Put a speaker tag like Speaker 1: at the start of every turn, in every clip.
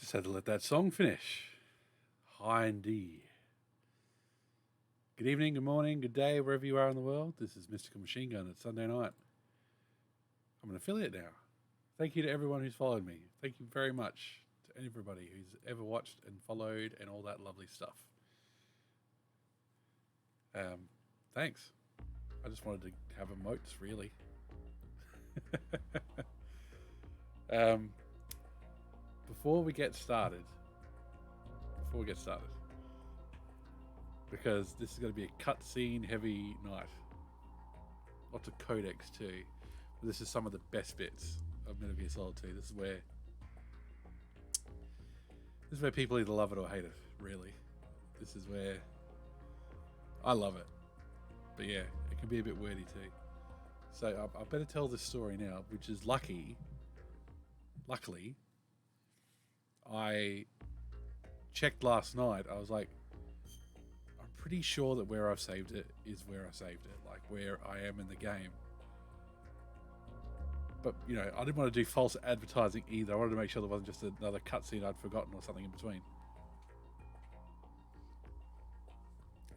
Speaker 1: Just had to let that song finish. High and D. Good evening, good morning, good day, wherever you are in the world. This is Mystical Machine Gun. It's Sunday night. I'm an affiliate now. Thank you to everyone who's followed me. Thank you very much to everybody who's ever watched and followed and all that lovely stuff. Thanks. I just wanted to have emotes, really. Before we get started, because this is going to be a cutscene heavy night, lots of codex too, but this is some of the best bits of Metal Gear Solid 2. This is where people either love it or hate it, really. This is where I love it, but yeah, it can be a bit wordy too. So I better tell this story now, which is luckily I checked last night. I was like, I'm pretty sure that where I've saved it is where I saved it, like where I am in the game. But, you know, I didn't want to do false advertising either. I wanted to make sure there wasn't just another cutscene I'd forgotten or something in between.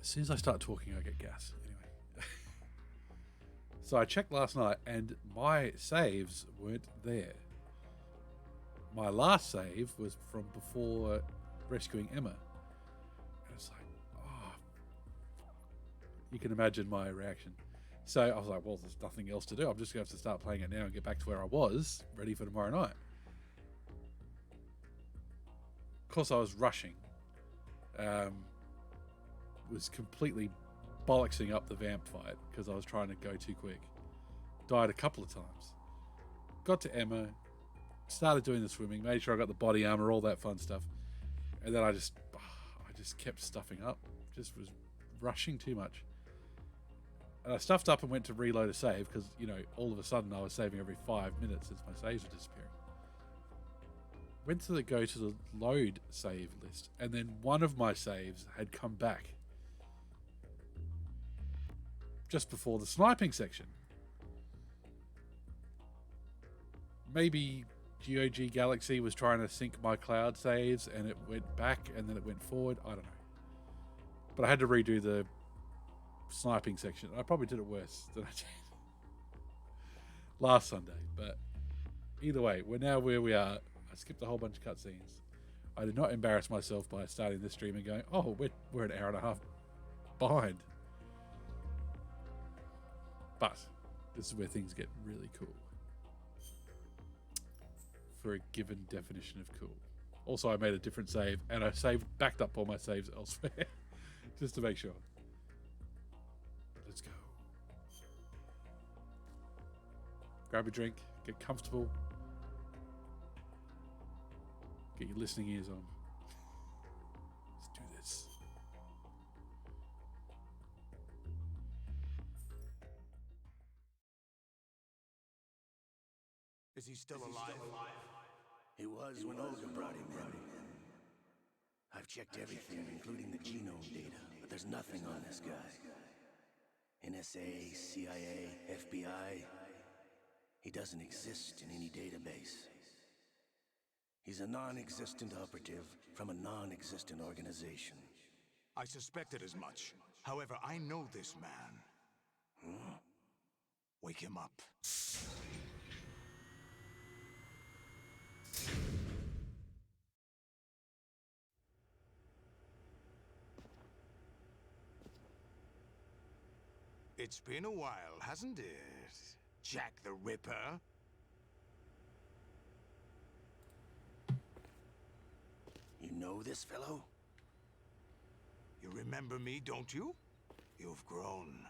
Speaker 1: As soon as I start talking, I get gas. Anyway. So I checked last night and my saves weren't there. My last save was from before rescuing Emma. And it's like, oh, you can imagine my reaction. So I was like, well, there's nothing else to do. I'm just going to have to start playing it now and get back to where I was, ready for tomorrow night. Of course, I was rushing. Was completely bollocksing up the vamp fight because I was trying to go too quick. Died a couple of times. Got to Emma, started doing the swimming, made sure I got the body armor, all that fun stuff. And then I just kept stuffing up. Just was rushing too much. And I stuffed up and went to reload a save because, you know, all of a sudden I was saving every 5 minutes since my saves were disappearing. Went to go to the load save list, and then one of my saves had come back just before the sniping section. Maybe GOG Galaxy was trying to sync my cloud saves and it went back and then it went forward. I don't know. But I had to redo the sniping section. I probably did it worse than I did last Sunday. But either way, we're now where we are. I skipped a whole bunch of cutscenes. I did not embarrass myself by starting this stream and going, oh, we're an hour and a half behind. But this is where things get really cool. For a given definition of cool. Also, I made a different save, and I backed up all my saves elsewhere, just to make sure. But let's go. Grab a drink, get comfortable, get your listening ears on. Let's do this.
Speaker 2: Is he still alive? He was when Olga brought him in. I've checked everything, including the genome data, but there's nothing on this guy. NSA, CIA, FBI. He doesn't exist in any database. He's a non-existent operative from a non-existent organization.
Speaker 3: I suspected as much. However, I know this man. Wake him up. It's been a while, hasn't it? Jack the Ripper?
Speaker 2: You know this fellow?
Speaker 3: You remember me, don't you? You've grown.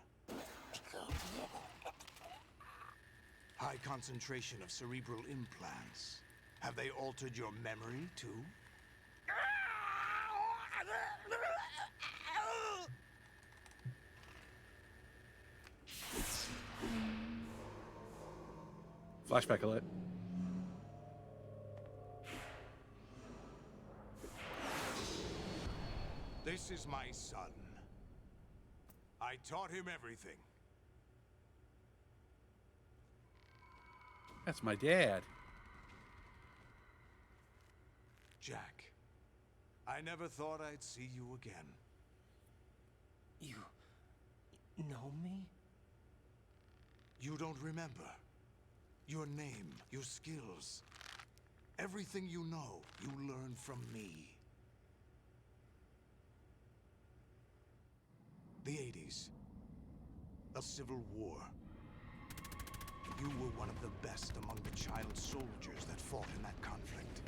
Speaker 3: High concentration of cerebral implants. Have they altered your memory, too?
Speaker 1: Flashback alert.
Speaker 3: This is my son. I taught him everything.
Speaker 1: That's my dad.
Speaker 3: Jack, I never thought I'd see you again.
Speaker 4: You know me?
Speaker 3: You don't remember. Your name, your skills. Everything you know, you learned from me. The 80s. A civil war. You were one of the best among the child soldiers that fought in that conflict.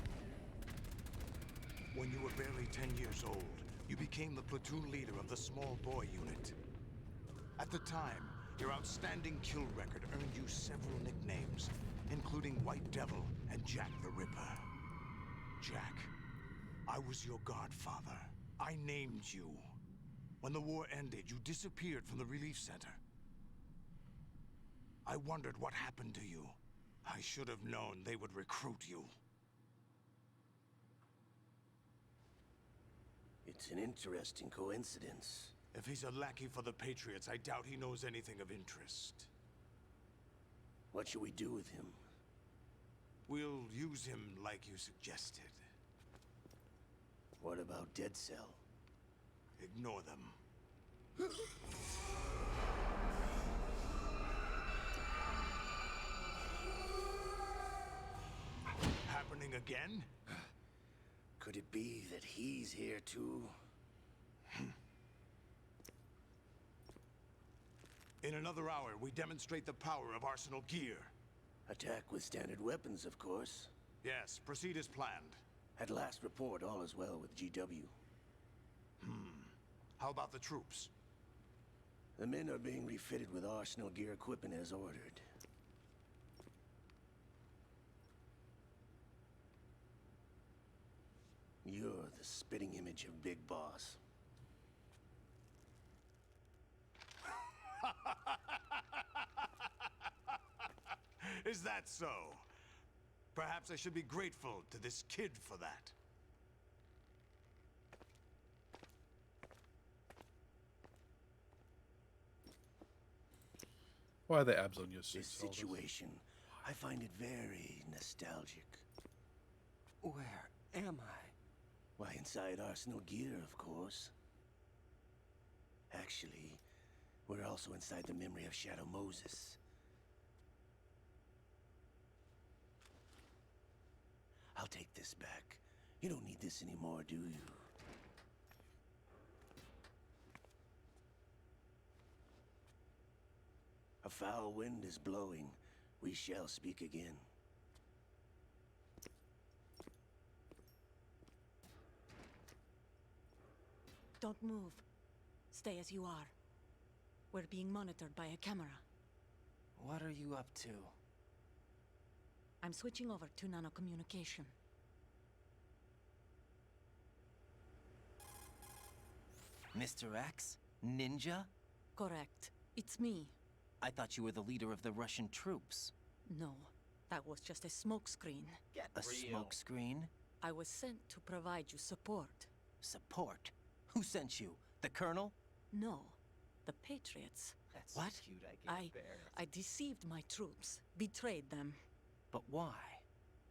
Speaker 3: When you were barely 10 years old, you became the platoon leader of the small boy unit. At the time, your outstanding kill record earned you several nicknames, including White Devil and Jack the Ripper. Jack, I was your godfather. I named you. When the war ended, you disappeared from the relief center. I wondered what happened to you. I should have known they would recruit you.
Speaker 2: It's an interesting coincidence.
Speaker 3: If he's a lackey for the Patriots, I doubt he knows anything of interest.
Speaker 2: What should we do with him?
Speaker 3: We'll use him like you suggested.
Speaker 2: What about Dead Cell?
Speaker 3: Ignore them. Happening again?
Speaker 2: Could it be that he's here too?
Speaker 3: In another hour, we demonstrate the power of Arsenal gear.
Speaker 2: Attack with standard weapons, of course.
Speaker 3: Yes, proceed as planned.
Speaker 2: At last report, all is well with GW.
Speaker 3: How about the troops?
Speaker 2: The men are being refitted with Arsenal gear equipment as ordered. You're the spitting image of Big Boss.
Speaker 3: Is that so? Perhaps I should be grateful to this kid for that.
Speaker 1: Why are there abs on your suit?
Speaker 2: This situation, I find it very nostalgic.
Speaker 4: Where am I?
Speaker 2: Why, inside Arsenal gear, of course. Actually, we're also inside the memory of Shadow Moses. I'll take this back. You don't need this anymore, do you? A foul wind is blowing. We shall speak again.
Speaker 5: Don't move. Stay as you are. We're being monitored by a camera.
Speaker 4: What are you up to?
Speaker 5: I'm switching over to nanocommunication.
Speaker 4: Mr. X? Ninja?
Speaker 5: Correct. It's me.
Speaker 4: I thought you were the leader of the Russian troops.
Speaker 5: No, that was just a smokescreen.
Speaker 4: A smokescreen?
Speaker 5: I was sent to provide you support.
Speaker 4: Support? Who sent you? The Colonel?
Speaker 5: No, the Patriots.
Speaker 4: That's what? Cute,
Speaker 5: I deceived my troops, betrayed them.
Speaker 4: But why?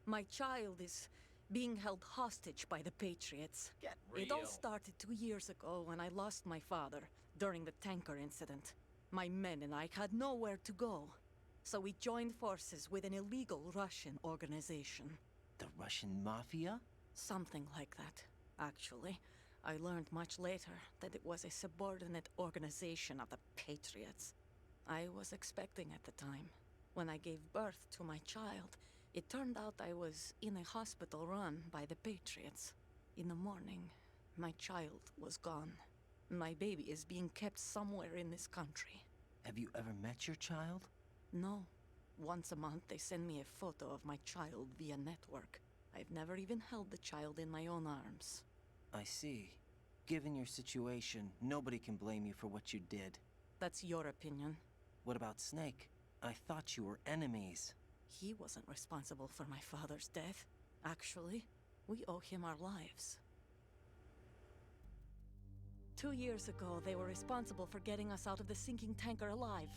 Speaker 5: My child is being held hostage by the Patriots. It all started 2 years ago when I lost my father during the tanker incident. My men and I had nowhere to go, so we joined forces with an illegal Russian organization.
Speaker 4: The Russian Mafia?
Speaker 5: Something like that, actually. I learned much later that it was a subordinate organization of the Patriots. I was expecting at the time. When I gave birth to my child, it turned out I was in a hospital run by the Patriots. In the morning, my child was gone. My baby is being kept somewhere in this country.
Speaker 4: Have you ever met your child?
Speaker 5: No. Once a month, they send me a photo of my child via network. I've never even held the child in my own arms.
Speaker 4: I see. Given your situation, nobody can blame you for what you did.
Speaker 5: That's your opinion.
Speaker 4: What about Snake? I thought you were enemies.
Speaker 5: He wasn't responsible for my father's death. Actually, we owe him our lives. 2 years ago, they were responsible for getting us out of the sinking tanker alive.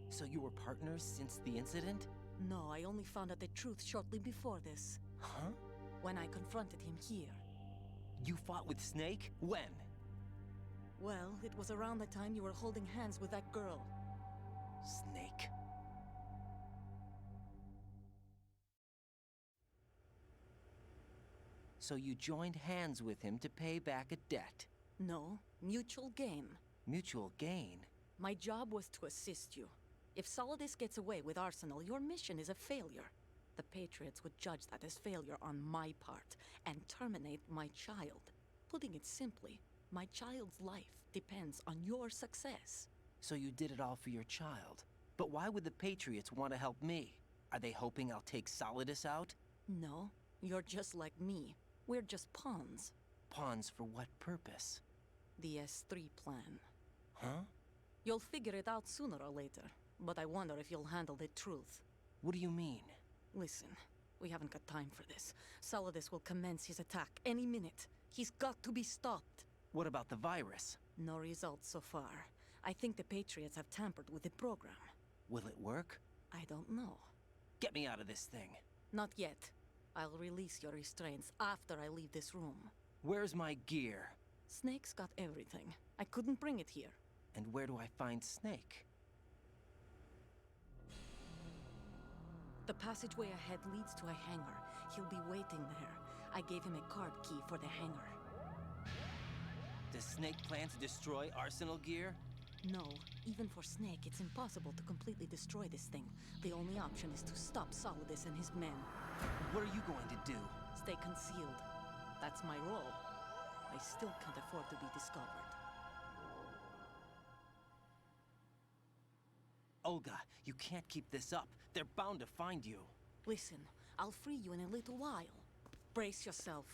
Speaker 4: So you were partners since the incident?
Speaker 5: No, I only found out the truth shortly before this,
Speaker 4: Huh?
Speaker 5: when I confronted him here.
Speaker 4: You fought with Snake? When?
Speaker 5: Well, it was around the time you were holding hands with that girl.
Speaker 4: Snake. So you joined hands with him to pay back a debt.
Speaker 5: No, mutual gain.
Speaker 4: Mutual gain?
Speaker 5: My job was to assist you. If Solidus gets away with Arsenal, your mission is a failure. The Patriots would judge that as failure on my part and terminate my child. Putting it simply, my child's life depends on your success.
Speaker 4: So you did it all for your child. But why would the Patriots want to help me? Are they hoping I'll take Solidus out?
Speaker 5: No, you're just like me. We're just pawns.
Speaker 4: Pawns for what purpose?
Speaker 5: The S3 plan.
Speaker 4: Huh?
Speaker 5: You'll figure it out sooner or later, but I wonder if you'll handle the truth.
Speaker 4: What do you mean?
Speaker 5: Listen, we haven't got time for this. Solidus will commence his attack any minute. He's got to be stopped.
Speaker 4: What about the virus?
Speaker 5: No results so far. I think the Patriots have tampered with the program.
Speaker 4: Will it work?
Speaker 5: I don't know.
Speaker 4: Get me out of this thing.
Speaker 5: Not yet. I'll release your restraints after I leave this room.
Speaker 4: Where's my gear?
Speaker 5: Snake's got everything. I couldn't bring it here.
Speaker 4: And where do I find Snake?
Speaker 5: The passageway ahead leads to a hangar. He'll be waiting there. I gave him a card key for the hangar.
Speaker 4: Does Snake plan to destroy Arsenal gear?
Speaker 5: No, even for Snake, it's impossible to completely destroy this thing. The only option is to stop Solidus and his men.
Speaker 4: What are you going to do?
Speaker 5: Stay concealed. That's my role. I still can't afford to be discovered.
Speaker 4: Olga, you can't keep this up. They're bound to find you.
Speaker 5: Listen, I'll free you in a little while. Brace yourself.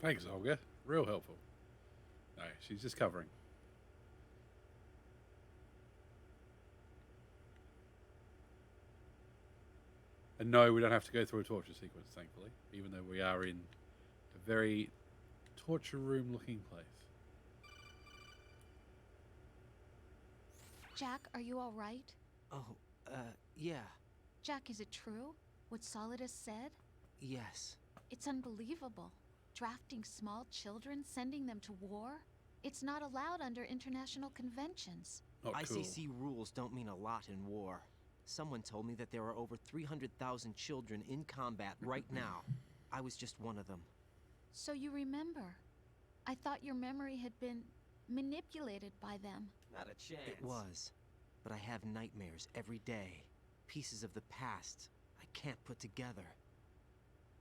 Speaker 1: Thanks, Olga. Real helpful. No, she's just covering. And no, we don't have to go through a torture sequence, thankfully, even though we are in a very torture room looking place.
Speaker 6: Jack, are you all right?
Speaker 4: Oh, yeah.
Speaker 6: Jack, is it true? What Solidus said?
Speaker 4: Yes.
Speaker 6: It's unbelievable. Drafting small children, sending them to war? It's not allowed under international conventions.
Speaker 1: Not cool.
Speaker 4: ICC rules don't mean a lot in war. Someone told me that there are over 300,000 children in combat right now. I was just one of them.
Speaker 6: So you remember. I thought your memory had been manipulated by them.
Speaker 4: Not a chance. It was. But I have nightmares every day. Pieces of the past I can't put together.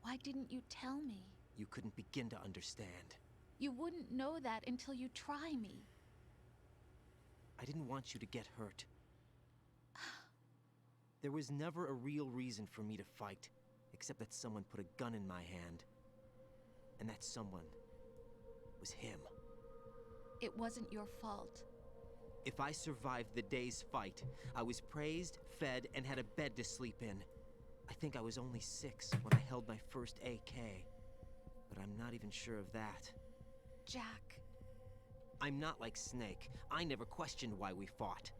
Speaker 6: Why didn't you tell me?
Speaker 4: You couldn't begin to understand.
Speaker 6: You wouldn't know that until you try me.
Speaker 4: I didn't want you to get hurt. There was never a real reason for me to fight, except that someone put a gun in my hand. And that someone was him.
Speaker 6: It wasn't your fault.
Speaker 4: If I survived the day's fight, I was praised, fed, and had a bed to sleep in. I think I was only 6 when I held my first AK. But I'm not even sure of that.
Speaker 6: Jack.
Speaker 4: I'm not like Snake. I never questioned why we fought.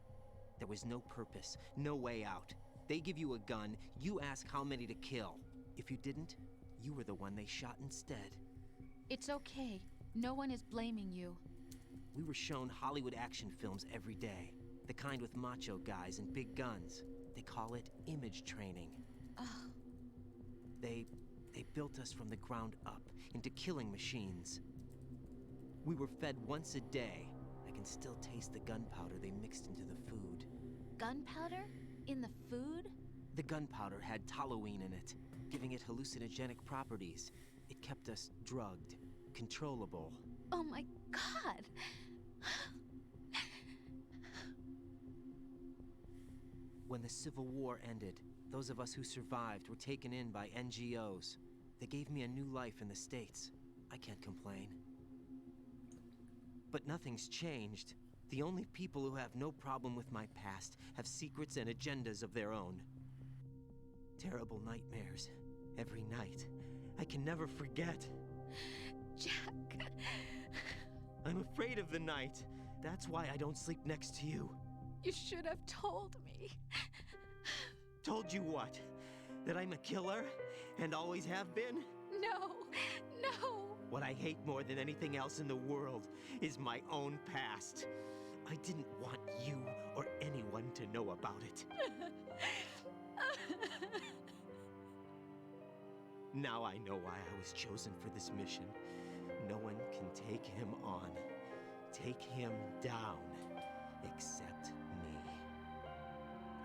Speaker 4: There was no purpose, no way out. They give you a gun, you ask how many to kill. If you didn't, you were the one they shot instead.
Speaker 6: It's okay. No one is blaming you.
Speaker 4: We were shown Hollywood action films every day. The kind with macho guys and big guns. They call it image training.
Speaker 6: Ugh.
Speaker 4: They built us from the ground up into killing machines. We were fed once a day. I can still taste the gunpowder they mixed into the food.
Speaker 6: Gunpowder? In the food?
Speaker 4: The gunpowder had toluene in it, giving it hallucinogenic properties. It kept us drugged, controllable.
Speaker 6: Oh my God!
Speaker 4: When the Civil War ended, those of us who survived were taken in by NGOs. They gave me a new life in the States. I can't complain. But nothing's changed. The only people who have no problem with my past have secrets and agendas of their own. Terrible nightmares. Every night. I can never forget.
Speaker 6: Jack.
Speaker 4: I'm afraid of the night. That's why I don't sleep next to you.
Speaker 6: You should have told me.
Speaker 4: Told you what? That I'm a killer? And always have been?
Speaker 6: No, no.
Speaker 4: What I hate more than anything else in the world is my own past. I didn't want you or anyone to know about it. Now I know why I was chosen for this mission. No one can take him on, take him down, except me.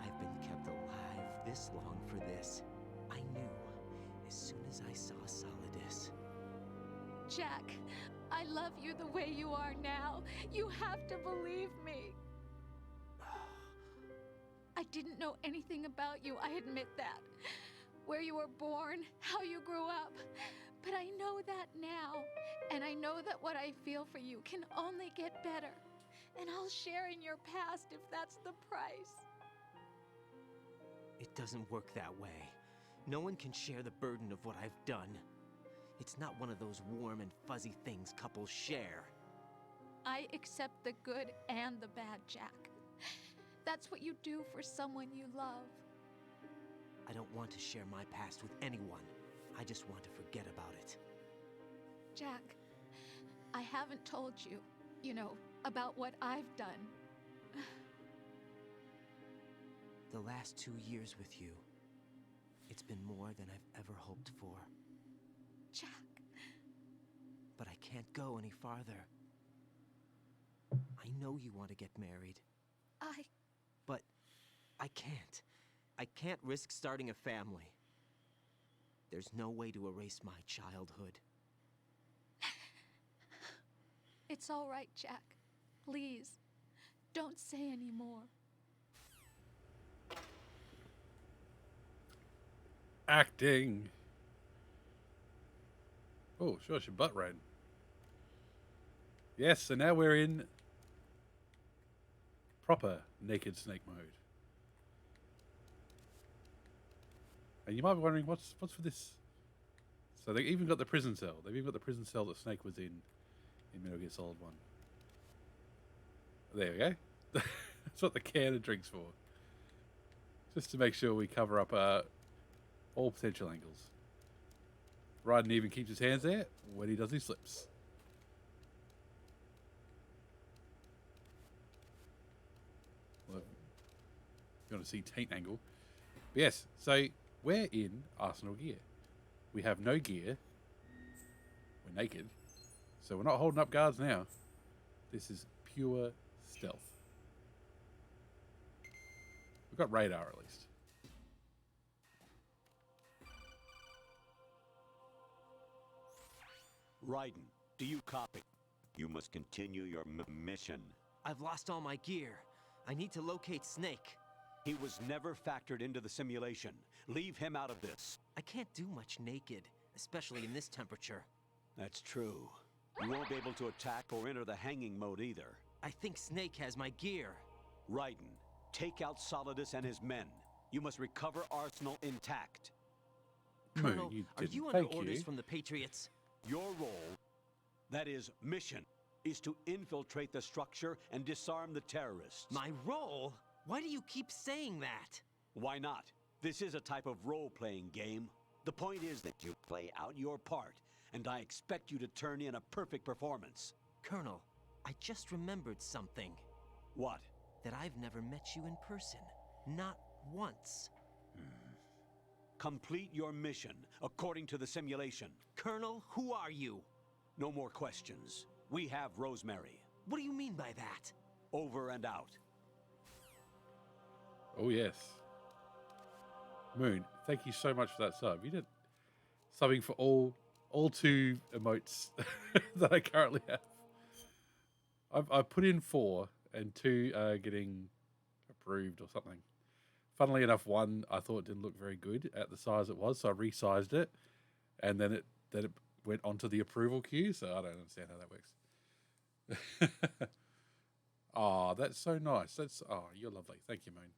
Speaker 4: I've been kept alive this long for this. I knew as soon as I saw Solidus.
Speaker 6: Jack, I love you the way you are now. You have to believe me. I didn't know anything about you, I admit that. Where you were born, how you grew up. But I know that now. And I know that what I feel for you can only get better. And I'll share in your past if that's the price.
Speaker 4: It doesn't work that way. No one can share the burden of what I've done. It's not one of those warm and fuzzy things couples share.
Speaker 6: I accept the good and the bad, Jack. That's what you do for someone you love.
Speaker 4: I don't want to share my past with anyone. I just want to forget about it.
Speaker 6: Jack, I haven't told you, about what I've done.
Speaker 4: The last 2 years with you, it's been more than I've ever hoped for.
Speaker 6: Jack.
Speaker 4: But I can't go any farther. I know you want to get married. But I can't. I can't risk starting a family. There's no way to erase my childhood.
Speaker 6: It's all right, Jack. Please, don't say any more.
Speaker 1: Acting. Oh, sure, your butt red. Yes, so now we're in proper naked snake mode. And you might be wondering, what's for this? So they even got the prison cell. They've even got the prison cell that Snake was in Metal Gear Solid 1. There we go. That's what the can of drink's for. Just to make sure we cover up all potential angles. Raiden even keeps his hands there when he does his flips. Well, if you want to see taint angle. But yes, so we're in Arsenal gear. We have no gear. We're naked. So we're not holding up guards now. This is pure stealth. We've got radar at least.
Speaker 7: Raiden, do you copy? You must continue your mission.
Speaker 4: I've lost all my gear. I need to locate Snake.
Speaker 7: He was never factored into the simulation. Leave him out of this.
Speaker 4: I can't do much naked, especially in this temperature.
Speaker 7: That's true. You won't be able to attack or enter the hanging mode either.
Speaker 4: I think Snake has my gear.
Speaker 7: Raiden, take out Solidus and his men. You must recover Arsenal intact.
Speaker 4: Colonel,
Speaker 1: you
Speaker 4: are you
Speaker 1: didn't.
Speaker 4: under
Speaker 1: Thank
Speaker 4: orders
Speaker 1: you.
Speaker 4: from the Patriots?
Speaker 7: Your role, that is mission, is to infiltrate the structure and disarm the terrorists.
Speaker 4: My role? Why do you keep saying that?
Speaker 7: Why not? This is a type of role-playing game. The point is that you play out your part, and I expect you to turn in a perfect performance.
Speaker 4: Colonel, I just remembered something.
Speaker 7: What?
Speaker 4: That I've never met you in person. Not once.
Speaker 7: Complete your mission, according to the simulation.
Speaker 4: Colonel, who are you?
Speaker 7: No more questions. We have Rosemary.
Speaker 4: What do you mean by that?
Speaker 7: Over and out.
Speaker 1: Oh, yes. Moon, thank you so much for that sub. You did subbing for all 2 emotes that I currently have. I've put in 4 and 2 are getting approved or something. Funnily enough, one I thought didn't look very good at the size it was, so I resized it, and then it went onto the approval queue. So I don't understand how that works. Oh, that's so nice. You're lovely. Thank you, Moon.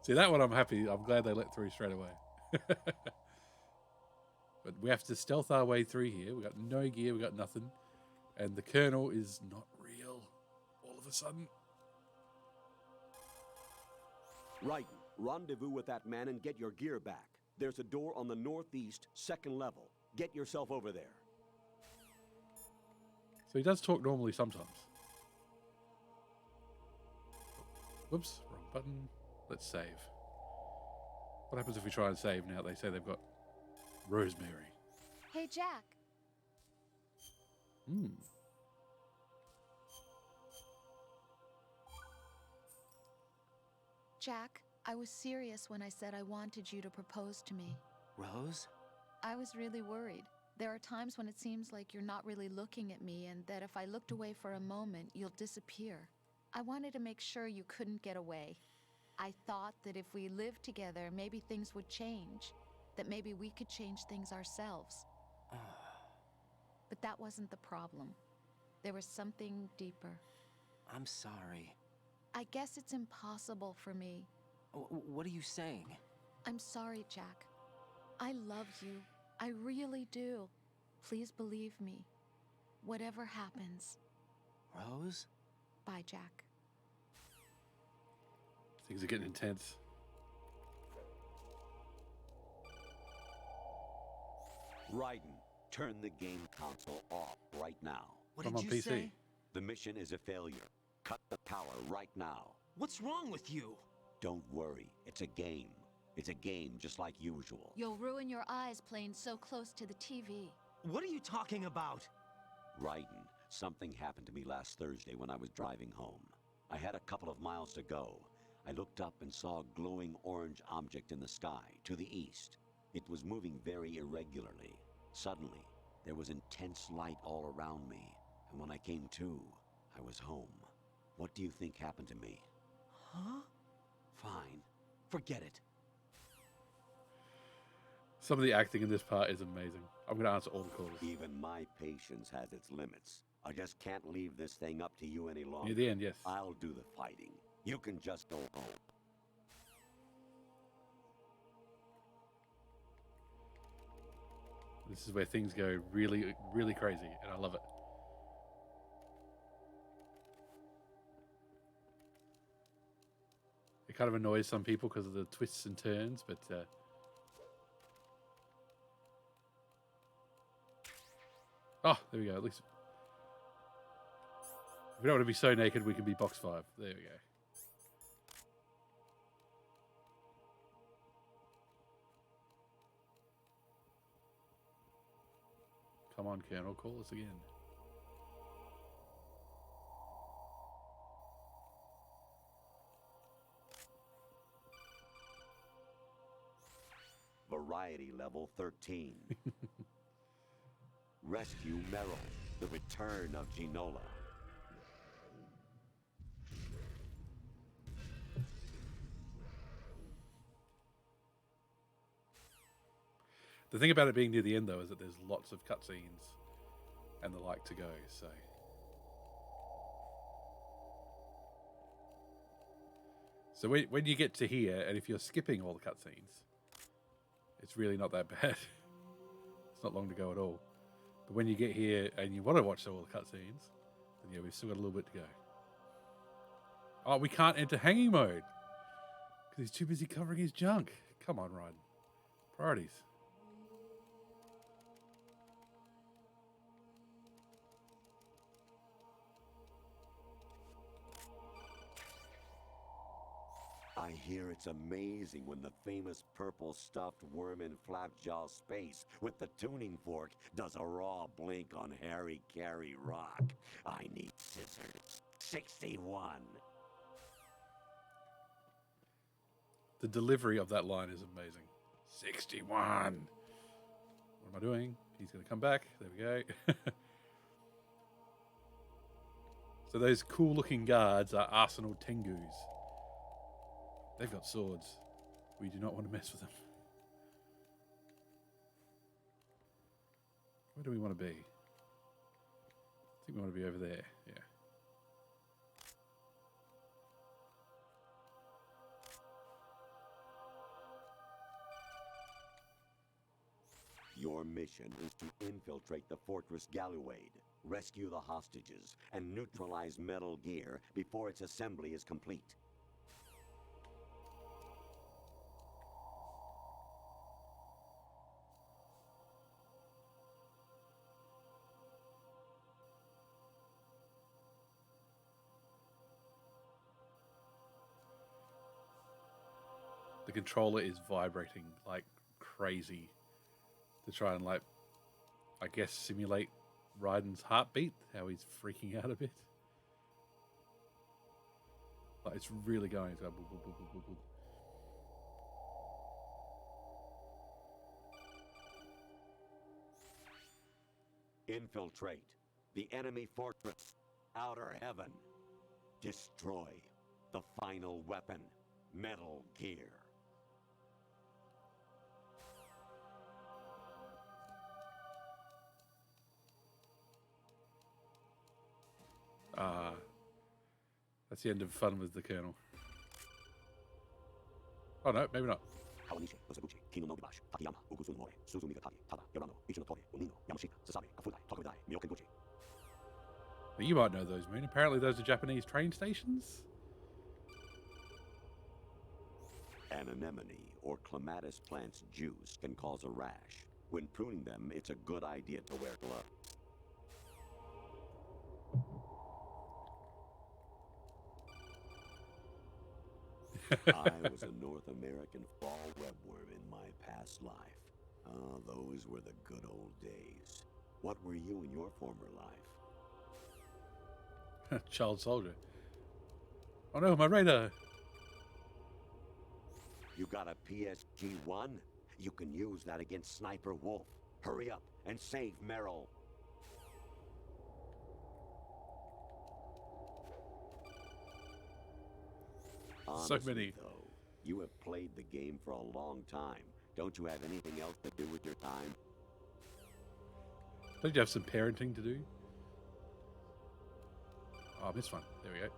Speaker 1: See, that one I'm happy. I'm glad they let through straight away. But we have to stealth our way through here. We got no gear. We got nothing. And the Colonel is not real all of a sudden.
Speaker 7: Raiden, rendezvous with that man and get your gear back. There's a door on the northeast, second level. Get yourself over there.
Speaker 1: So he does talk normally sometimes. Whoops, wrong button. Let's save. What happens if we try and save now? They say they've got Rosemary.
Speaker 8: Hey, Jack. Jack, I was serious when I said I wanted you to propose to me.
Speaker 4: Rose?
Speaker 8: I was really worried. There are times when it seems like you're not really looking at me and that if I looked away for a moment, you'll disappear. I wanted to make sure you couldn't get away. I thought that if we lived together, maybe things would change. That maybe we could change things ourselves. But that wasn't the problem. There was something deeper.
Speaker 4: I'm sorry.
Speaker 8: I guess it's impossible for me.
Speaker 4: What are you saying?
Speaker 8: I'm sorry, Jack. I love you. I really do. Please believe me. Whatever happens.
Speaker 4: Rose?
Speaker 8: Bye, Jack.
Speaker 1: Things are getting intense.
Speaker 7: Raiden, turn the game console off right now.
Speaker 4: What
Speaker 1: I'm
Speaker 4: did
Speaker 1: on
Speaker 4: you
Speaker 1: PC.
Speaker 4: say?
Speaker 7: The mission is a failure. Cut the power right now.
Speaker 4: What's wrong with you?
Speaker 7: Don't worry, it's a game. It's a game just like usual.
Speaker 8: You'll ruin your eyes playing so close to the TV.
Speaker 4: What are you talking about?
Speaker 7: Raiden, something happened to me last Thursday when I was driving home. I had a couple of miles to go. I looked up and saw a glowing orange object in the sky, to the east. It was moving very irregularly. Suddenly, there was intense light all around me, and when I came to, I was home. What do you think happened to me?
Speaker 4: Huh?
Speaker 7: Fine. Forget it.
Speaker 1: Some of the acting in this part is amazing. I'm going to answer all the calls.
Speaker 7: Even my patience has its limits. I just can't leave this thing up to you any longer.
Speaker 1: Near the end, yes.
Speaker 7: I'll do the fighting. You can just go home.
Speaker 1: This is where things go really, really crazy, and I love it. It kind of annoys some people because of the twists and turns, but oh, there we go. At least if we don't want to be so naked, we can be box 5. There we go. Come on, Colonel, call us again.
Speaker 7: Variety level 13. Rescue Meryl, the return of Ginola.
Speaker 1: The thing about it being near the end, though, is that there's lots of cutscenes and the like to go, so... So when you get to here, and if you're skipping all the cutscenes, it's really not that bad. It's not long to go at all. But when you get here and you want to watch all the cutscenes, then yeah, we've still got a little bit to go. Oh, we can't enter hanging mode because he's too busy covering his junk. Come on, Ryan. Priorities.
Speaker 7: I hear it's amazing when the famous purple stuffed worm in Flapjaw space with the tuning fork does a raw blink on Harry Carey rock. I need scissors. 61.
Speaker 1: The delivery of that line is amazing. 61. What am I doing? He's going to come back. There we go. So those cool looking guards are Arsenal Tengus. They've got swords. We do not want to mess with them. Where do we want to be? I think we want to be over there. Yeah.
Speaker 7: Your mission is to infiltrate the Fortress Galluade, rescue the hostages, and neutralize Metal Gear before its assembly is complete.
Speaker 1: The controller is vibrating like crazy to try and, like, I guess, simulate Raiden's heartbeat, how he's freaking out a bit. Like, it's really going. It's going boop, boop, boop, boop, boop, boop.
Speaker 7: Infiltrate the enemy fortress, Outer Heaven. Destroy the final weapon, Metal Gear.
Speaker 1: That's the end of Fun with the Colonel. Oh no, maybe not.
Speaker 7: Kawanishi, Osaguchi, Kino no Gibashi, Takayama, Ugusun Mori, Suzumi Gatari, Tada, Yorano, Ichinotori, Unino, Yamashita, Sasabe, Kafudai, Tokudai, Miyokenguchi.
Speaker 1: But you might know those, Moon. Apparently those are Japanese train stations.
Speaker 7: An anemone or clematis plant's juice can cause a rash. When pruning them, it's a good idea to wear gloves. I was a North American fall webworm in my past life. Ah, those were the good old days. What were you in your former life?
Speaker 1: Child soldier. Oh no, my radar.
Speaker 7: You got a PSG-1? You can use that against Sniper Wolf. Hurry up and save Meryl.
Speaker 1: So
Speaker 7: Honestly,
Speaker 1: many.
Speaker 7: though, you have played the game for a long time. Don't you have anything else to do with your time?
Speaker 1: Don't you have some parenting to do? Oh, I missed one. There we go.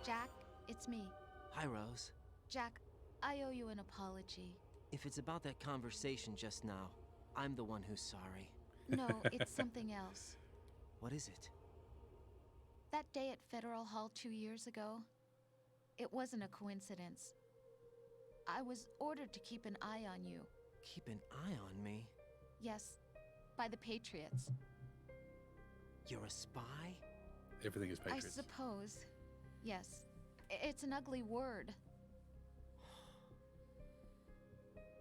Speaker 8: Jack, it's me.
Speaker 4: Hi, Rose.
Speaker 8: Jack, I owe you an apology.
Speaker 4: If it's about that conversation just now, I'm the one who's sorry.
Speaker 8: No, it's something else.
Speaker 4: What is it?
Speaker 8: That day at Federal Hall 2 years ago, it wasn't a coincidence. I was ordered to keep an eye on you.
Speaker 4: Keep an eye on me?
Speaker 8: Yes, by the Patriots.
Speaker 4: You're a spy?
Speaker 1: Everything is Patriots.
Speaker 8: I suppose. Yes. It's an ugly word.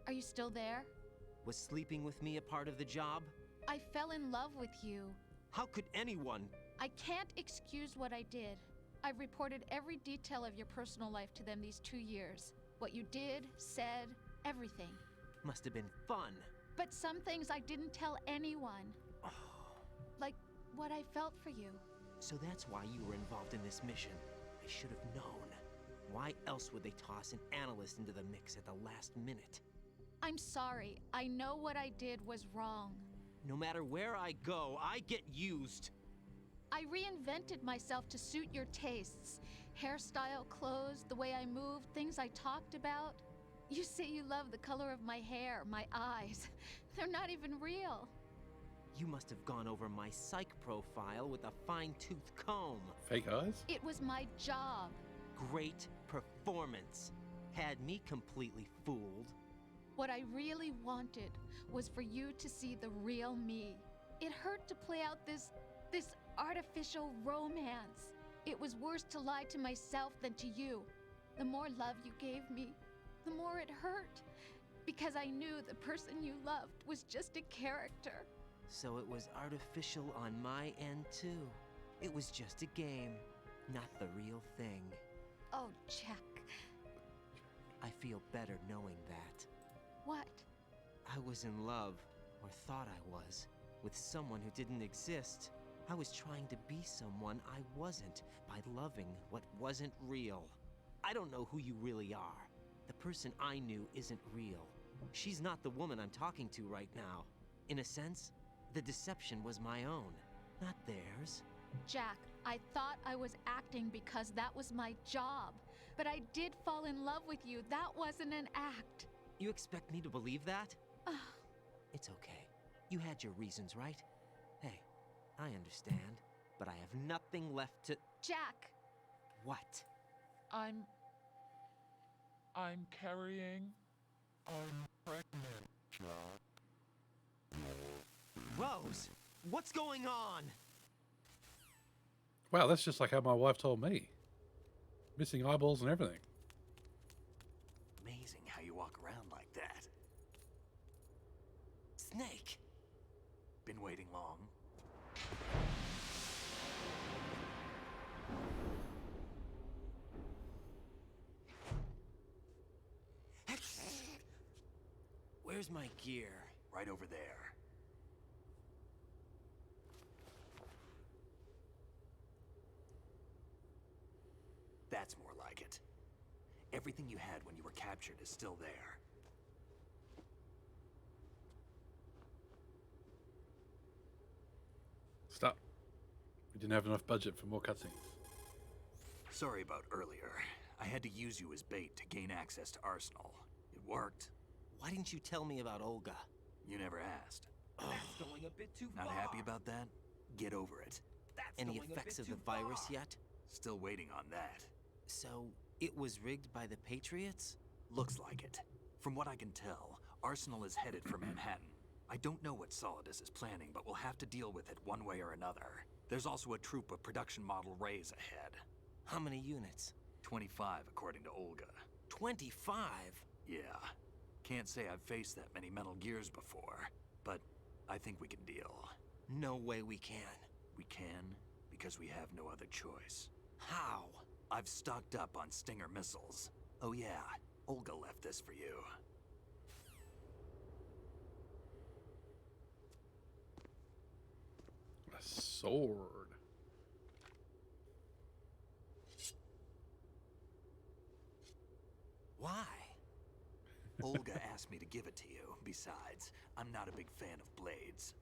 Speaker 8: Are you still there?
Speaker 4: Was sleeping with me a part of the job?
Speaker 8: I fell in love with you.
Speaker 4: How could anyone?
Speaker 8: I can't excuse what I did. I've reported every detail of your personal life to them these 2 years. What you did, said, everything.
Speaker 4: Must have been fun.
Speaker 8: But some things I didn't tell anyone. Like what I felt for you.
Speaker 4: So that's why you were involved in this mission. I should have known. Why else would they toss an analyst into the mix at the last minute?
Speaker 8: I'm sorry. I know what I did was wrong.
Speaker 4: No matter where I go, I get used.
Speaker 8: I reinvented myself to suit your tastes. Hairstyle, clothes, the way I moved, things I talked about. You say you love the color of my hair, my eyes. They're not even real.
Speaker 4: You must have gone over my psych profile with a fine-tooth comb.
Speaker 1: Fake eyes?
Speaker 8: It was my job.
Speaker 4: Great performance. Had me completely fooled.
Speaker 8: What I really wanted was for you to see the real me. It hurt to play out this artificial romance. It was worse to lie to myself than to you. The more love you gave me, the more it hurt. Because I knew the person you loved was just a character.
Speaker 4: So it was artificial on my end too. It was just a game, not the real thing.
Speaker 8: Oh, Jack.
Speaker 4: I feel better knowing that.
Speaker 8: What?
Speaker 4: I was in love, or thought I was, with someone who didn't exist. I was trying to be someone I wasn't by loving what wasn't real. I don't know who you really are. The person I knew isn't real. She's not the woman I'm talking to right now. In a sense, the deception was my own, not theirs.
Speaker 8: Jack, I thought I was acting because that was my job. But I did fall in love with you. That wasn't an act.
Speaker 4: You expect me to believe that? It's okay. You had your reasons, right? Hey, I understand, but I have nothing left to...
Speaker 6: Jack!
Speaker 4: What?
Speaker 9: I'm carrying. I'm pregnant, Jack.
Speaker 4: Rose! What's going on?
Speaker 1: Wow, that's just like how my wife told me. Missing eyeballs and everything.
Speaker 2: Amazing how you walk around like that.
Speaker 4: Snake!
Speaker 2: Been waiting long?
Speaker 4: Where's my gear?
Speaker 2: Right over there. That's more like it. Everything you had when you were captured is still there.
Speaker 1: Stop. We didn't have enough budget for more cutscenes.
Speaker 2: Sorry about earlier. I had to use you as bait to gain access to Arsenal. It worked.
Speaker 4: Why didn't you tell me about Olga?
Speaker 2: You never asked.
Speaker 4: That's going a bit too
Speaker 2: Not happy about that? Get over it.
Speaker 4: Any effects of the virus yet?
Speaker 2: Still waiting on that.
Speaker 4: So, it was rigged by the Patriots?
Speaker 2: Looks like it. From what I can tell, Arsenal is headed for Manhattan. I don't know what Solidus is planning, but we'll have to deal with it one way or another. There's also a troop of production model Rays ahead.
Speaker 4: How many units?
Speaker 2: 25, according to Olga.
Speaker 4: 25?
Speaker 2: Yeah. Can't say I've faced that many Metal Gears before, but I think we can deal.
Speaker 4: No way we can.
Speaker 2: We can, because we have no other choice.
Speaker 4: How?
Speaker 2: I've stocked up on Stinger missiles. Oh yeah, Olga left this for you.
Speaker 1: A sword.
Speaker 4: Why?
Speaker 2: Olga asked me to give it to you. Besides, I'm not a big fan of blades.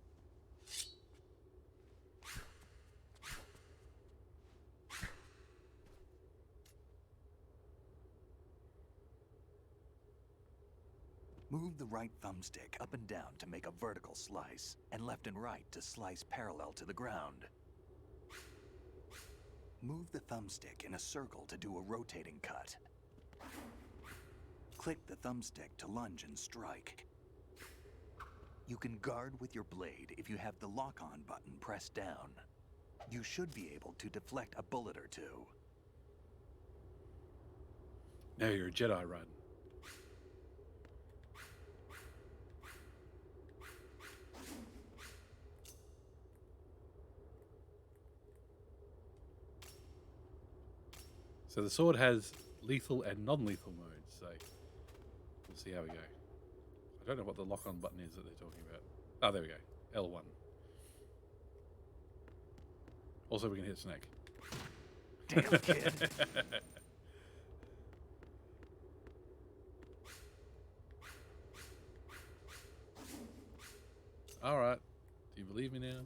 Speaker 2: Move the right thumbstick up and down to make a vertical slice, and left and right to slice parallel to the ground. Move the thumbstick in a circle to do a rotating cut. Click the thumbstick to lunge and strike. You can guard with your blade if you have the lock-on button pressed down. You should be able to deflect a bullet or two.
Speaker 1: Now you're a Jedi, Raiden. So the sword has lethal and non-lethal modes, so we'll see how we go. I don't know what the lock-on button is that they're talking about. Oh, there we go. L1. Also, we can hit Snake.
Speaker 2: Damn, kid.
Speaker 1: All right. Do you believe me now?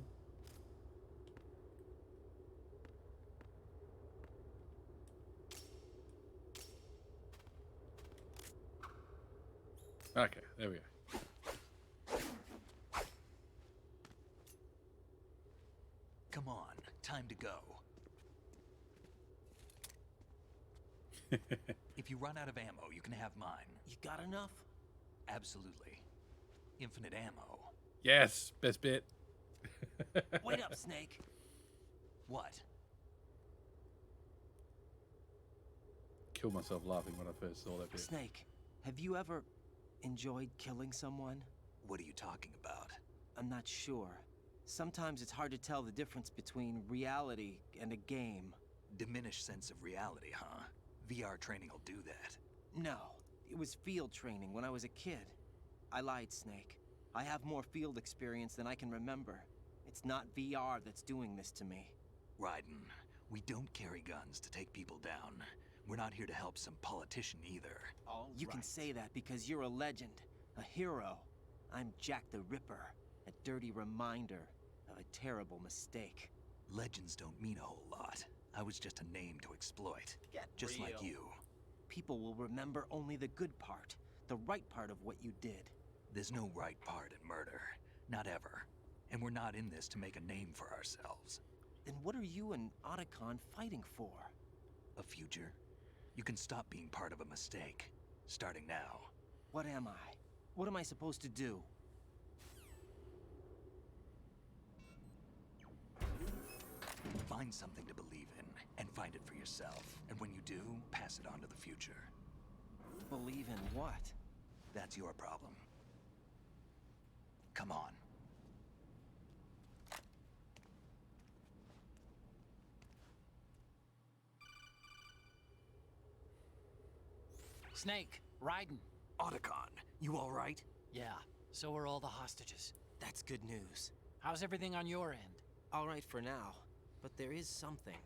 Speaker 1: Okay, there we go.
Speaker 2: Come on, time to go. If you run out of ammo, you can have mine.
Speaker 4: You got enough?
Speaker 2: Absolutely. Infinite ammo.
Speaker 1: Yes, best bit.
Speaker 4: Wait up, Snake.
Speaker 2: What?
Speaker 1: Killed myself laughing when I first saw that bit.
Speaker 4: Snake, have you ever enjoyed killing someone?
Speaker 2: What are you talking about?
Speaker 4: I'm not sure. Sometimes it's hard to tell the difference between reality and a game.
Speaker 2: Diminished sense of reality, huh? VR training will do that.
Speaker 4: No, it was field training when I was a kid. I lied, Snake. I have more field experience than I can remember. It's not VR that's doing this to me.
Speaker 2: Raiden, we don't carry guns to take people down. We're not here to help some politician either.
Speaker 4: You can say that because you're a legend, a hero. I'm Jack the Ripper, a dirty reminder of a terrible mistake.
Speaker 2: Legends don't mean a whole lot. I was just a name to exploit. Just like you.
Speaker 4: People will remember only the good part, the right part of what you did.
Speaker 10: There's no right part in murder. Not ever. And we're not in this to make a name for ourselves.
Speaker 4: Then what are you and Otacon fighting for?
Speaker 10: A future? You can stop being part of a mistake. Starting now.
Speaker 4: What am I? What am I supposed to do?
Speaker 10: Find something to believe in, and find it for yourself. And when you do, pass it on to the future.
Speaker 4: Believe in what?
Speaker 10: That's your problem. Come on.
Speaker 11: Snake, Raiden.
Speaker 10: Otacon, you all right?
Speaker 11: Yeah, so are all the hostages.
Speaker 4: That's good news.
Speaker 11: How's everything on your end?
Speaker 4: All right for now, but there is something.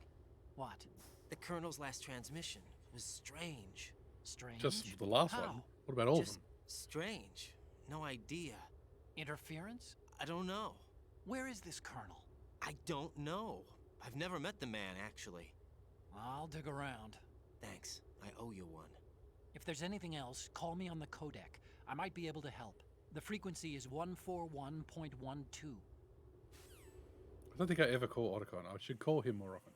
Speaker 11: What?
Speaker 4: The Colonel's last transmission was strange.
Speaker 11: Strange?
Speaker 1: Just the last
Speaker 11: How?
Speaker 1: one. What about all of
Speaker 4: Just
Speaker 1: them?
Speaker 4: strange. No idea.
Speaker 11: Interference?
Speaker 4: I don't know.
Speaker 11: Where is this Colonel?
Speaker 4: I don't know. I've never met the man, actually.
Speaker 11: I'll dig around.
Speaker 4: Thanks. I owe you one.
Speaker 11: If there's anything else, call me on the codec. I might be able to help. The frequency is 141.12.
Speaker 1: I don't think I ever call Otacon. I should call him more often.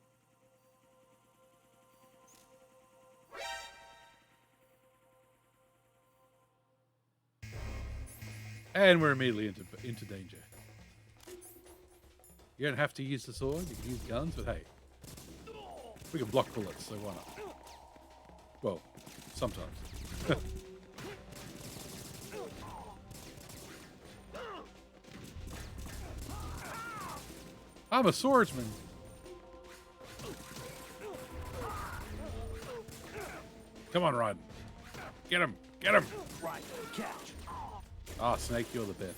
Speaker 1: And we're immediately into danger. You don't have to use the sword, you can use guns, but hey. We can block bullets, so why not? Well, sometimes. I'm a swordsman. Come on, Raiden. Get him! Get him!
Speaker 10: Right, catch.
Speaker 1: Ah, Snake, you're the best.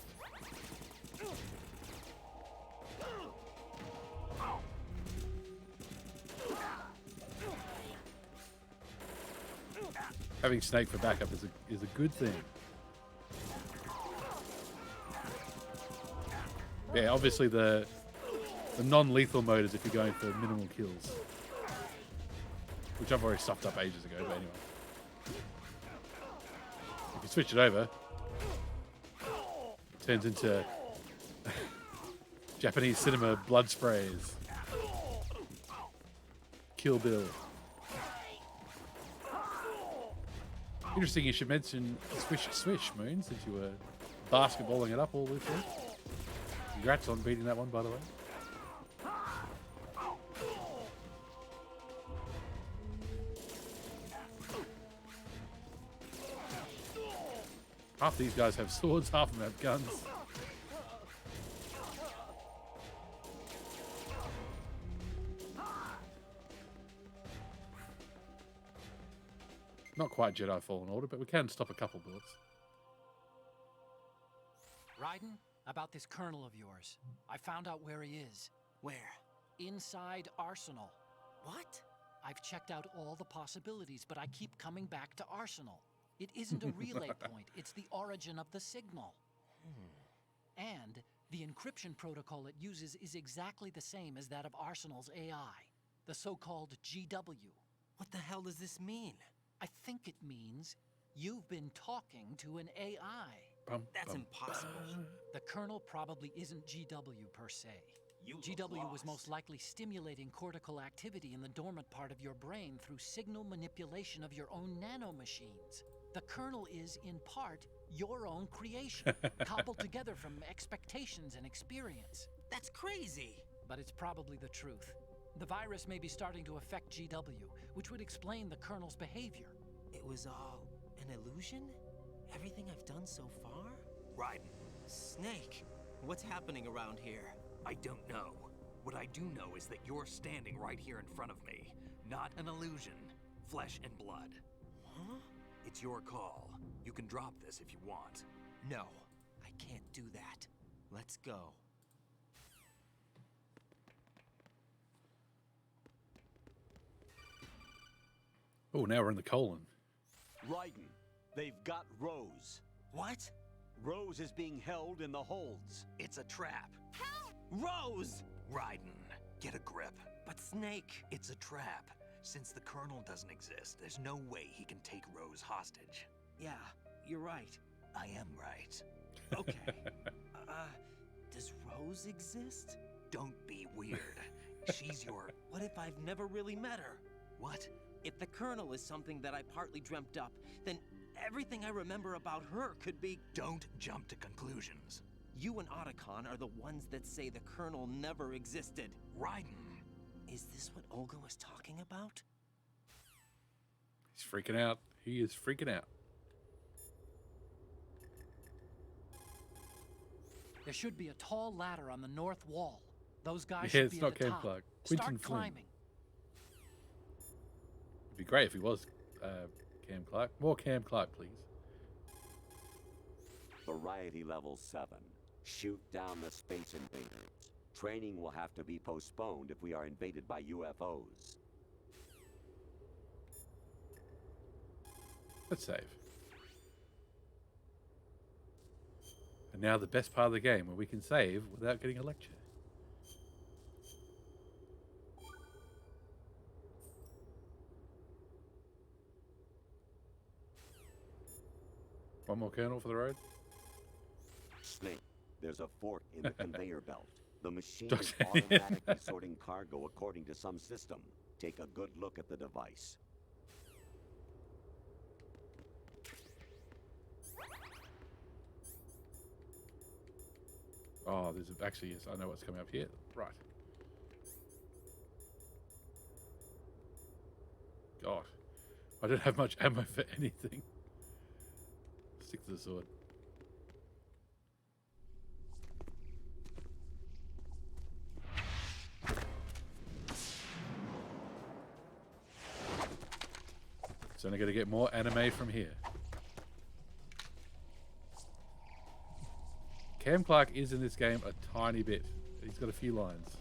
Speaker 1: Having Snake for backup is a good thing. Yeah, obviously the non-lethal mode is if you're going for minimal kills, which I've already stuffed up ages ago. But anyway, if you switch it over, it turns into Japanese cinema blood sprays. Kill Bill. Interesting you should mention Swish Swish, Moon, since you were basketballing it up all this week. Congrats on beating that one, by the way. Half these guys have swords, half of them have guns. Not quite Jedi Fallen Order, but we can stop a couple bullets.
Speaker 11: Raiden, about this Colonel of yours. I found out where he is.
Speaker 4: Where?
Speaker 11: Inside Arsenal.
Speaker 4: What?
Speaker 11: I've checked out all the possibilities, but I keep coming back to Arsenal. It isn't a relay point, it's the origin of the signal. And the encryption protocol it uses is exactly the same as that of Arsenal's AI, the so-called GW.
Speaker 4: What the hell does this mean?
Speaker 11: I think it means you've been talking to an AI.
Speaker 4: That's impossible.
Speaker 11: The Colonel probably isn't GW per se. GW was most likely stimulating cortical activity in the dormant part of your brain through signal manipulation of your own nanomachines. The Colonel is, in part, your own creation, cobbled together from expectations and experience.
Speaker 4: That's crazy!
Speaker 11: But it's probably the truth. The virus may be starting to affect GW, which would explain the Colonel's behavior.
Speaker 4: It was all an illusion? Everything I've done so far?
Speaker 10: Raiden.
Speaker 4: Snake, what's happening around here?
Speaker 10: I don't know. What I do know is that you're standing right here in front of me. Not an illusion. Flesh and blood.
Speaker 4: Huh?
Speaker 10: It's your call. You can drop this if you want.
Speaker 4: No, I can't do that. Let's go.
Speaker 1: Oh, now we're in the colon.
Speaker 7: Raiden, they've got Rose.
Speaker 4: What?
Speaker 7: Rose is being held in the holds.
Speaker 10: It's a trap.
Speaker 4: Help! Rose!
Speaker 10: Raiden, get a grip.
Speaker 4: But Snake...
Speaker 10: It's a trap. Since the Colonel doesn't exist, there's no way he can take Rose hostage.
Speaker 4: Yeah, you're right.
Speaker 10: I am right. Okay.
Speaker 4: Does Rose exist?
Speaker 10: Don't be weird. She's your...
Speaker 4: What if I've never really met her?
Speaker 10: What?
Speaker 4: If the Colonel is something that I partly dreamt up, then everything I remember about her could be...
Speaker 10: Don't jump to conclusions.
Speaker 4: You and Otacon are the ones that say the Colonel never existed.
Speaker 10: Raiden.
Speaker 4: Is this what Olga was talking about?
Speaker 1: He's freaking out. He is freaking out.
Speaker 11: There should be a tall ladder on the north wall. Those guys
Speaker 1: Yeah,
Speaker 11: should
Speaker 1: it's
Speaker 11: be
Speaker 1: not
Speaker 11: at the
Speaker 1: Cam
Speaker 11: top.
Speaker 1: Clark.
Speaker 11: Start
Speaker 1: Quentin Flynn.
Speaker 11: climbing.
Speaker 1: It'd be great if he was Cam Clark. More Cam Clark, please.
Speaker 7: Variety level 7. Shoot down the space invaders. Training will have to be postponed if we are invaded by UFOs.
Speaker 1: Let's save. And now the best part of the game, where we can save without getting a lecture. One more kernel for the road.
Speaker 7: Snake, there's a fork in the conveyor belt. The machine
Speaker 1: Don't
Speaker 7: is
Speaker 1: say-
Speaker 7: automatically sorting cargo according to some system. Take a good look at the device.
Speaker 1: Oh, there's actually, yes, I know what's coming up here. Right. God. I don't have much ammo for anything. Stick to the sword. It's only going to get more anime from here. Cam Clark is in this game a tiny bit. He's got a few lines.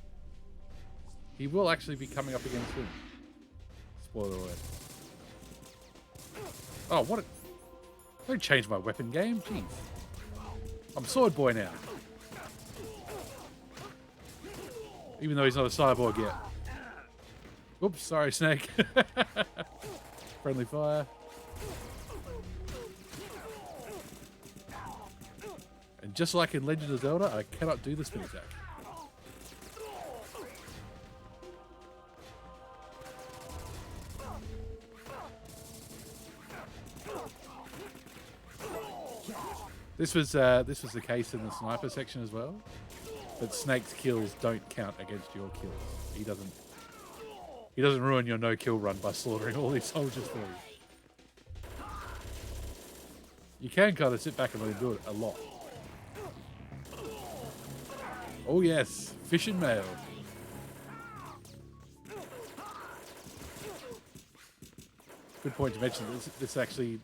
Speaker 1: He will actually be coming up against him. Spoiler alert. Oh, what a... Don't change my weapon game, jeez. I'm Sword Boy now. Even though he's not a cyborg yet. Oops, sorry, Snake. Friendly fire. And just like in Legend of Zelda, I cannot do the spin attack. This was the case in the sniper section as well, but Snake's kills don't count against your kills. He doesn't ruin your no-kill run by slaughtering all these soldiers for you. You can kind of sit back and let him do it a lot. Oh yes, fish and mail. Good point to mention. This actually,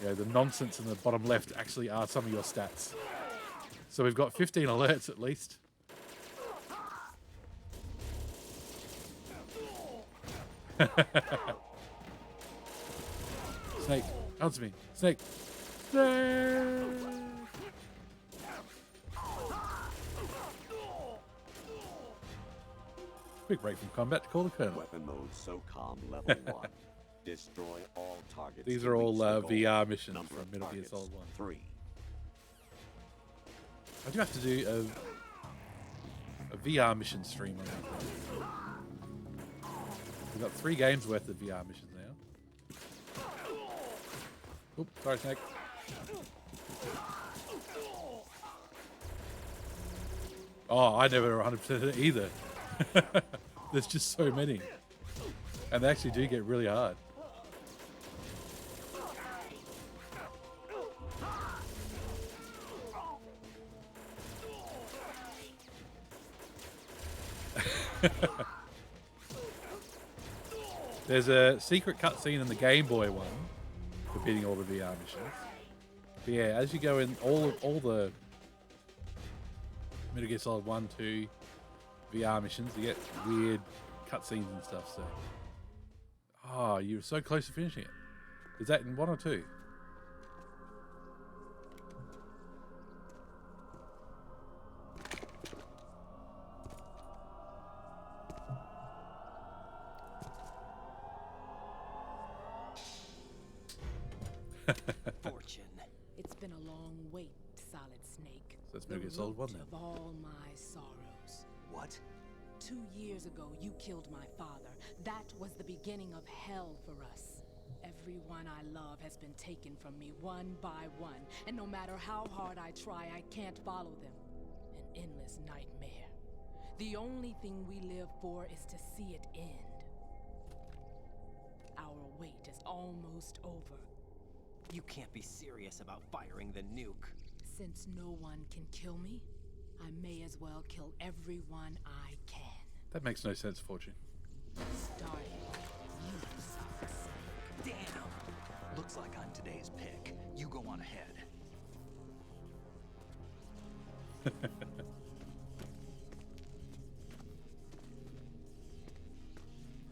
Speaker 1: the nonsense in the bottom left actually are some of your stats. So we've got 15 alerts at least. Snake, answer me. Snake. Snake. Quick break from combat to call the Colonel.
Speaker 7: Weapon mode SOCOM level 1. Destroy all targets.
Speaker 1: These
Speaker 7: to
Speaker 1: are all
Speaker 7: reach the goal.
Speaker 1: VR missions
Speaker 7: Number
Speaker 1: from
Speaker 7: of
Speaker 1: Metal Gear
Speaker 7: targets,
Speaker 1: Solid 1.
Speaker 7: 3.
Speaker 1: I do have to do a VR mission stream on that. We've got 3 games worth of VR missions now. Oops, sorry, Snake. Oh, I never 100% it either. There's just so many. And they actually do get really hard. There's a secret cutscene in the Game Boy one for beating all the VR missions. But yeah, as you go in all the Metal Gear Solid 1, 2 VR missions, you get weird cutscenes and stuff. So, oh, you're so close to finishing it. Is that in 1 or 2?
Speaker 12: fortune. It's been a long wait, Solid Snake.
Speaker 1: So that's
Speaker 12: The
Speaker 1: Metal Gear Solid 1
Speaker 12: root
Speaker 1: then.
Speaker 12: of all my sorrows.
Speaker 10: What?
Speaker 12: 2 years ago, you killed my father. That was the beginning of hell for us. Everyone I love has been taken from me one by one, and no matter how hard I try, I can't follow them. An endless nightmare. The only thing we live for is to see it end. Our wait is almost over.
Speaker 4: You can't be serious about firing the nuke.
Speaker 12: Since no one can kill me, I may as well kill everyone I can.
Speaker 1: That makes no sense, Fortune.
Speaker 12: Starting with you, Solid Snake.
Speaker 10: Damn! Looks like I'm today's pick. You go on ahead.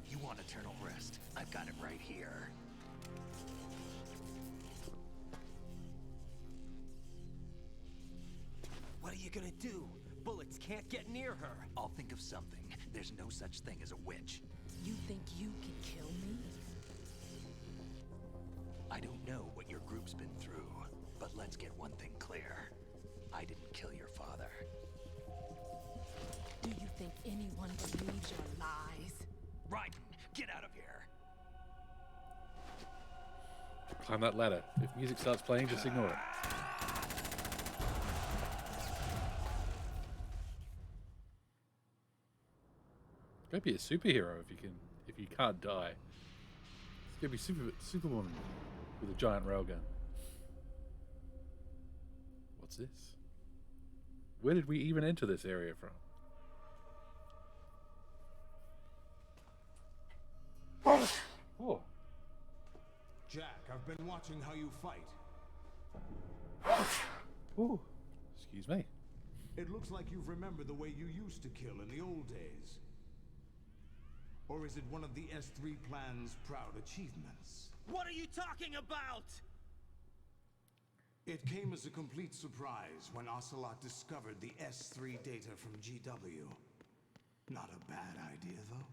Speaker 10: You want eternal rest? I've got it right here.
Speaker 4: What are you gonna do? Bullets can't get near her.
Speaker 10: I'll think of something. There's no such thing as a witch.
Speaker 12: You think you can kill me?
Speaker 10: I don't know what your group's been through, but let's get one thing clear. I didn't kill your father.
Speaker 12: Do you think anyone believes your lies?
Speaker 10: Raiden, get out of here!
Speaker 1: Climb that ladder. If music starts playing, just ignore it. Go be a superhero if you can't die. It's gonna be Superwoman with a giant railgun. What's this? Where did we even enter this area from? Oh.
Speaker 13: Jack, I've been watching how you fight.
Speaker 1: Oh. Excuse me.
Speaker 13: It looks like you've remembered the way you used to kill in the old days. Or is it one of the S3 plan's proud achievements?
Speaker 4: What are you talking about?
Speaker 13: It came as a complete surprise when Ocelot discovered the S3 data from GW. Not a bad idea, though.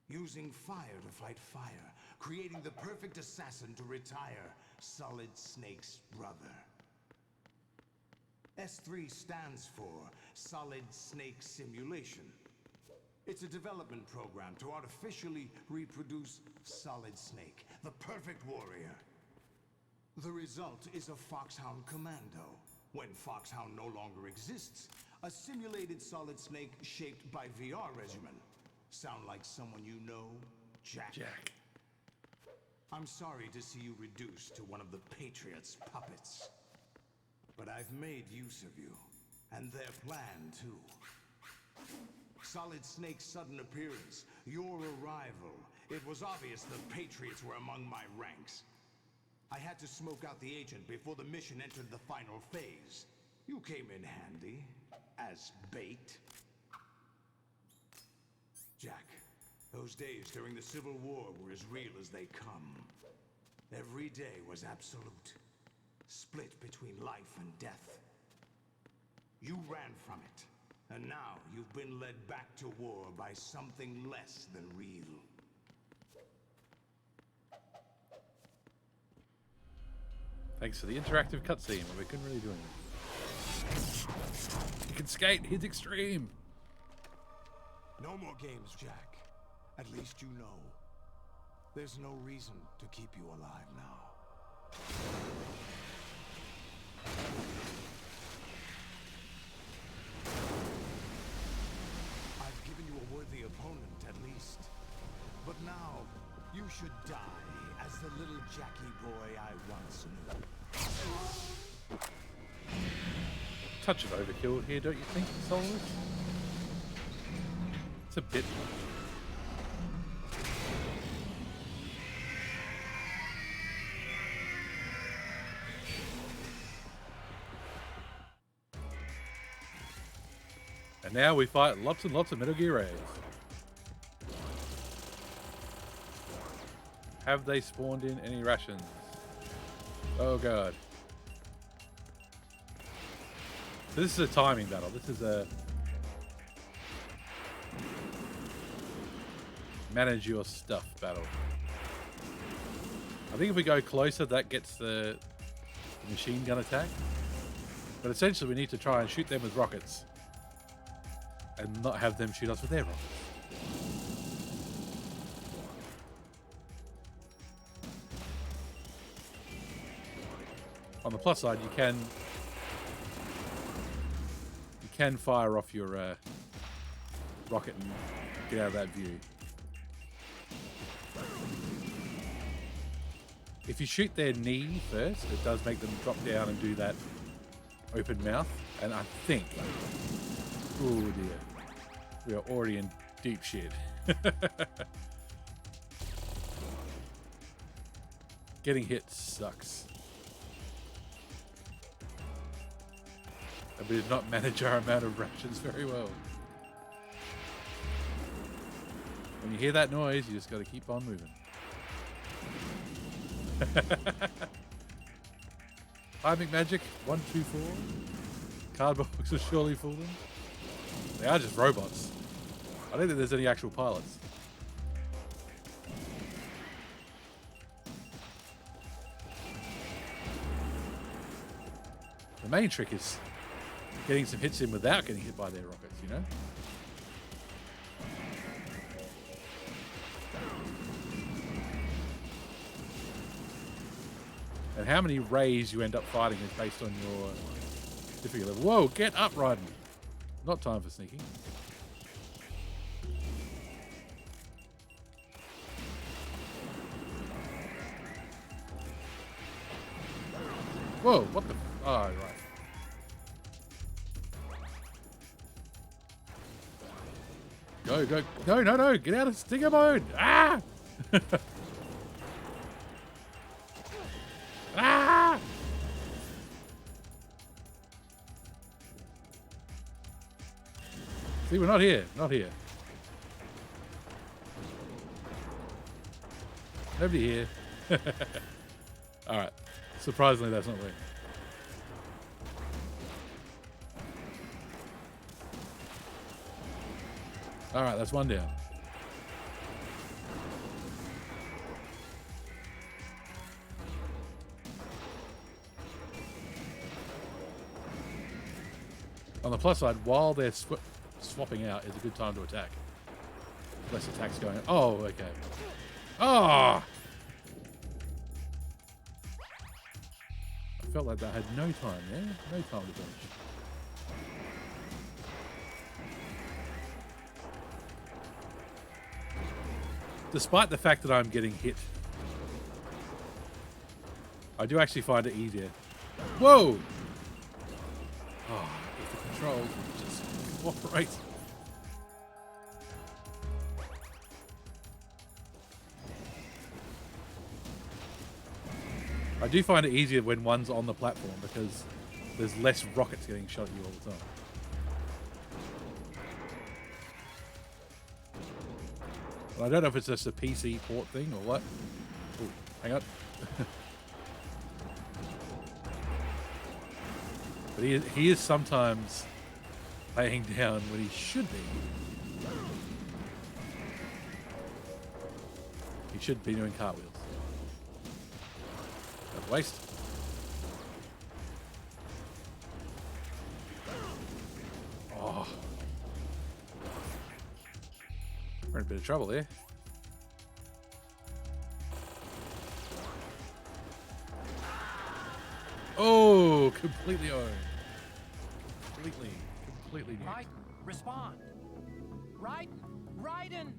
Speaker 13: Using fire to fight fire, creating the perfect assassin to retire Solid Snake's brother. S3 stands for Solid Snake Simulation. It's a development program to artificially reproduce Solid Snake, the perfect warrior. The result is a Foxhound Commando. When Foxhound no longer exists, a simulated Solid Snake shaped by VR regimen. Sound like someone you know, Jack?
Speaker 1: Jack.
Speaker 13: I'm sorry to see you reduced to one of the Patriots' puppets. But I've made use of you, and their plan too. Solid Snake's sudden appearance, your arrival. It was obvious the Patriots were among my ranks. I had to smoke out the agent before the mission entered the final phase. You came in handy, as bait. Jack, those days during the Civil War were as real as they come. Every day was absolute, split between life and death. You ran from it. And now you've been led back to war by something less than real.
Speaker 1: Thanks for the interactive cutscene where we couldn't really do anything. He can skate, he's extreme.
Speaker 13: No more games, Jack. At least you know. There's no reason to keep you alive now. I've given you a worthy opponent, at least. But now, you should die as the little Jackie boy I once knew.
Speaker 1: Touch of overkill here, don't you think, Solid? It's a bit much. And now we fight lots and lots of Metal Gear Raids. Have they spawned in any rations? Oh god. So this is a timing battle. This is a manage your stuff battle. I think if we go closer, that gets the the machine gun attack. But essentially we need to try and shoot them with rockets and not have them shoot us with their rockets. On the plus side, you can fire off your rocket and get out of that view. If you shoot their knee first, it does make them drop down and do that open mouth. And I think, oh dear, we are already in deep shit. Getting hit sucks. And we did not manage our amount of rations very well. When you hear that noise, you just got to keep on moving. Timing magic 1, 2, 4. Cardboard box will surely fool them. They are just robots. I don't think there's any actual pilots. The main trick is getting some hits in without getting hit by their rockets, you know? And how many rays you end up fighting is based on your difficulty level. Whoa, get up, Raiden. Not time for sneaking. Whoa, what the... Oh, right. Go, go. No, no, no. Get out of stinger mode. Ah! Ah! See, we're not here. Not here. Nobody here. Alright. Surprisingly, that's not working. Alright, that's one down. On the plus side, while they're swapping out, is a good time to attack. Less attacks going on. Oh, okay. Oh! I felt like that had no time there. No time to dodge. Despite the fact that I'm getting hit, I do actually find it easier. Whoa! Oh, if the controls would just cooperate. I do find it easier when one's on the platform because there's less rockets getting shot at you all the time. I don't know if it's just a PC port thing or what. Ooh, hang on. But he is sometimes laying down when he should be. He should be doing cartwheels. That's a waste. Oh. We're in a bit of trouble there. Oh, completely owned. Completely new.
Speaker 11: Raiden, respond. Raiden!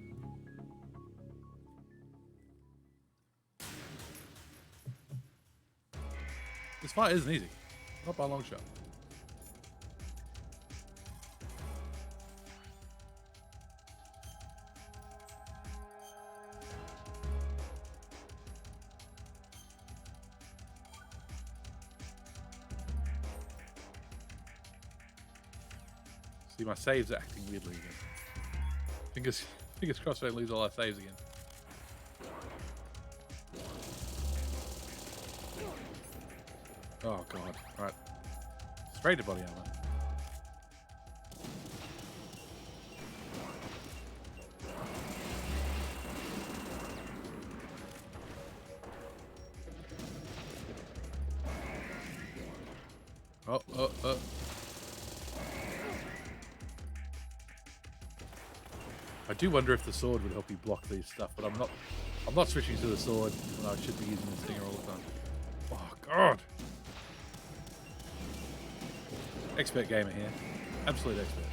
Speaker 1: This fight isn't easy. Not by a long shot. See, my saves are acting weirdly again. Fingers crossed I don't lose all our saves again. Oh god. Alright. Straight to body armor. Oh. I do wonder if the sword would help you block these stuff, but I'm not switching to the sword when I should be using the stinger all the time. Oh god. Expert gamer here. Absolute expert.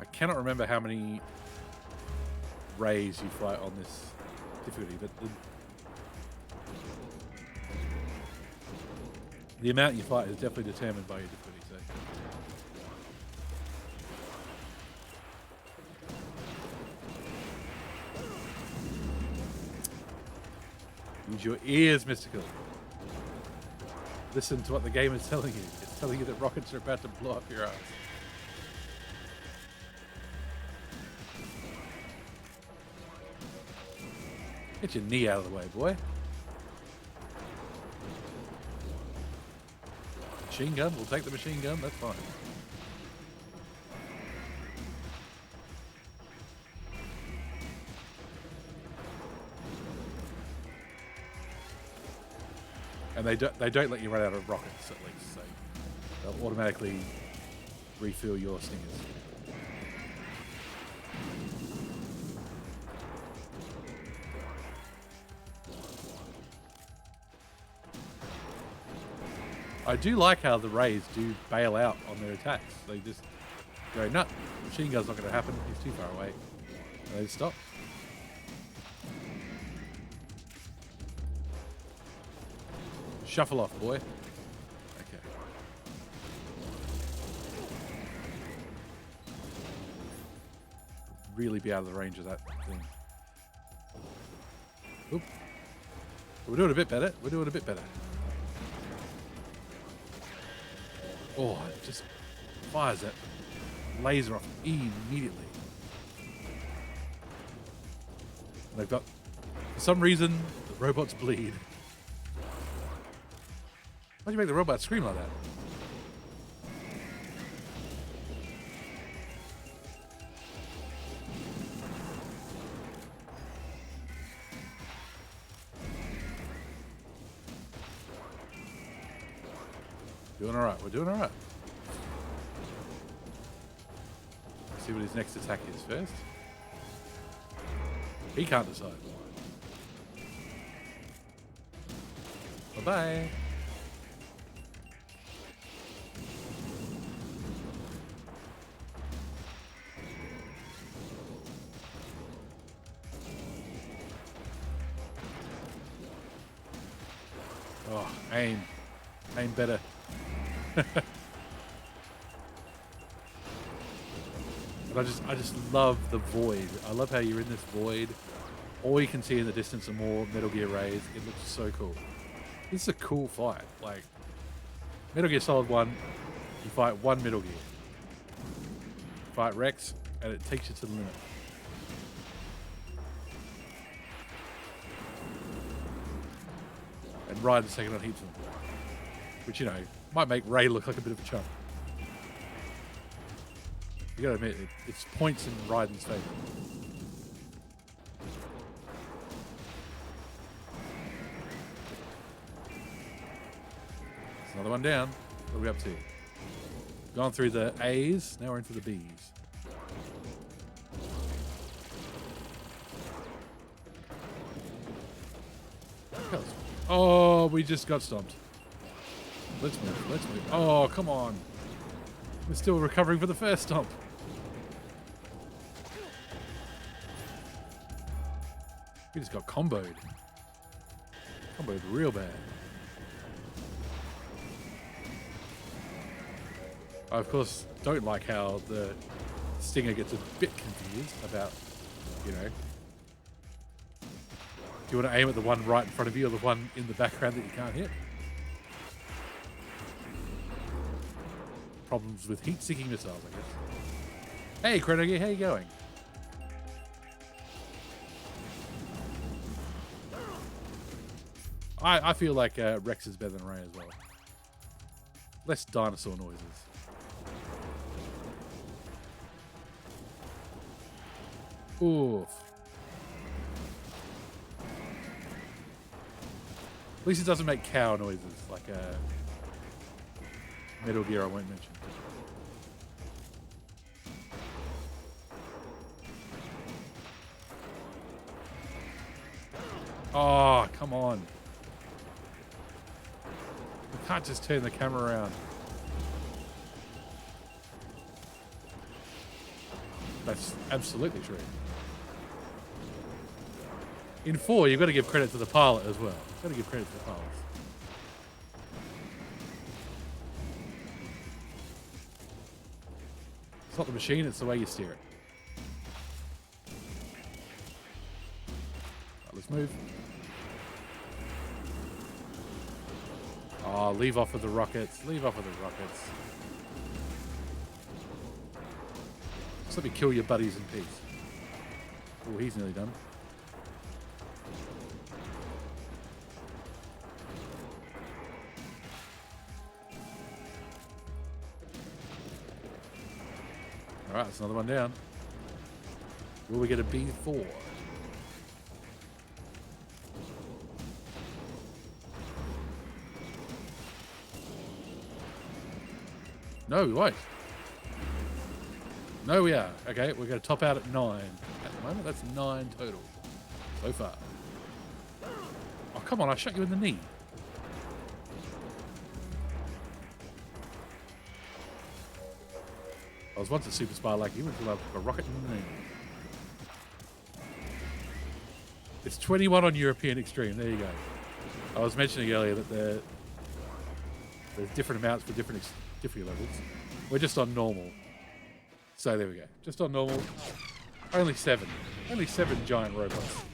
Speaker 1: I cannot remember how many rays you fight on this difficulty, but the amount you fight is definitely determined by your difficulty. So. Use your ears, Mystical. Listen to what the game is telling you. It's telling you that rockets are about to blow up your ass. Get your knee out of the way, boy. Machine gun, we'll take the machine gun, that's fine. And they don't let you run out of rockets, at least, so they'll automatically refill your stingers. I do like how the rays do bail out on their attacks. They just go, no, machine gun's not going to happen. He's too far away. And they stop. Shuffle off, boy. Okay. Really be out of the range of that thing. Oop. We're doing a bit better. We're doing a bit better. Oh, it just fires that laser off immediately. And they've got, for some reason, the robots bleed. Why'd you make the robot scream like that? Doing all right. We're doing all right. Let's see what his next attack is first. He can't decide. Bye-bye. Oh, aim. Aim better. But I just love the void. I love how you're in this void. All you can see in the distance are more Metal Gear rays. It looks so cool. This is a cool fight. Like, Metal Gear Solid 1, you fight one Metal Gear. You fight Rex, and it takes you to the limit. And Raiden's taking on heaps of them. Which, you know, might make Ray look like a bit of a chump. You gotta admit, it's points in Raiden's favor. There's another one down. What are we up to? Gone through the A's, now we're into the B's. Oh, we just got stomped. Let's move, let's move. Oh, come on. We're still recovering from the first stomp. We just got comboed. Comboed real bad. I, of course, don't like how the Stinger gets a bit confused about, you know, do you want to aim at the one right in front of you or the one in the background that you can't hit? Problems with heat-seeking missiles, I guess. Hey, Kronogi, how you going? I feel like Rex is better than Ray as well. Less dinosaur noises. Oof. At least it doesn't make cow noises like Metal Gear I won't mention. Oh, come on. You can't just turn the camera around. That's absolutely true. In 4, you've got to give credit to the pilot as well. You've got to give credit to the pilots. It's not the machine, it's the way you steer it. Right, let's move. Oh, leave off with the rockets. Leave off with the rockets. Just let me kill your buddies in peace. Oh, he's nearly done. Alright, that's another one down. Will we get a B4? No, we won't. No, we are. Okay, we're going to top out at 9. At the moment, that's 9 total. So far. Oh, come on, I shot you in the knee. I was once a super spy like you until I took a rocket in the knee. It's 21 on European Extreme. There you go. I was mentioning earlier that there's different amounts for different levels. We're just on normal. So there we go. Just on normal. Only 7. Only 7 giant robots.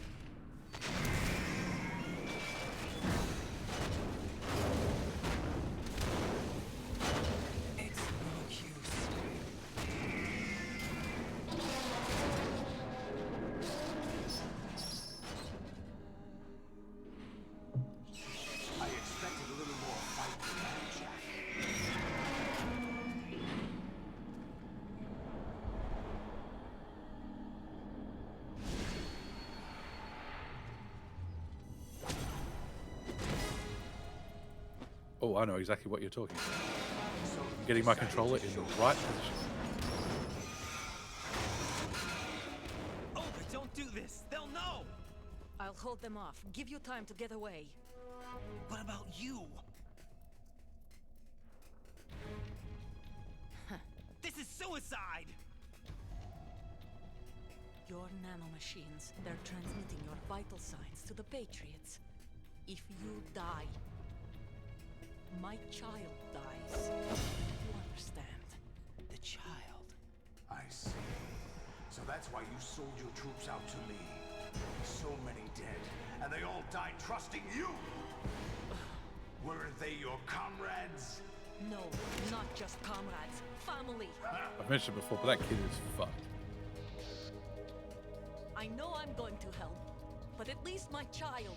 Speaker 1: Oh, I know exactly what you're talking about. I'm getting my controller in the right position.
Speaker 4: Oh, but don't do this. They'll know.
Speaker 5: I'll hold them off. Give you time to get away.
Speaker 4: What about you? This is suicide.
Speaker 5: Your nanomachines, they're transmitting your vital signs to the Patriots. If you die, my child dies. You understand?
Speaker 4: The child.
Speaker 13: I see. So that's why you sold your troops out to me. So many dead, and they all died trusting you! Weren't they your comrades?
Speaker 5: No, not just comrades. Family.
Speaker 1: I've mentioned it before, but that kid is fucked.
Speaker 5: I know I'm going to hell, but at least my child.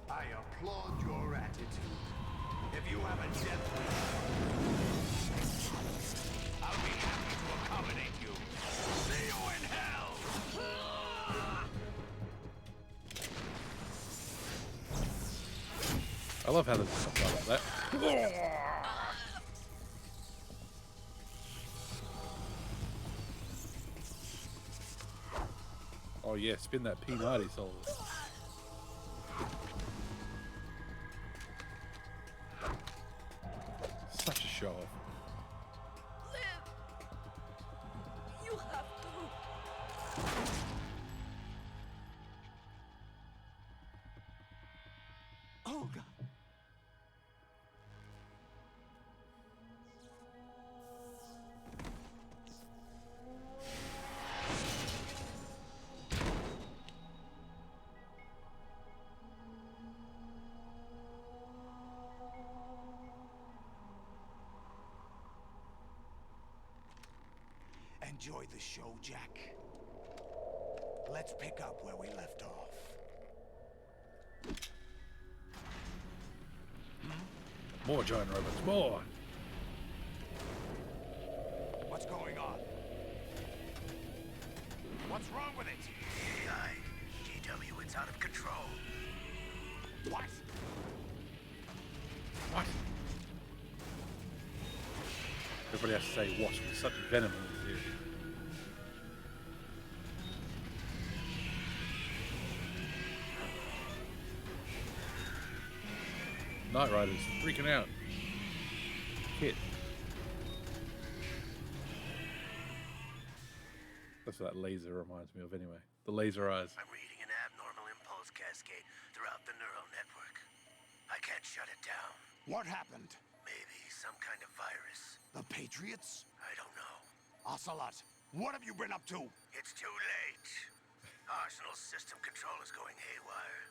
Speaker 13: I applaud your attitude. If you have a death wish, I'll be happy to accommodate you. See you in hell!
Speaker 1: I love how there's stuff like that. Oh yeah, spin that P90 soul. Such a show off.
Speaker 5: Live! You have to.
Speaker 4: Olga.
Speaker 13: Enjoy the show, Jack. Let's pick up where we left off.
Speaker 1: More giant robots, more!
Speaker 13: What's going on? What's wrong with
Speaker 1: Everybody has to say what with such venom in this series. Knight Riders freaking out. Kit. That's what that laser reminds me of anyway. The laser eyes.
Speaker 2: I'm reading an abnormal impulse cascade throughout the neural network. I can't shut it down.
Speaker 3: What happened?
Speaker 2: Maybe some kind of virus.
Speaker 3: The Patriots?
Speaker 2: I don't know.
Speaker 3: Ocelot, what have you been up to?
Speaker 2: It's too late. Arsenal's system control is going haywire.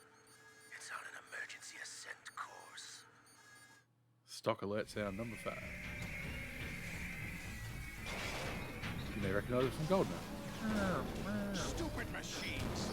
Speaker 2: It's on an emergency ascent course.
Speaker 1: Stock alert sound number 5. You may recognize it from Goldeneye.
Speaker 3: Stupid machines!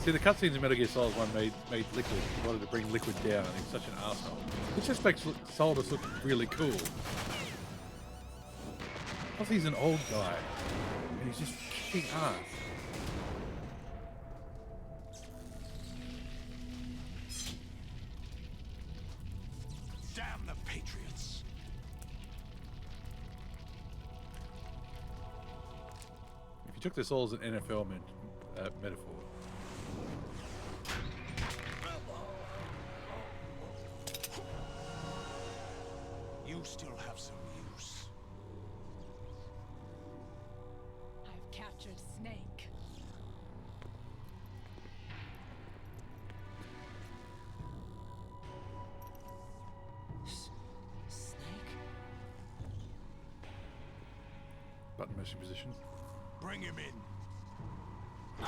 Speaker 1: See, the cutscenes in Metal Gear Solid 1 made Liquid. He wanted to bring Liquid down, and he's such an arsehole. Which just makes Solidus look really cool. Plus, he's an old guy, and he's just kicking ass.
Speaker 3: Damn the Patriots!
Speaker 1: If you took this all as an NFL metaphor,
Speaker 3: You still have some use.
Speaker 12: I've captured Snake.
Speaker 5: Snake?
Speaker 1: button mashing position.
Speaker 3: Bring him in.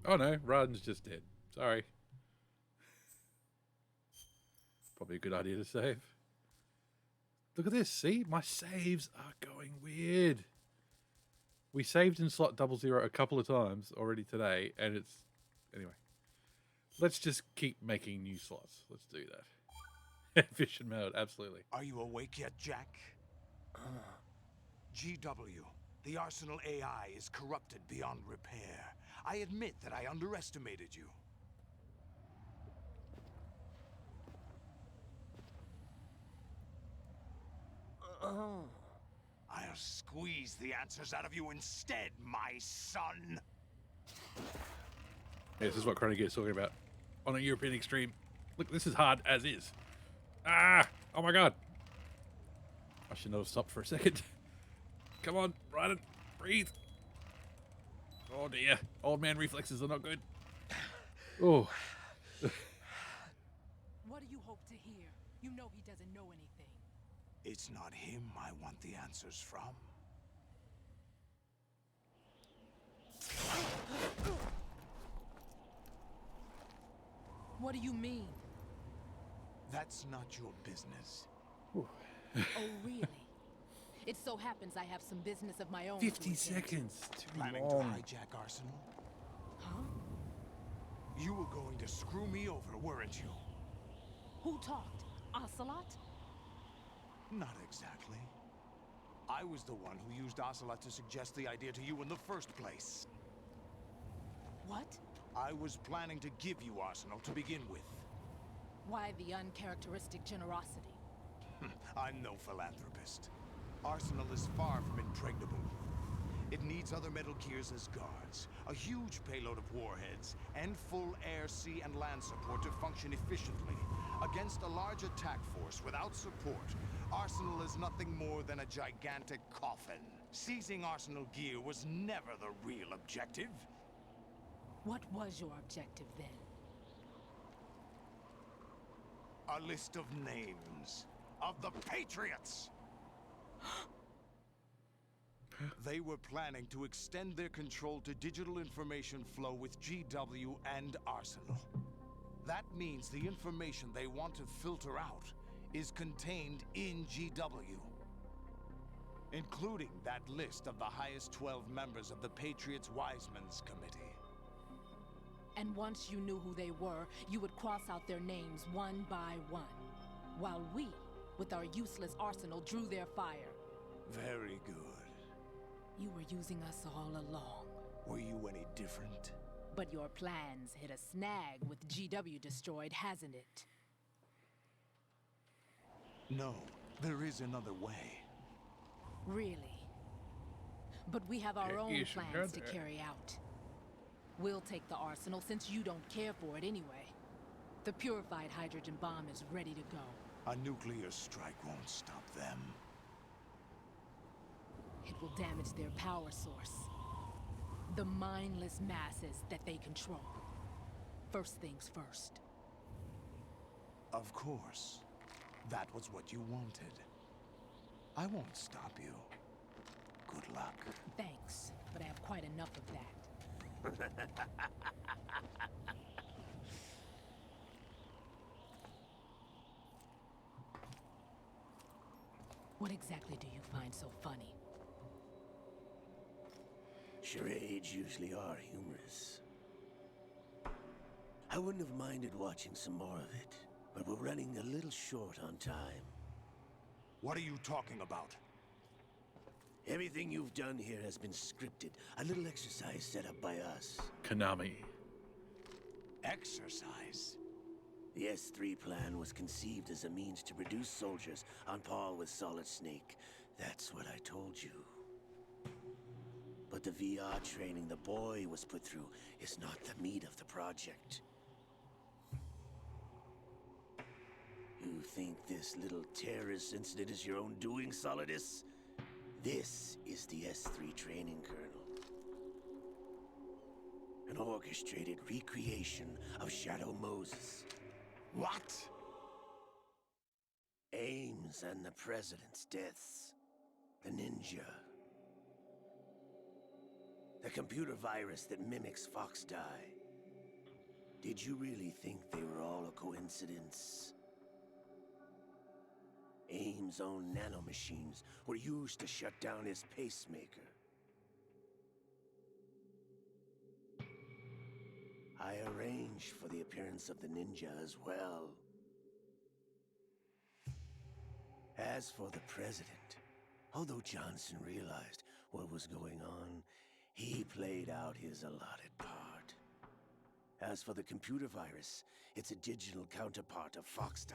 Speaker 1: Oh no, Raiden's just dead. Sorry. Probably a good idea to save. Look at this, see? My saves are going weird. We saved in slot 00 a couple of times already today, and it's... Anyway. Let's just keep making new slots. Let's do that. Efficient mode, absolutely.
Speaker 3: Are you awake yet, Jack? GW, the Arsenal AI is corrupted beyond repair. I admit that I underestimated you. I'll squeeze the answers out of you instead, my son.
Speaker 1: Yeah, this is what Chrono Gear's talking about. On a European Extreme. Look, this is hard as is. Ah! Oh my god. I should not have stopped for a second. Come on, Raiden. Breathe. Oh dear. Old man reflexes are not good. Oh.
Speaker 12: What do you hope to hear? You know he doesn't know anything.
Speaker 3: It's not him I want the answers from.
Speaker 12: What do you mean?
Speaker 3: That's not your business.
Speaker 12: Oh, really? It so happens I have some business of my own.
Speaker 1: 50 seconds. Too
Speaker 3: Planning
Speaker 1: long.
Speaker 3: to hijack Arsenal?
Speaker 12: Huh?
Speaker 3: You were going to screw me over, weren't you?
Speaker 12: Who talked? Ocelot?
Speaker 3: Not exactly. I was the one who used Ocelot to suggest the idea to you in the first place.
Speaker 12: What?
Speaker 3: I was planning to give you Arsenal to begin with.
Speaker 12: Why the uncharacteristic generosity?
Speaker 3: I'm no philanthropist. Arsenal is far from impregnable. It needs other Metal Gears as guards, a huge payload of warheads, and full air, sea, and land support to function efficiently. Against a large attack force without support, Arsenal is nothing more than a gigantic coffin. Seizing Arsenal gear was never the real objective.
Speaker 12: What was your objective then?
Speaker 3: A list of names of the Patriots! They were planning to extend their control to digital information flow with GW and Arsenal. That means the information they want to filter out is contained in GW. Including that list of the highest 12 members of the Patriots Wiseman's Committee.
Speaker 12: And once you knew who they were, you would cross out their names one by one. While we, with our useless arsenal, drew their fire.
Speaker 3: Very good.
Speaker 12: You were using us all along.
Speaker 3: Were you any different?
Speaker 12: But your plans hit a snag with GW destroyed, hasn't it?
Speaker 3: No, there is another way.
Speaker 12: Really? But we have our own
Speaker 1: you should go
Speaker 12: plans to
Speaker 1: there.
Speaker 12: carry out. We'll take the arsenal since you don't care for it anyway. The purified hydrogen bomb is ready to go.
Speaker 3: A nuclear strike won't stop them.
Speaker 12: It will damage their power source. The mindless masses that they control. First things first.
Speaker 3: Of course. That was what you wanted. I won't stop you. Good luck.
Speaker 12: Thanks, but I have quite enough of that. What exactly do you find so funny?
Speaker 2: Charades usually are humorous. I wouldn't have minded watching some more of it, but we're running a little short on time.
Speaker 3: What are you talking about?
Speaker 2: Everything you've done here has been scripted. A little exercise set up by us.
Speaker 1: Konami.
Speaker 3: Exercise?
Speaker 2: The S3 plan was conceived as a means to produce soldiers on par with Solid Snake. That's what I told you. But the VR training the boy was put through is not the meat of the project. You think this little terrorist incident is your own doing, Solidus? This is the S3 training kernel. An orchestrated recreation of Shadow Moses.
Speaker 3: What?
Speaker 2: Ames and the President's deaths. The ninja. The computer virus that mimics Fox Die. Did you really think they were all a coincidence? Ames' own nanomachines were used to shut down his pacemaker. I arranged for the appearance of the ninja as well. As for the president, although Johnson realized what was going on, he played out his allotted part. As for the computer virus, it's a digital counterpart of FoxDie.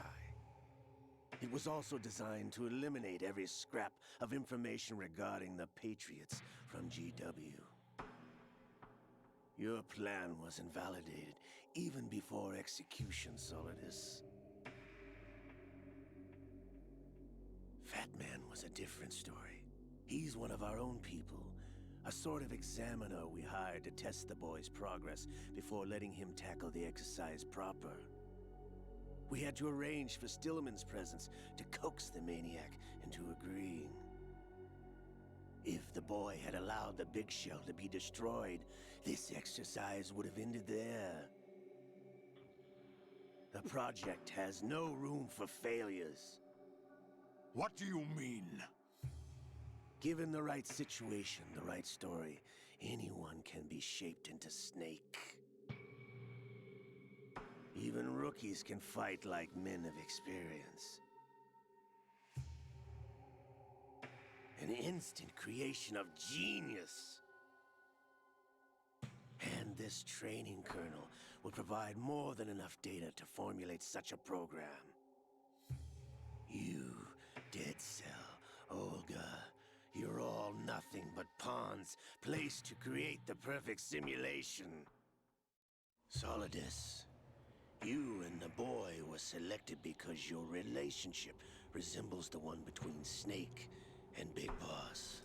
Speaker 2: It was also designed to eliminate every scrap of information regarding the Patriots from GW. Your plan was invalidated even before execution, Solidus. Fat Man was a different story. He's one of our own people, a sort of examiner we hired to test the boy's progress before letting him tackle the exercise proper. We had to arrange for Stillman's presence to coax the maniac into agreeing. If the boy had allowed the big shell to be destroyed, this exercise would have ended there. The project has no room for failures.
Speaker 3: What do you mean?
Speaker 2: Given the right situation, the right story, anyone can be shaped into Snake. Even rookies can fight like men of experience. An instant creation of genius. And this training kernel will provide more than enough data to formulate such a program. You, Dead Cell, Olga, you're all nothing but pawns placed to create the perfect simulation. Solidus, you and the boy were selected because your relationship resembles the one between Snake and Big Boss.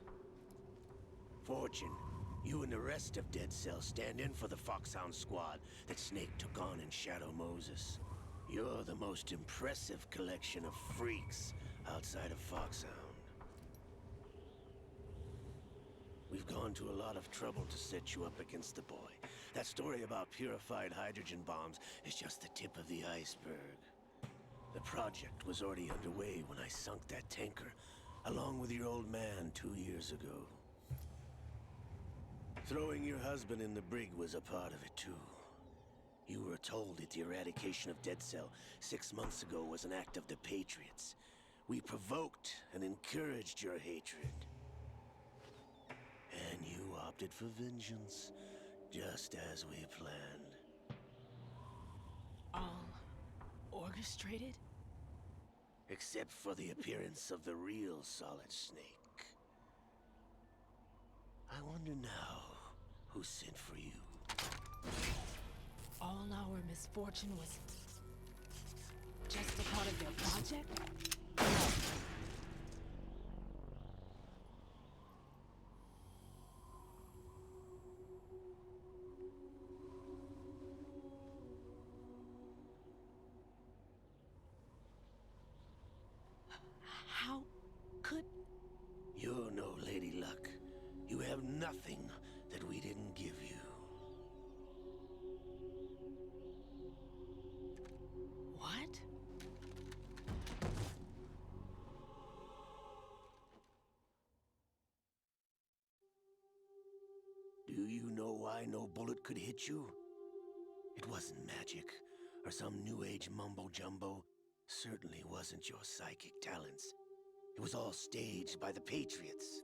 Speaker 2: Fortune, you and the rest of Dead Cell stand in for the Foxhound squad that Snake took on in Shadow Moses. You're the most impressive collection of freaks outside of Foxhound. We've gone to a lot of trouble to set you up against the boy. That story about purified hydrogen bombs is just the tip of the iceberg. The project was already underway when I sunk that tanker, along with your old man 2 years ago. Throwing your husband in the brig was a part of it too. You were told that the eradication of Dead Cell 6 months ago was an act of the Patriots. We provoked and encouraged your hatred. And you opted for vengeance, just as we planned.
Speaker 12: All orchestrated?
Speaker 2: Except for the appearance of the real Solid Snake. I wonder now who sent for you.
Speaker 12: All our misfortune was just a part of their project? How could...
Speaker 2: You're no Lady Luck. You have nothing that we didn't give you.
Speaker 12: What?
Speaker 2: Do you know why no bullet could hit you? It wasn't magic, or some new age mumbo-jumbo. Certainly wasn't your psychic talents. It was all staged by the Patriots.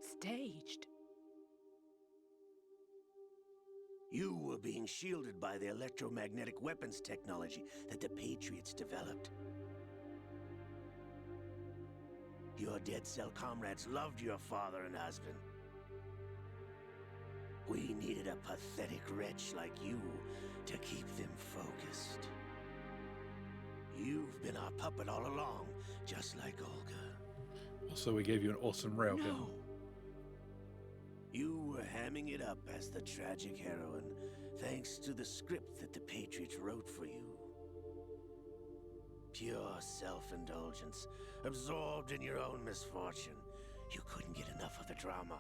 Speaker 12: Staged?
Speaker 2: You were being shielded by the electromagnetic weapons technology that the Patriots developed. Your Dead Cell comrades loved your father and husband. We needed a pathetic wretch like you to keep them focused. You've been our puppet all along, just like Olga.
Speaker 1: Also, we gave you an awesome railgun.
Speaker 2: No. You were hamming it up as the tragic heroine, thanks to the script that the Patriots wrote for you. Pure self-indulgence, absorbed in your own misfortune. You couldn't get enough of the drama.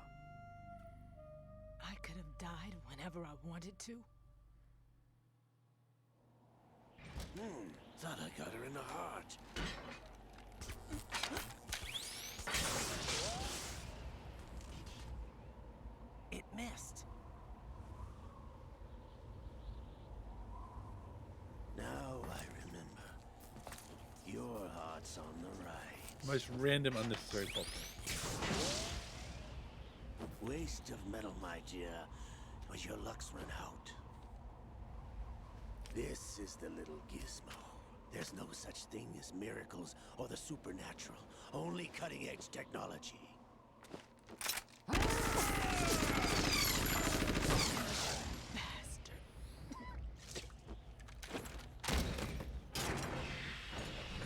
Speaker 12: I could have died whenever I wanted to.
Speaker 2: Thought I got her in the heart.
Speaker 12: It missed.
Speaker 2: Now I remember. Your heart's on the right.
Speaker 1: Most random unnecessary pop.
Speaker 2: Waste of metal, my dear, but your luck's run out. This is the little gizmo. There's no such thing as miracles or the supernatural. Only cutting-edge technology.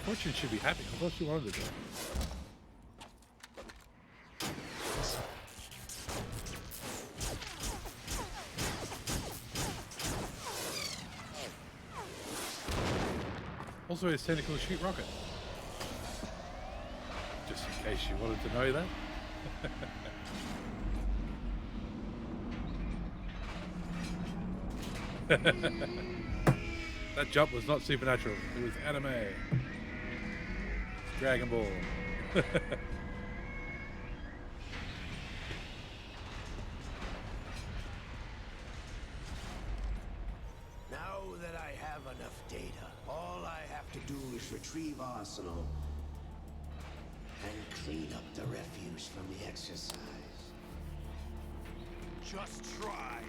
Speaker 1: Fortune should be happy. I thought she wanted to go. Also, it's technical to shoot rocket. Just in case you wanted to know that. That jump was not supernatural. It was anime. Dragon Ball.
Speaker 2: Now that I have enough data, all I have to do is retrieve Arsenal and clean up the refuse from the exercise.
Speaker 3: Just try.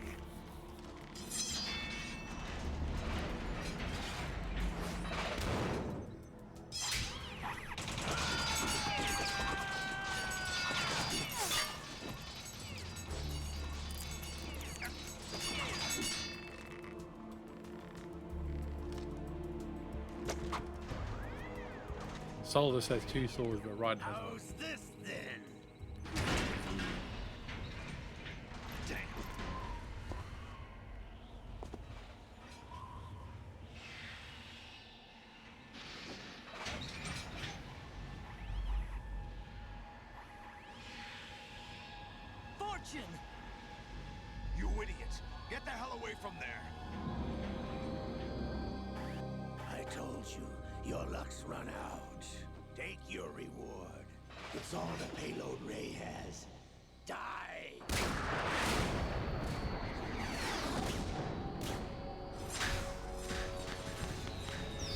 Speaker 1: Solidus has 2 swords, but Raiden has 1.
Speaker 2: How's this then? Damn.
Speaker 12: Fortune!
Speaker 3: You idiot! Get the hell away from there!
Speaker 2: I told you, Your luck's run out. Take your reward. It's all the payload Ray has. Die!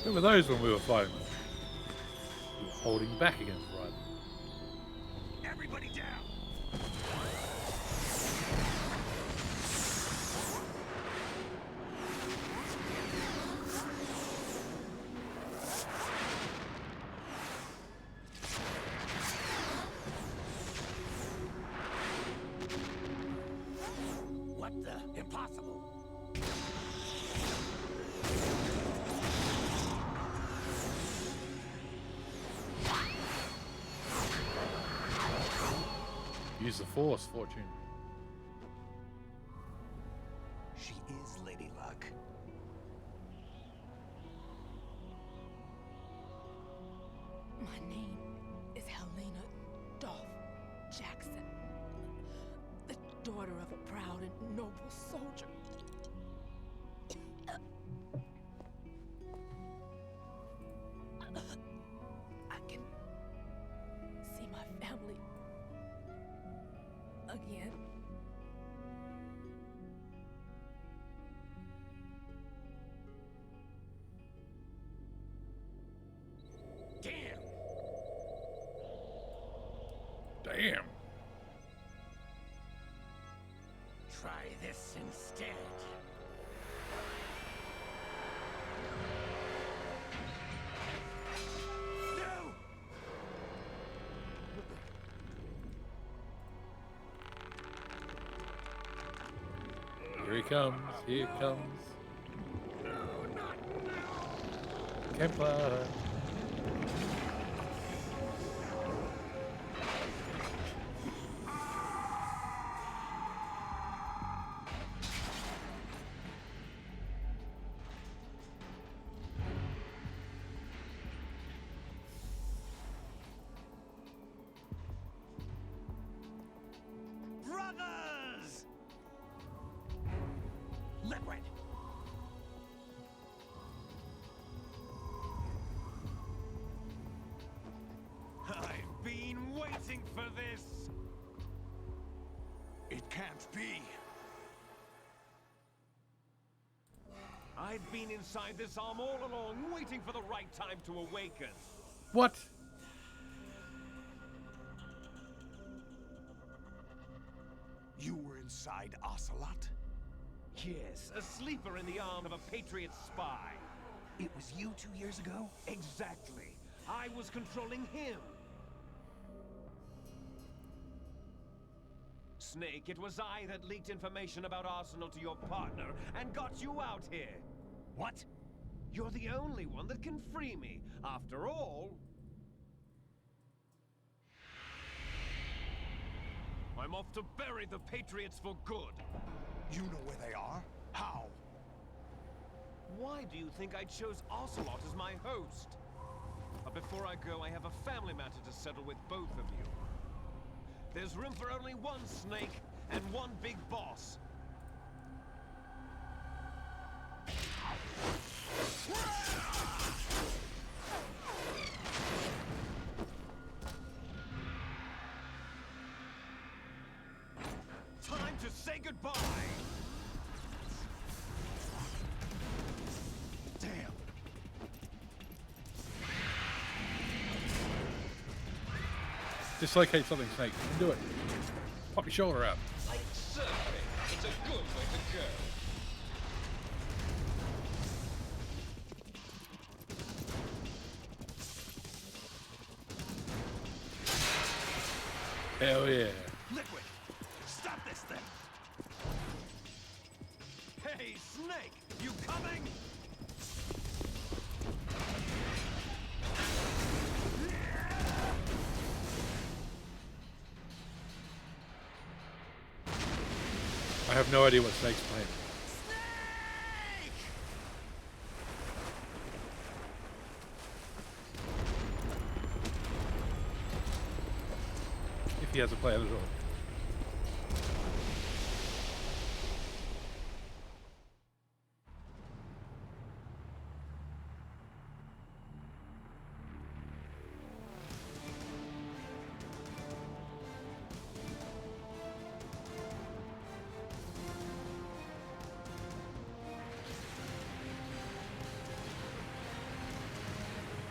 Speaker 1: Who were those when we were fighting them? We were holding back against Raiden.
Speaker 2: Everybody down! What the? Impossible!
Speaker 1: Use the Force, Fortune.
Speaker 2: She is Lady Luck.
Speaker 12: My name is Helena Dolph Jackson, the daughter of a proud and noble soldier. I can see my family again.
Speaker 2: Damn!
Speaker 1: Damn.
Speaker 2: Try this instead. No!
Speaker 1: Here he comes. Here he comes. Kemper.
Speaker 2: Brothers! Liquid!
Speaker 13: I've been waiting for this! It can't be. I've been inside this arm all along, waiting for the right time to awaken.
Speaker 1: What?
Speaker 13: You were inside Ocelot?
Speaker 10: Yes, a sleeper in the arm of a Patriot spy.
Speaker 2: It was you 2 years ago?
Speaker 10: Exactly. I was controlling him. Snake, it was I that leaked information about Arsenal to your partner and got you out here.
Speaker 2: What?
Speaker 10: You're the only one that can free me. After all, I'm off to bury the Patriots for good.
Speaker 13: You know where they are? How?
Speaker 10: Why do you think I chose Ocelot as my host? But before I go, I have a family matter to settle with both of you. There's room for only one Snake and one big boss. Time to say goodbye!
Speaker 13: Damn.
Speaker 1: Dislocate something, Snake. You can do it. Pop your shoulder out.
Speaker 10: Like surfing, it's a good way to go.
Speaker 1: Hell yeah.
Speaker 2: Liquid! Stop this thing!
Speaker 10: Hey, Snake! You coming?
Speaker 1: I have no idea what Snake's playing. If he has a plan at all.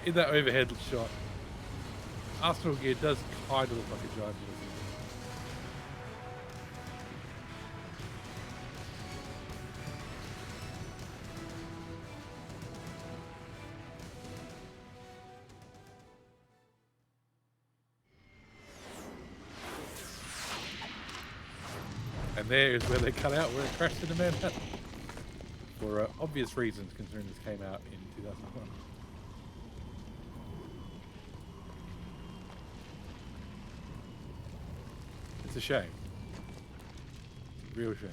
Speaker 1: in that overhead shot, Arsenal gear does kind of look like a giant blizzard. And there is where they cut out where it crashed into Manhattan. For obvious reasons, considering this came out in 2001. It's a shame. Real shame.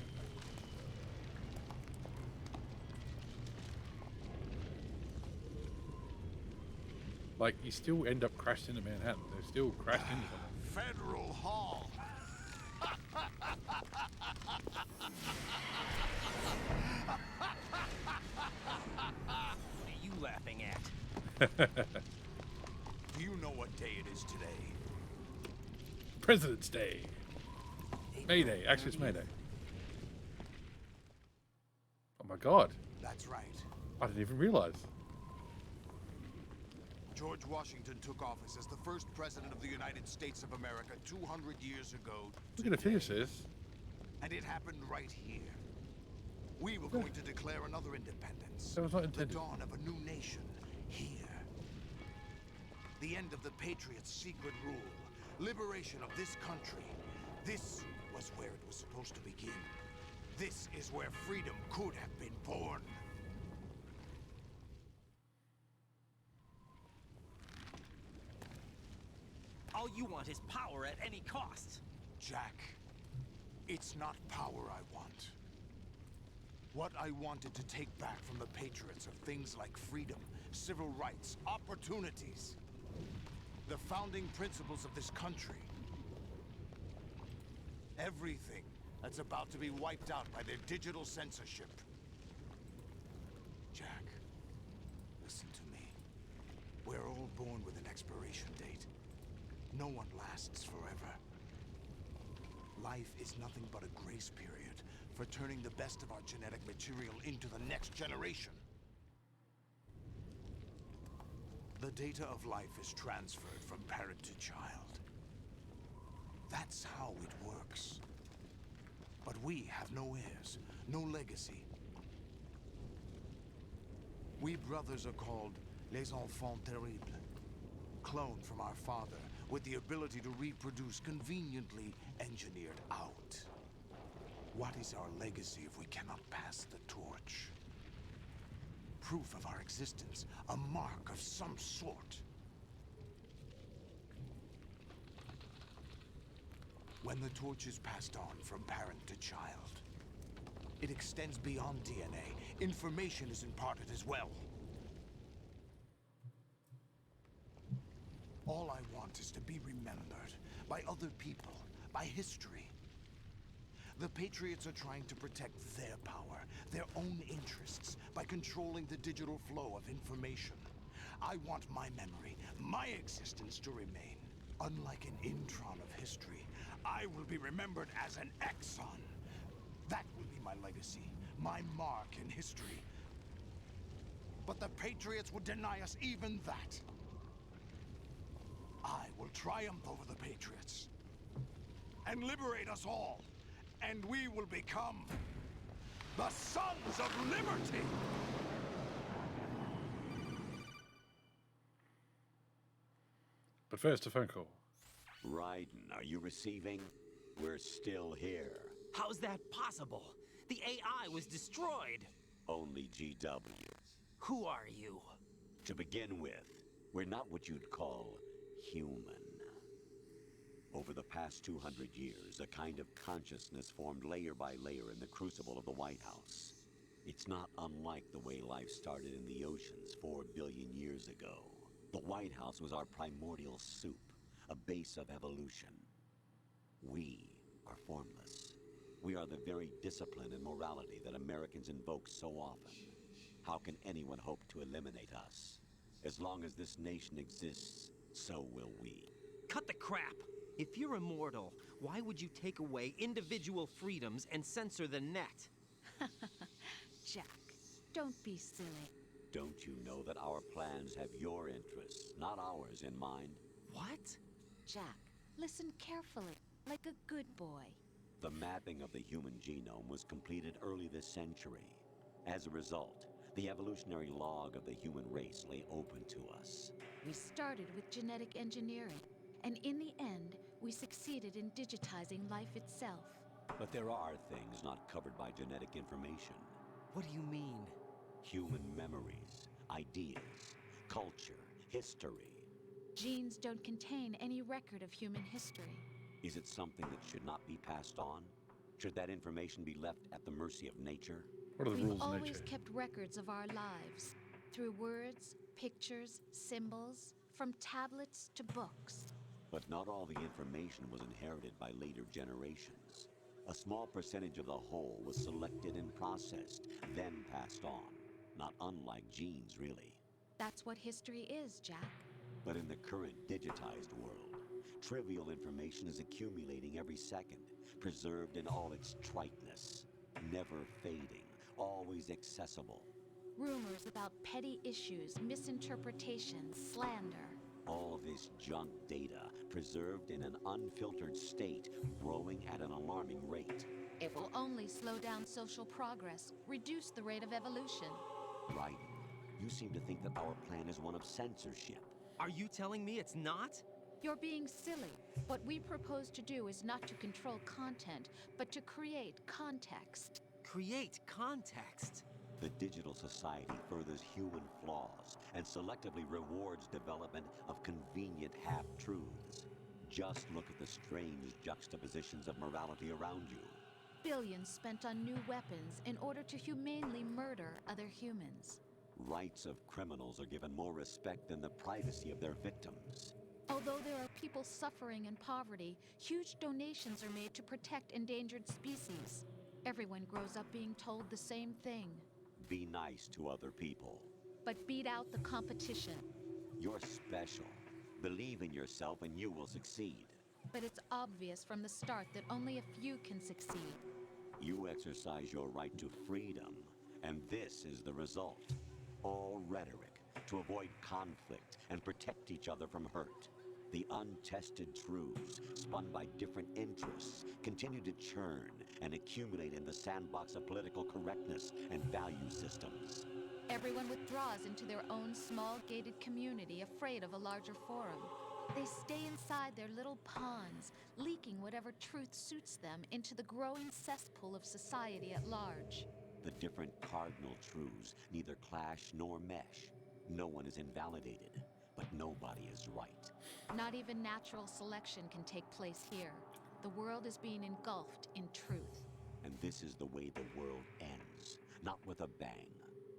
Speaker 1: Like, you still end up crashed into Manhattan. They still crashed into something.
Speaker 3: Federal Hall.
Speaker 10: What are you laughing at?
Speaker 3: Do you know what day it is today?
Speaker 1: President's Day. May Day. Actually, it's May Day. Oh my god.
Speaker 3: That's right.
Speaker 1: I didn't even realize.
Speaker 3: George Washington took office as the first president of the United States of America 200 years ago.
Speaker 1: We're going to finish this.
Speaker 3: And it happened right here. We were going to declare another independence.
Speaker 1: That was not intended.
Speaker 3: The dawn of a new nation here. The end of the Patriots' secret rule. Liberation of this country. This was where it was supposed to begin. This is where freedom could have been born.
Speaker 10: All you want is power at any cost.
Speaker 3: Jack, it's not power I want. What I wanted to take back from the Patriots are things like freedom, civil rights, opportunities. The founding principles of this country. Everything that's about to be wiped out by their digital censorship. Jack, listen to me. We're all born with an expiration date. No one lasts forever. Life is nothing but a grace period for turning the best of our genetic material into the next generation. The data of life is transferred from parent to child. That's how it works. But we have no heirs, no legacy. We brothers are called les enfants terribles, cloned from our father, with the ability to reproduce conveniently engineered out. What is our legacy if we cannot pass the torch? Proof of our existence, a mark of some sort. When the torch is passed on from parent to child, it extends beyond DNA. Information is imparted as well. All I want is to be remembered by other people, by history. The Patriots are trying to protect their power, their own interests, by controlling the digital flow of information. I want my memory, my existence to remain. Unlike an intron of history, I will be remembered as an exon. That will be my legacy, my mark in history. But the Patriots would deny us even that. I will triumph over the Patriots and liberate us all, and we will become the Sons of Liberty!
Speaker 1: But first, a phone call.
Speaker 7: Raiden, are you receiving? We're still here.
Speaker 4: How's that possible? The AI was destroyed.
Speaker 7: Only GW.
Speaker 4: Who are you?
Speaker 7: To begin with, we're not what you'd call human. Over the past 200 years, a kind of consciousness formed layer by layer in the crucible of the White House. It's not unlike the way life started in the oceans 4 billion years ago. The White House was our primordial soup, a base of evolution. We are formless. We are the very discipline and morality that Americans invoke so often. How can anyone hope to eliminate us? As long as this nation exists, so will we.
Speaker 4: Cut the crap! If you're immortal, why would you take away individual freedoms and censor the net?
Speaker 8: Jack, don't be silly.
Speaker 7: Don't you know that our plans have your interests, not ours, in mind?
Speaker 4: What?
Speaker 8: Jack, listen carefully, like a good boy.
Speaker 7: The mapping of the human genome was completed early this century. As a result, the evolutionary log of the human race lay open to us.
Speaker 8: We started with genetic engineering, and in the end, we succeeded in digitizing life itself.
Speaker 7: But there are things not covered by genetic information.
Speaker 4: What do you mean?
Speaker 7: Human memories, ideas, culture, history.
Speaker 8: Genes don't contain any record of human history.
Speaker 7: Is it something that should not be passed on? Should that information be left at the mercy of nature?
Speaker 1: What are the
Speaker 8: We've
Speaker 1: rules of
Speaker 8: always
Speaker 1: nature?
Speaker 8: kept records of our lives, through words, pictures, symbols, from tablets to books.
Speaker 7: But not all the information was inherited by later generations. A small percentage of the whole was selected and processed, then passed on. Not unlike genes, really.
Speaker 8: That's what history is, Jack.
Speaker 7: But in the current digitized world, trivial information is accumulating every second, preserved in all its triteness, never fading, always accessible.
Speaker 8: Rumors about petty issues, misinterpretations, slander.
Speaker 7: All this junk data, preserved in an unfiltered state, growing at an alarming rate.
Speaker 8: It will only slow down social progress, reduce the rate of evolution.
Speaker 7: Right. You seem to think that our plan is one of censorship.
Speaker 4: Are you telling me it's not?
Speaker 8: You're being silly. What we propose to do is not to control content, but to create context.
Speaker 4: Create context?
Speaker 7: The digital society furthers human flaws and selectively rewards development of convenient half-truths. Just look at the strange juxtapositions of morality around you.
Speaker 8: Billions spent on new weapons in order to humanely murder other humans.
Speaker 7: Rights of criminals are given more respect than the privacy of their victims.
Speaker 8: Although there are people suffering in poverty, huge donations are made to protect endangered species. Everyone grows up being told the same thing.
Speaker 7: Be nice to other people.
Speaker 8: But beat out the competition.
Speaker 7: You're special. Believe in yourself and you will succeed.
Speaker 8: But it's obvious from the start that only a few can succeed.
Speaker 7: You exercise your right to freedom, and this is the result. All rhetoric to avoid conflict and protect each other from hurt. The untested truths, spun by different interests, continue to churn and accumulate in the sandbox of political correctness and value systems.
Speaker 8: Everyone withdraws into their own small gated community, afraid of a larger forum. They stay inside their little ponds, leaking whatever truth suits them into the growing cesspool of society at large.
Speaker 7: The different cardinal truths neither clash nor mesh. No one is invalidated, but nobody is right.
Speaker 8: Not even natural selection can take place here. The world is being engulfed in truth.
Speaker 7: And this is the way the world ends. Not with a bang,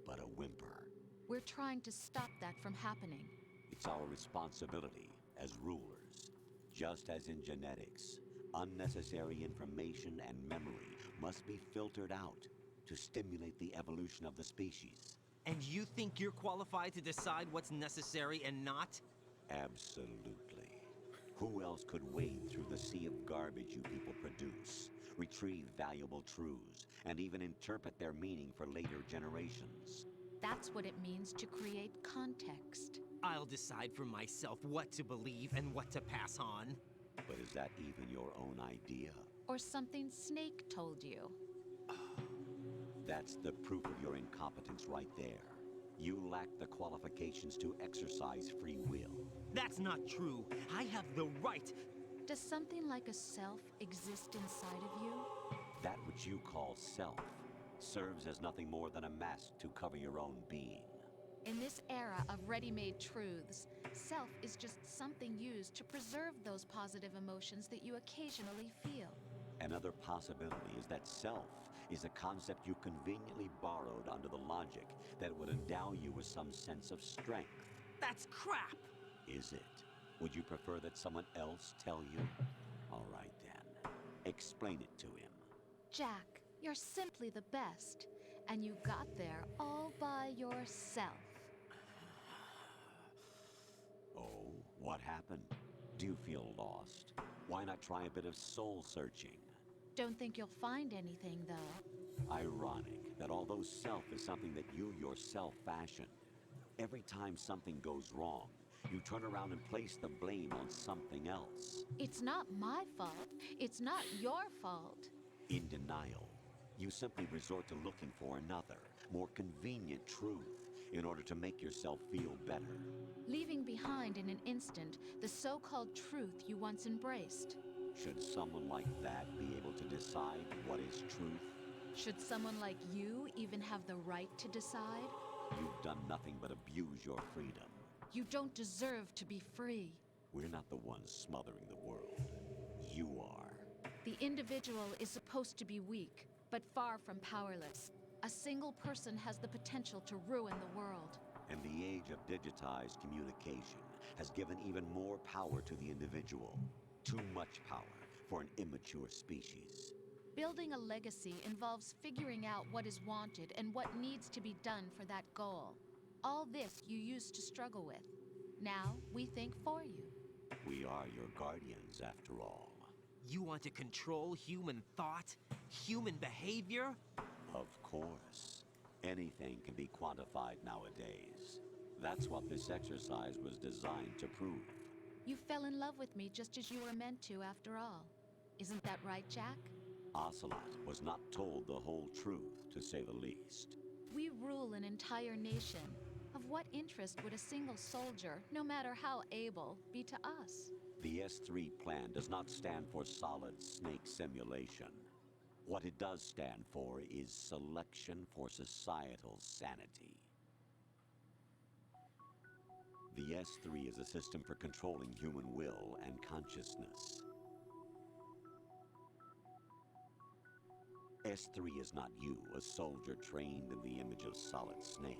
Speaker 7: but a whimper.
Speaker 8: We're trying to stop that from happening.
Speaker 7: It's our responsibility as rulers. Just as in genetics, unnecessary information and memory must be filtered out to stimulate the evolution of the species.
Speaker 4: And you think you're qualified to decide what's necessary and not?
Speaker 7: Absolutely. Who else could wade through the sea of garbage you people produce, retrieve valuable truths, and even interpret their meaning for later generations?
Speaker 8: That's what it means to create context.
Speaker 4: I'll decide for myself what to believe and what to pass on.
Speaker 7: But is that even your own idea?
Speaker 8: Or something Snake told you?
Speaker 7: That's the proof of your incompetence right there. You lack the qualifications to exercise free will.
Speaker 4: That's not true. I have the right.
Speaker 8: Does something like a self exist inside of you?
Speaker 7: That which you call self serves as nothing more than a mask to cover your own being.
Speaker 8: In this era of ready-made truths, self is just something used to preserve those positive emotions that you occasionally feel.
Speaker 7: Another possibility is that self is a concept you conveniently borrowed under the logic that would endow you with some sense of strength.
Speaker 4: That's crap!
Speaker 7: Is it? Would you prefer that someone else tell you? All right then. Explain it to him.
Speaker 8: Jack, you're simply the best. And you got there all by yourself.
Speaker 7: Oh, what happened? Do you feel lost? Why not try a bit of soul searching?
Speaker 8: Don't think you'll find anything, though.
Speaker 7: Ironic that although self is something that you yourself fashioned, Every time something goes wrong, you turn around and place the blame on something else.
Speaker 8: It's not my fault. It's not your fault.
Speaker 7: In denial, you simply resort to looking for another, more convenient truth in order to make yourself feel better.
Speaker 8: Leaving behind in an instant the so-called truth you once embraced.
Speaker 7: Should someone like that be able to decide what is truth?
Speaker 8: Should someone like you even have the right to decide?
Speaker 7: You've done nothing but abuse your freedom.
Speaker 8: You don't deserve to be free.
Speaker 7: We're not the ones smothering the world. You are.
Speaker 8: The individual is supposed to be weak, but far from powerless. A single person has the potential to ruin the world.
Speaker 7: And the age of digitized communication has given even more power to the individual. Too much power for an immature species.
Speaker 8: Building a legacy involves figuring out what is wanted and what needs to be done for that goal. All this you used to struggle with. Now, we think for you.
Speaker 7: We are your guardians, after all.
Speaker 4: You want to control human thought? Human behavior?
Speaker 7: Of course. Anything can be quantified nowadays. That's what this exercise was designed to prove.
Speaker 8: You fell in love with me just as you were meant to, after all. Isn't that right, Jack?
Speaker 7: Ocelot was not told the whole truth, to say the least.
Speaker 8: We rule an entire nation. Of what interest would a single soldier, no matter how able, be to us?
Speaker 7: The S3 plan does not stand for Solid Snake Simulation. What it does stand for is selection for societal sanity. The S3 is a system for controlling human will and consciousness. S3 is not you, a soldier trained in the image of Solid Snake.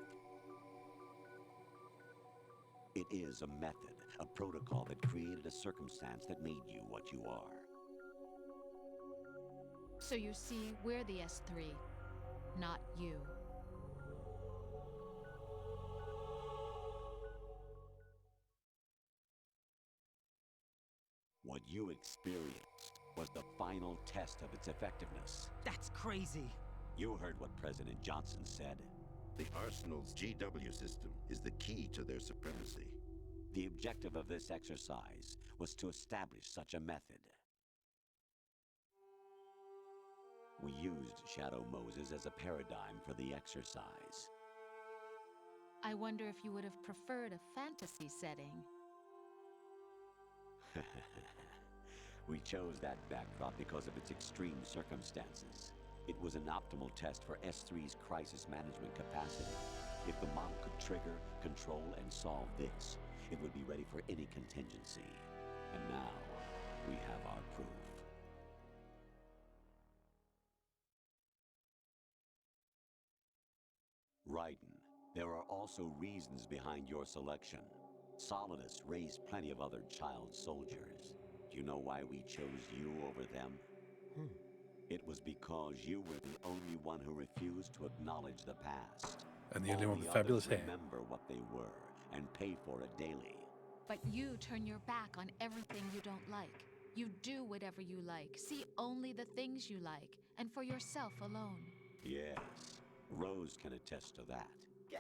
Speaker 7: It is a method, a protocol that created a circumstance that made you what you are.
Speaker 8: So you see, we're the S3, not you.
Speaker 7: What you experienced was the final test of its effectiveness.
Speaker 4: That's crazy.
Speaker 7: You heard what President Johnson said.
Speaker 14: The Arsenal's GW system is the key to their supremacy.
Speaker 7: The objective of this exercise was to establish such a method. We used Shadow Moses as a paradigm for the exercise.
Speaker 8: I wonder if you would have preferred a fantasy setting.
Speaker 7: We chose that backdrop because of its extreme circumstances. It was an optimal test for S3's crisis management capacity. If the model could trigger, control, and solve this, it would be ready for any contingency. And now, we have our proof. Raiden, there are also reasons behind your selection. Solidus raised plenty of other child soldiers. Do you know why we chose you over them? It was because you were the only one who refused to acknowledge the past.
Speaker 1: And the only
Speaker 7: All
Speaker 1: one with
Speaker 7: others
Speaker 1: fabulous hair.
Speaker 7: remember what they were and pay for it daily.
Speaker 8: But you turn your back on everything you don't like. You do whatever you like, see only the things you like, and for yourself alone.
Speaker 7: Yes, Rose can attest to that.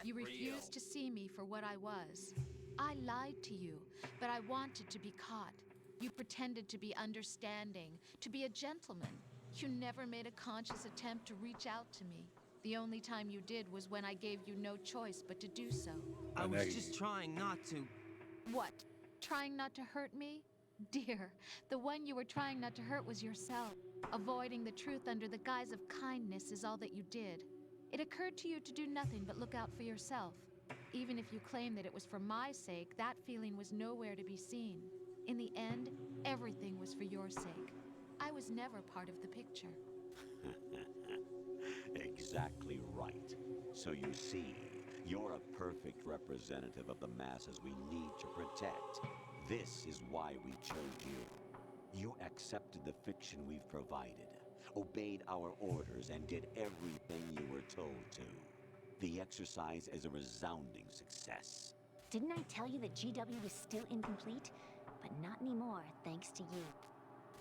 Speaker 8: You refused to see me for what I was. I lied to you, but I wanted to be caught. You pretended to be understanding, to be a gentleman. You never made a conscious attempt to reach out to me. The only time you did was when I gave you no choice but to do so.
Speaker 4: I was just trying not to.
Speaker 8: What? Trying not to hurt me? Dear, the one you were trying not to hurt was yourself. Avoiding the truth under the guise of kindness is all that you did. It occurred to you to do nothing but look out for yourself. Even if you claim that it was for my sake, that feeling was nowhere to be seen. In the end, everything was for your sake. I was never part of the picture.
Speaker 7: Exactly right. So you see, you're a perfect representative of the masses we need to protect. This is why we chose you. You accepted the fiction we've provided, obeyed our orders, and did everything you were told to. The exercise is a resounding success.
Speaker 15: Didn't I tell you that GW was still incomplete? But not anymore, thanks to you.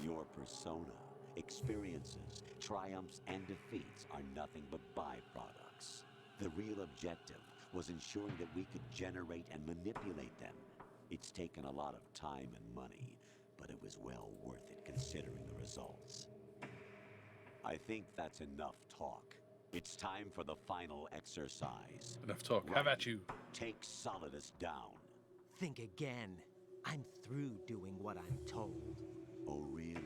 Speaker 7: Your persona, experiences, triumphs, and defeats are nothing but byproducts. The real objective was ensuring that we could generate and manipulate them. It's taken a lot of time and money, but it was well worth it considering the results. I think that's enough talk. It's time for the final exercise.
Speaker 1: Enough talk. How about you?
Speaker 7: Take Solidus down.
Speaker 4: Think again. I'm through doing what I'm told.
Speaker 7: Oh, really?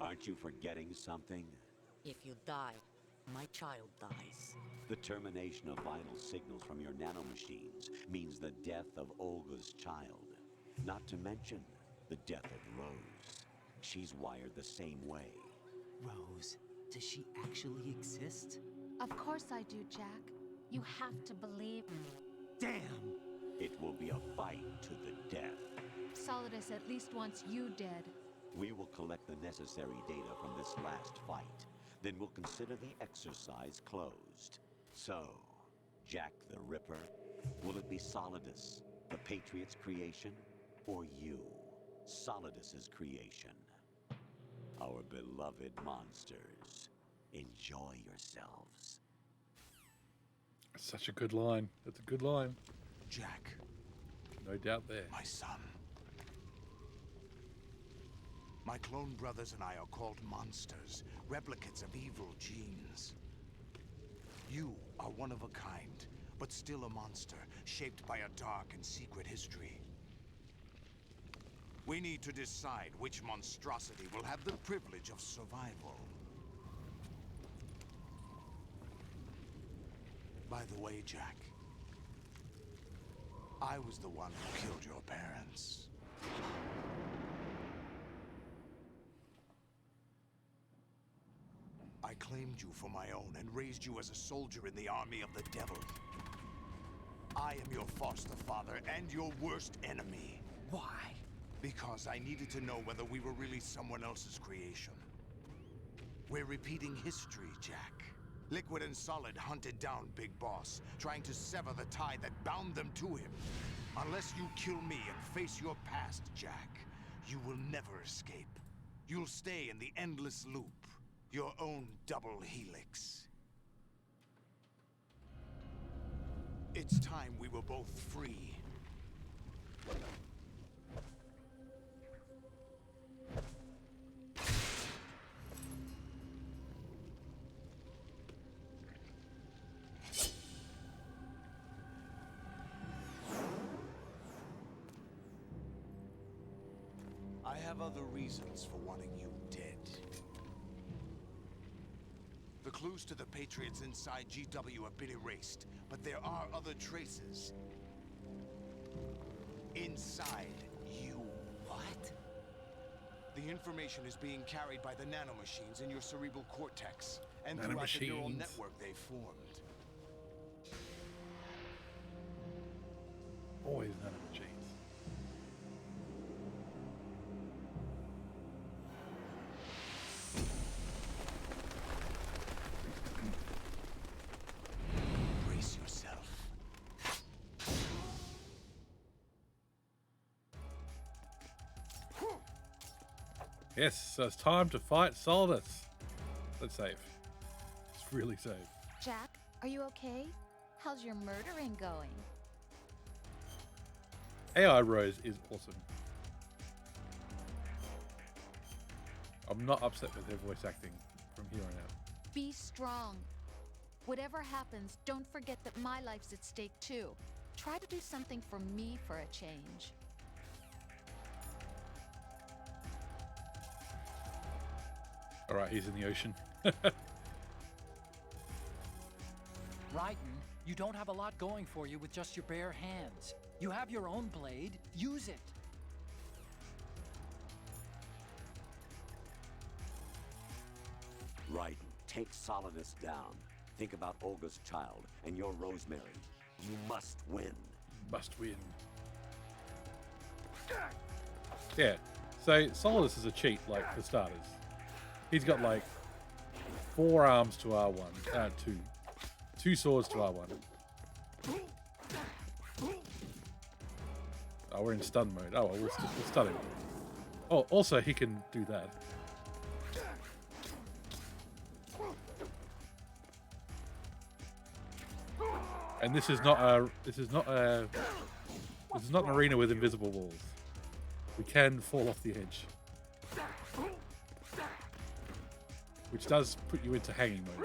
Speaker 7: Aren't you forgetting something?
Speaker 5: If you die, my child dies.
Speaker 7: The termination of vital signals from your nanomachines means the death of Olga's child. Not to mention the death of Rose. She's wired the same way.
Speaker 4: Rose, does she actually exist?
Speaker 8: Of course I do, Jack. You have to believe me.
Speaker 4: Damn!
Speaker 7: It will be a fight to the death.
Speaker 8: Solidus at least wants you dead.
Speaker 7: We will collect the necessary data from this last fight. Then we'll consider the exercise closed. So, Jack the Ripper, will it be Solidus, the Patriot's creation, or you, Solidus's creation? Our beloved monsters, enjoy yourselves.
Speaker 1: That's such a good line. That's a good line.
Speaker 3: Jack.
Speaker 1: No doubt there.
Speaker 3: My son. My clone brothers and I are called monsters, replicates of evil genes. You are one of a kind, but still a monster, shaped by a dark and secret history. We need to decide which monstrosity will have the privilege of survival. By the way, Jack, I was the one who killed your parents. I claimed you for my own and raised you as a soldier in the army of the devil. I am your foster father and your worst enemy.
Speaker 4: Why?
Speaker 3: Because I needed to know whether we were really someone else's creation. We're repeating history, Jack. Liquid and Solid hunted down Big Boss, trying to sever the tie that bound them to him. Unless you kill me and face your past, Jack, you will never escape. You'll stay in the endless loop, your own double helix. It's time we were both free. I have other reasons for wanting you dead. The clues to the Patriots inside GW have been erased, but there are other traces. Inside you.
Speaker 4: What?
Speaker 3: The information is being carried by the nanomachines in your cerebral cortex, and throughout the neural network they formed.
Speaker 1: Always nanomachines.
Speaker 3: Brace yourself.
Speaker 1: Yes, so it's time to fight Solidus. That's safe. It's really safe.
Speaker 8: Jack, are you okay? How's your murdering going?
Speaker 1: AI Rose is awesome. I'm not upset with her voice acting from here on out.
Speaker 8: Be strong. Whatever happens, don't forget that my life's at stake too. Try to do something for me for a change.
Speaker 1: All right, he's in the ocean.
Speaker 11: Raiden, you don't have a lot going for you with just your bare hands. You have your own blade. Use it.
Speaker 7: Raiden, take Solidus down. Think about Olga's child and your Rosemary. You must win.
Speaker 1: Must win. Yeah, so Solidus is a cheat, like, for starters. He's got, like, 4 arms to R1. 2 swords to R1. Oh, we're in stun mode. Oh, well, we'll stun him. Oh, also, he can do that. And this is not an arena with invisible walls. We can fall off the edge, which does put you into hanging mode.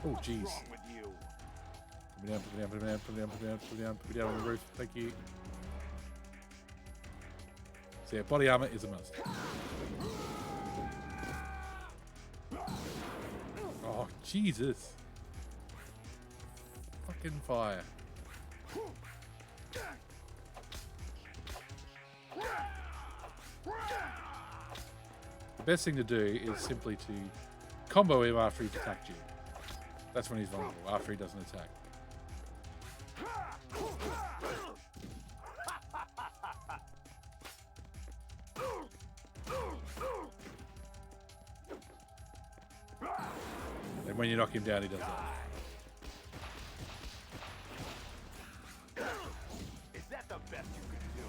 Speaker 1: Oh, jeez. Put me down, put me down, put me down, put me down, put me down, put me down, put me down on the roof. Thank you. So yeah, body armor is a must. Oh, Jesus. Fucking fire. The best thing to do is simply to combo him after he's attacked you. That's when he's vulnerable, after he doesn't attack. And when you knock him down, he does that.
Speaker 2: Is that the best you could do?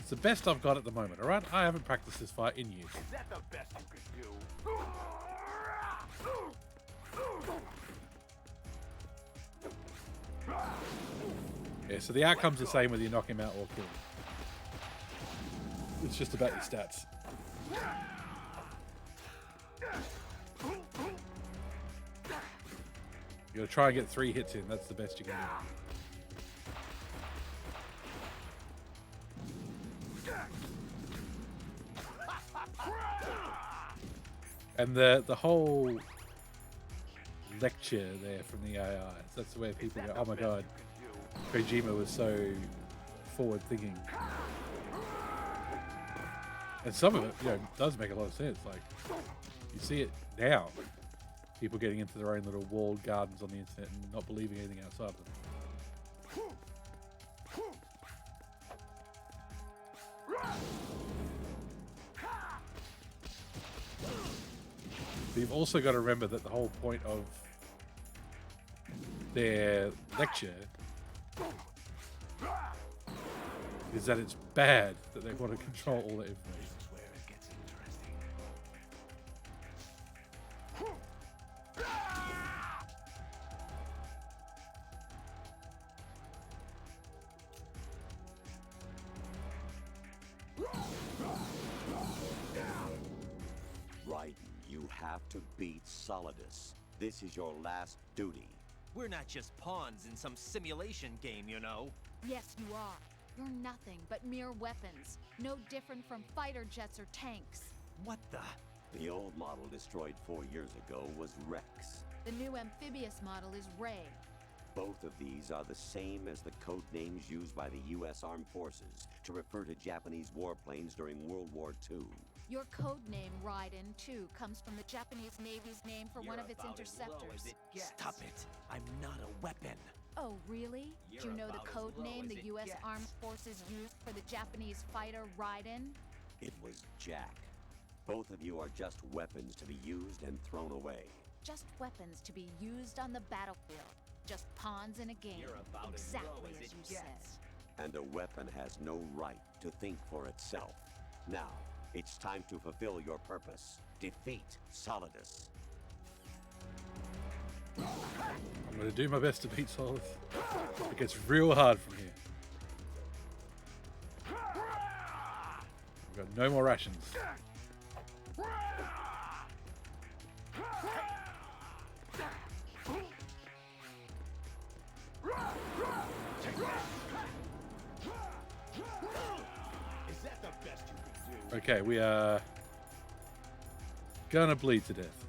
Speaker 1: It's the best I've got at the moment, alright? I haven't practiced this fight in years.
Speaker 2: Is that the best you could do?
Speaker 1: Yeah, so the outcome's the same whether you knock him out or kill him. It's just about your stats. You gotta try and get 3 hits in, that's the best you can do. And the whole lecture there from the AI, that's where people go, oh my god, Kojima was so forward thinking. And some of it, does make a lot of sense. Like, you see it now. People getting into their own little walled gardens on the internet and not believing anything outside of them. But you've also got to remember that the whole point of their lecture is that it's bad that they want to control all that information.
Speaker 7: Raiden, you have to beat Solidus. This is your last duty.
Speaker 4: We're not just pawns in some simulation game, you know.
Speaker 8: Yes, you are. You're nothing but mere weapons. No different from fighter jets or tanks.
Speaker 4: What the?
Speaker 7: The old model destroyed 4 years ago was Rex.
Speaker 8: The new amphibious model is Ray.
Speaker 7: Both of these are the same as the code names used by the U.S. Armed Forces to refer to Japanese warplanes during World War II.
Speaker 8: Your code name, Raiden, too, comes from the Japanese Navy's name for one of its interceptors.
Speaker 4: Stop it. I'm not a weapon.
Speaker 8: Oh, really? Do you know the code name the U.S. Armed Forces used for the Japanese fighter Raiden?
Speaker 7: It was Jack. Both of you are just weapons to be used and thrown away.
Speaker 8: Just weapons to be used on the battlefield. Just pawns in a game. Exactly as you said.
Speaker 7: And a weapon has no right to think for itself. Now, it's time to fulfill your purpose. Defeat Solidus.
Speaker 1: I'm going to do my best to beat Solidus. It gets real hard from here. We've got no more rations. Okay, we are gonna bleed to death.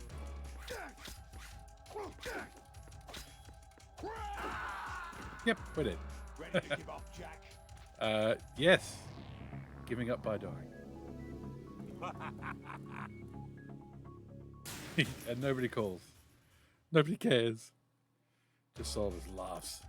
Speaker 1: Yep, we're dead.
Speaker 2: Ready to give up, Jack?
Speaker 1: Yes. Giving up by dying. And nobody calls. Nobody cares. Just Solidus laughs.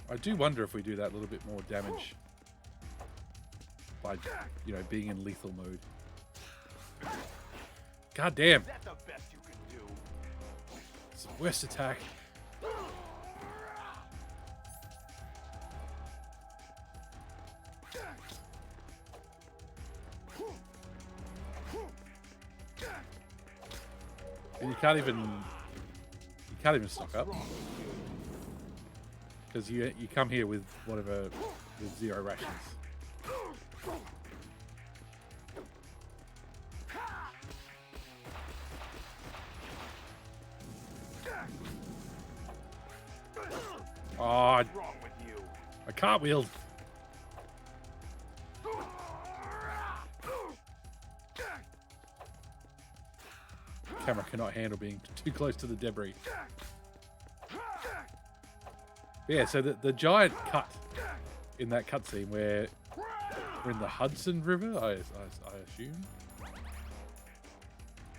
Speaker 1: I do wonder if we do that a little bit more damage by, being in lethal mode. God damn. worst attack. And you can't even stock up because you come here with whatever with 0 rations. Oh, I cartwheeled. Camera cannot handle being too close to the debris. Yeah, so the giant cut in that cutscene where we're in the Hudson River, I assume.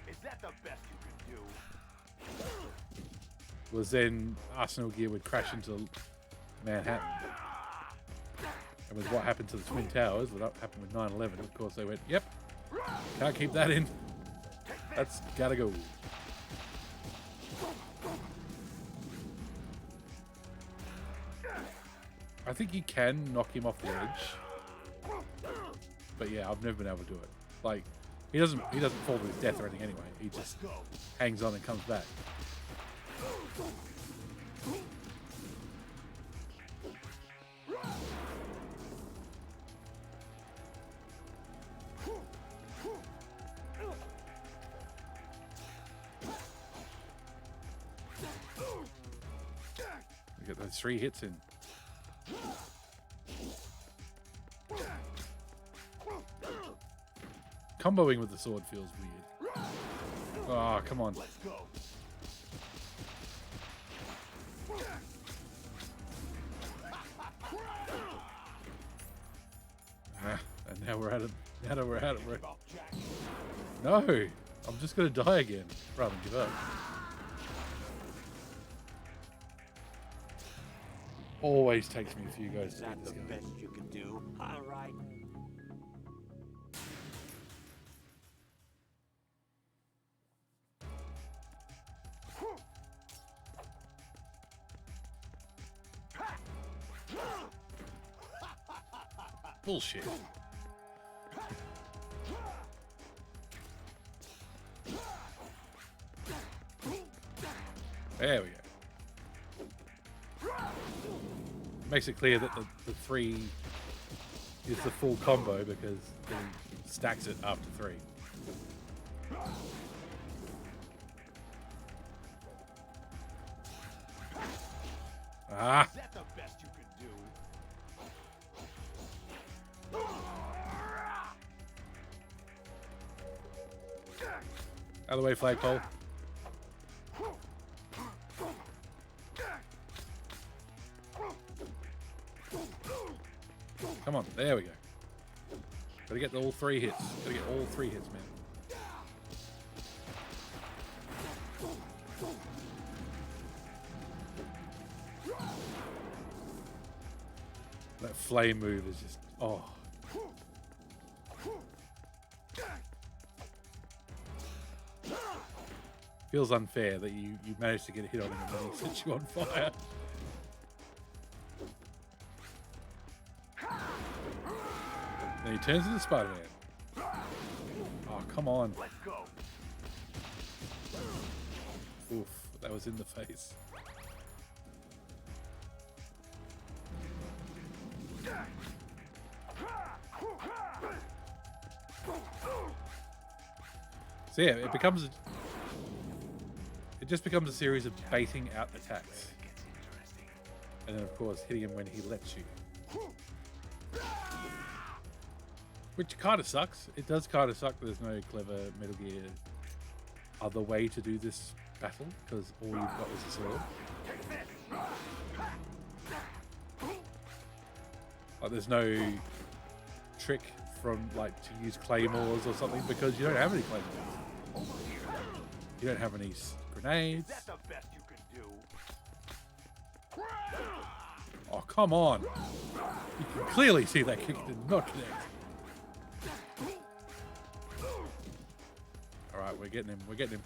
Speaker 2: Is that the best you can do?
Speaker 1: Was then Arsenal Gear would crash into Manhattan. And with what happened to the Twin Towers, what happened with 9/11, of course they went, yep, can't keep that in. That's gotta go. I think you can knock him off the edge. But yeah, I've never been able to do it. Like, he doesn't fall to his death or anything anyway. He just hangs on and comes back. We get those 3 hits in. Comboing with the sword feels weird. Oh, come on. And now we're at it. Now we're at it. No, I'm just gonna die again rather than give up. Always takes me a few goes to beat this guy.
Speaker 7: Best you can do. All right.
Speaker 1: Bullshit. There we go. Makes it clear that the 3 is the full combo because he stacks it after 3. Ah!
Speaker 2: Is that the best you can do?
Speaker 1: Out of the way, flagpole. Come on, there we go. Gotta get all 3 hits. Gotta get all 3 hits, man. That flame move is just, oh. Feels unfair that you managed to get a hit on him and then he sets you on fire. Then he turns into Spider-Man. Oh, come on.
Speaker 2: Let's go.
Speaker 1: Oof, that was in the face. So yeah, it just becomes a series of baiting out attacks. And then of course hitting him when he lets you. Which kind of sucks. It does kind of suck that there's no clever Metal Gear other way to do this battle, because all you've got is a sword. Like there's no trick from like to use claymores or something because you don't have any claymores. You don't have any grenades.
Speaker 2: Is that the best you can do?
Speaker 1: Oh, come on. You can clearly see that kick did not connect. Alright, we're getting him. We're getting him.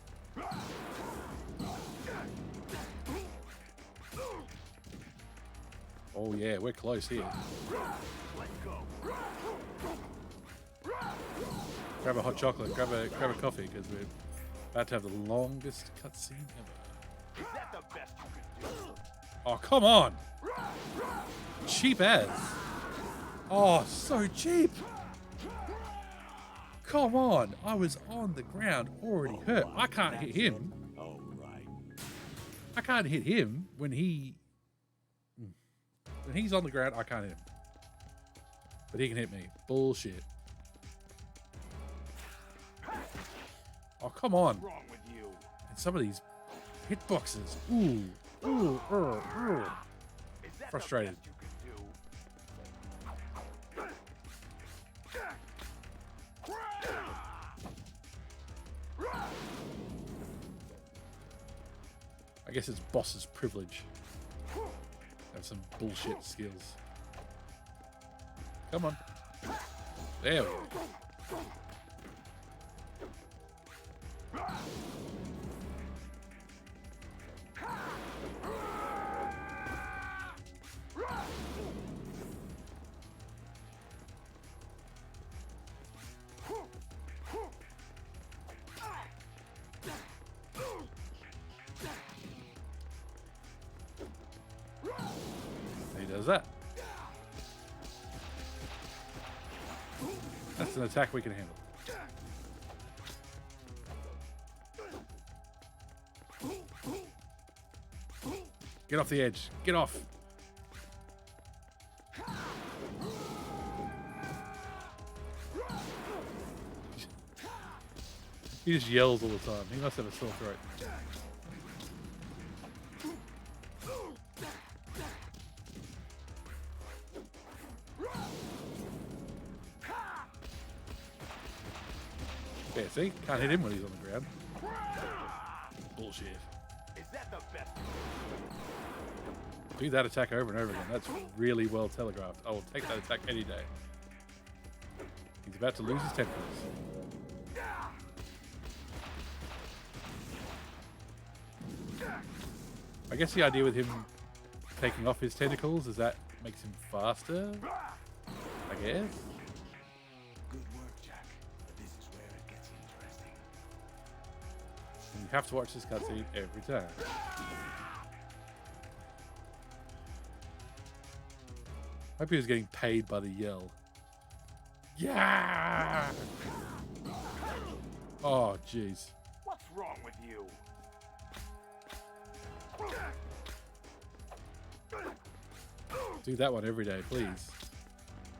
Speaker 1: Oh yeah, we're close here. Grab a hot chocolate, grab a coffee, because we're about to have the longest cutscene ever.
Speaker 10: Is that the best you could do?
Speaker 1: Oh, come on! Cheap as. Oh, so cheap! Come on! I was on the ground, already hurt. I can't hit him.
Speaker 7: Oh, right.
Speaker 1: I can't hit him when he's on the ground. I can't hit him, but he can hit me. Bullshit. Oh, come on!
Speaker 10: What's wrong with you?
Speaker 1: And some of these hitboxes. Ooh. Frustrated. I guess it's boss's privilege. Have some bullshit skills. Come on. There we go. He does that. That's an attack we can handle. Get off the edge. Get off. He just yells all the time. He must have a sore throat. Yeah, see? Can't hit him when he's on the ground. Bullshit.
Speaker 10: Is that the best?
Speaker 1: Do that attack over and over again. That's really well telegraphed. I will take that attack any day. He's about to lose his tentacles. I guess the idea with him taking off his tentacles is that makes him faster, I guess.
Speaker 2: Good work, Jack. But this is where it gets interesting.
Speaker 1: And you have to watch this cutscene every time. I hope he was getting paid by the yell. Yeah! Oh, jeez.
Speaker 10: What's wrong with you?
Speaker 1: Do that one every day, please.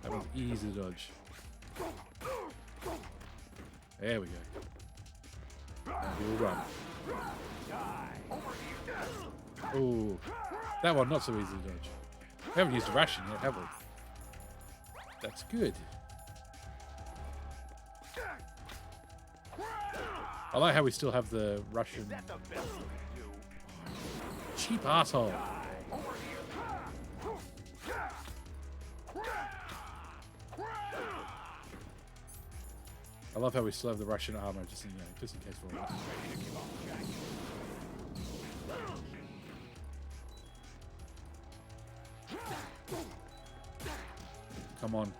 Speaker 1: That one's easy to dodge. There we go. Now he will run. Oh, that one not so easy to dodge. We haven't used a ration yet, have we? That's good. I like how we still have the Russian. Cheap asshole. I love how we still have the Russian armor, just in case we're all right. Come on.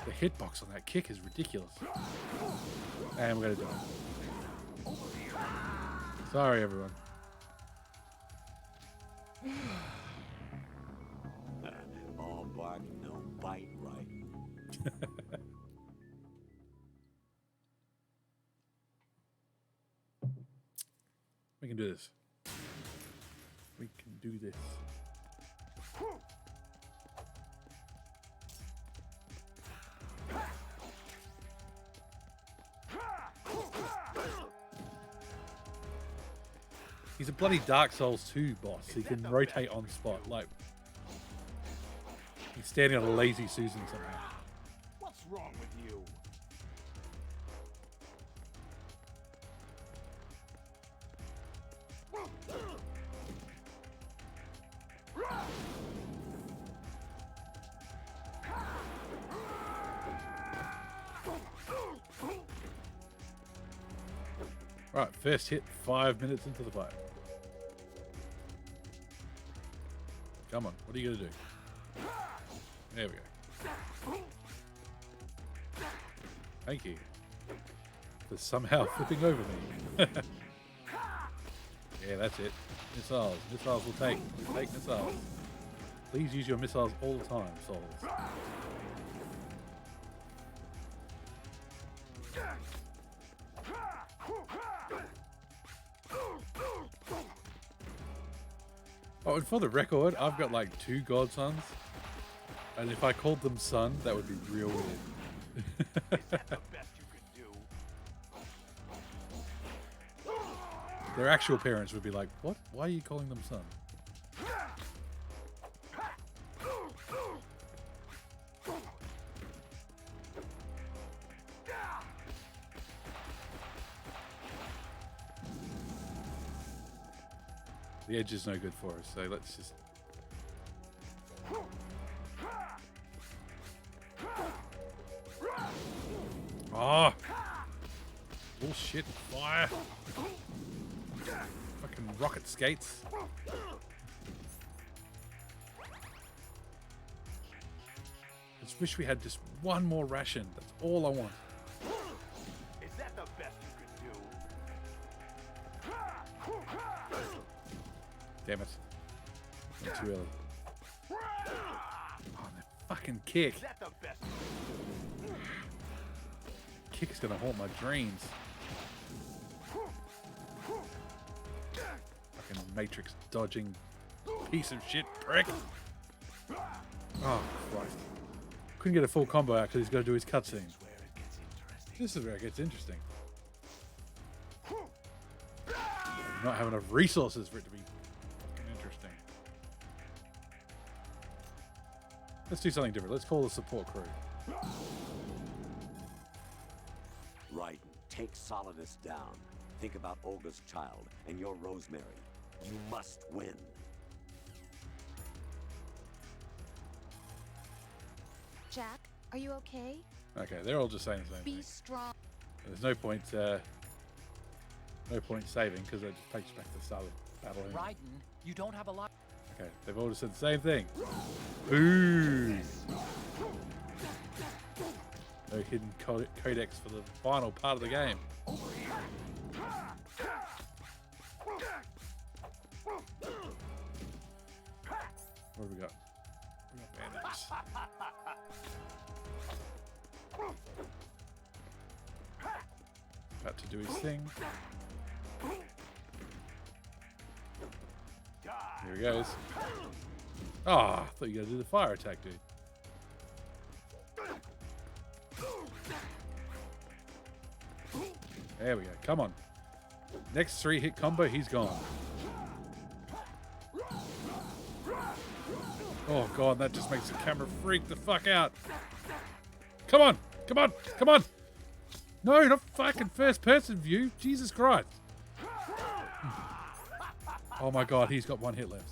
Speaker 1: The hitbox on that kick is ridiculous. And we're gonna die. Sorry, everyone.
Speaker 7: All bark, no bite, right?
Speaker 1: We can do this. We can do this. He's a bloody Dark Souls 2 boss. He can rotate on spot. Like, he's standing on a lazy Susan somehow.
Speaker 10: What's wrong with you?
Speaker 1: Right, first hit 5 minutes into the fight. Come on, what are you going to do? There we go. Thank you for somehow flipping over me. Yeah, that's it. Missiles. Missiles will take. We'll take missiles. Please use your missiles all the time, souls. Oh, and for the record, I've got like 2 godsons. And if I called them son, that would be real weird. Their actual parents would be like, what? Why are you calling them son? The edge is no good for us, so let's just... Ah! Bullshit, fire! Fucking rocket skates. I just wish we had just one more ration. That's all I want.
Speaker 2: Is that the best you could do?
Speaker 1: Damn it. Not too early. Oh, that fucking kick.
Speaker 2: Is that the best?
Speaker 1: Kick is gonna haunt my dreams. Fucking Matrix dodging piece of shit prick. Oh, Christ. Couldn't get a full combo out because he's got to do his cutscene. This is where it gets interesting. Not have enough resources for it to be interesting. Let's do something different. Let's call the support crew.
Speaker 7: Raiden, take Solidus down. Think about Olga's child and your Rosemary. You must win.
Speaker 8: Jack, are you okay?
Speaker 1: Okay, they're all just saying the same
Speaker 8: Be
Speaker 1: thing.
Speaker 8: strong.
Speaker 1: There's no point saving because it just takes you back to the start of the battle. Anyway.
Speaker 11: Raiden, you don't have a lot.
Speaker 1: Okay, they've all just said the same thing. Ooh. No hidden codex for the final part of the game. What have we got? We got bandages. About to do his thing. Here he goes. Ah, oh, I thought you were going to do the fire attack, dude. There we go. Come on. Next 3-hit combo, he's gone. Oh, God, that just makes the camera freak the fuck out. Come on. Come on. Come on. No, not fucking first-person view. Jesus Christ. Oh, my God, he's got 1 hit left.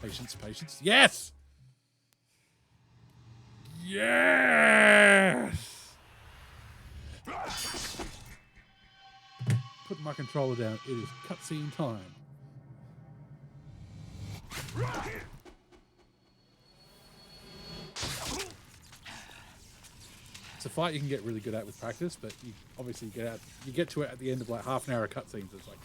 Speaker 1: Patience, patience. Yes! Yes! Put my controller down. It is cutscene time. It's a fight you can get really good at with practice, but you obviously get to it at the end of like half an hour of cutscenes. It's like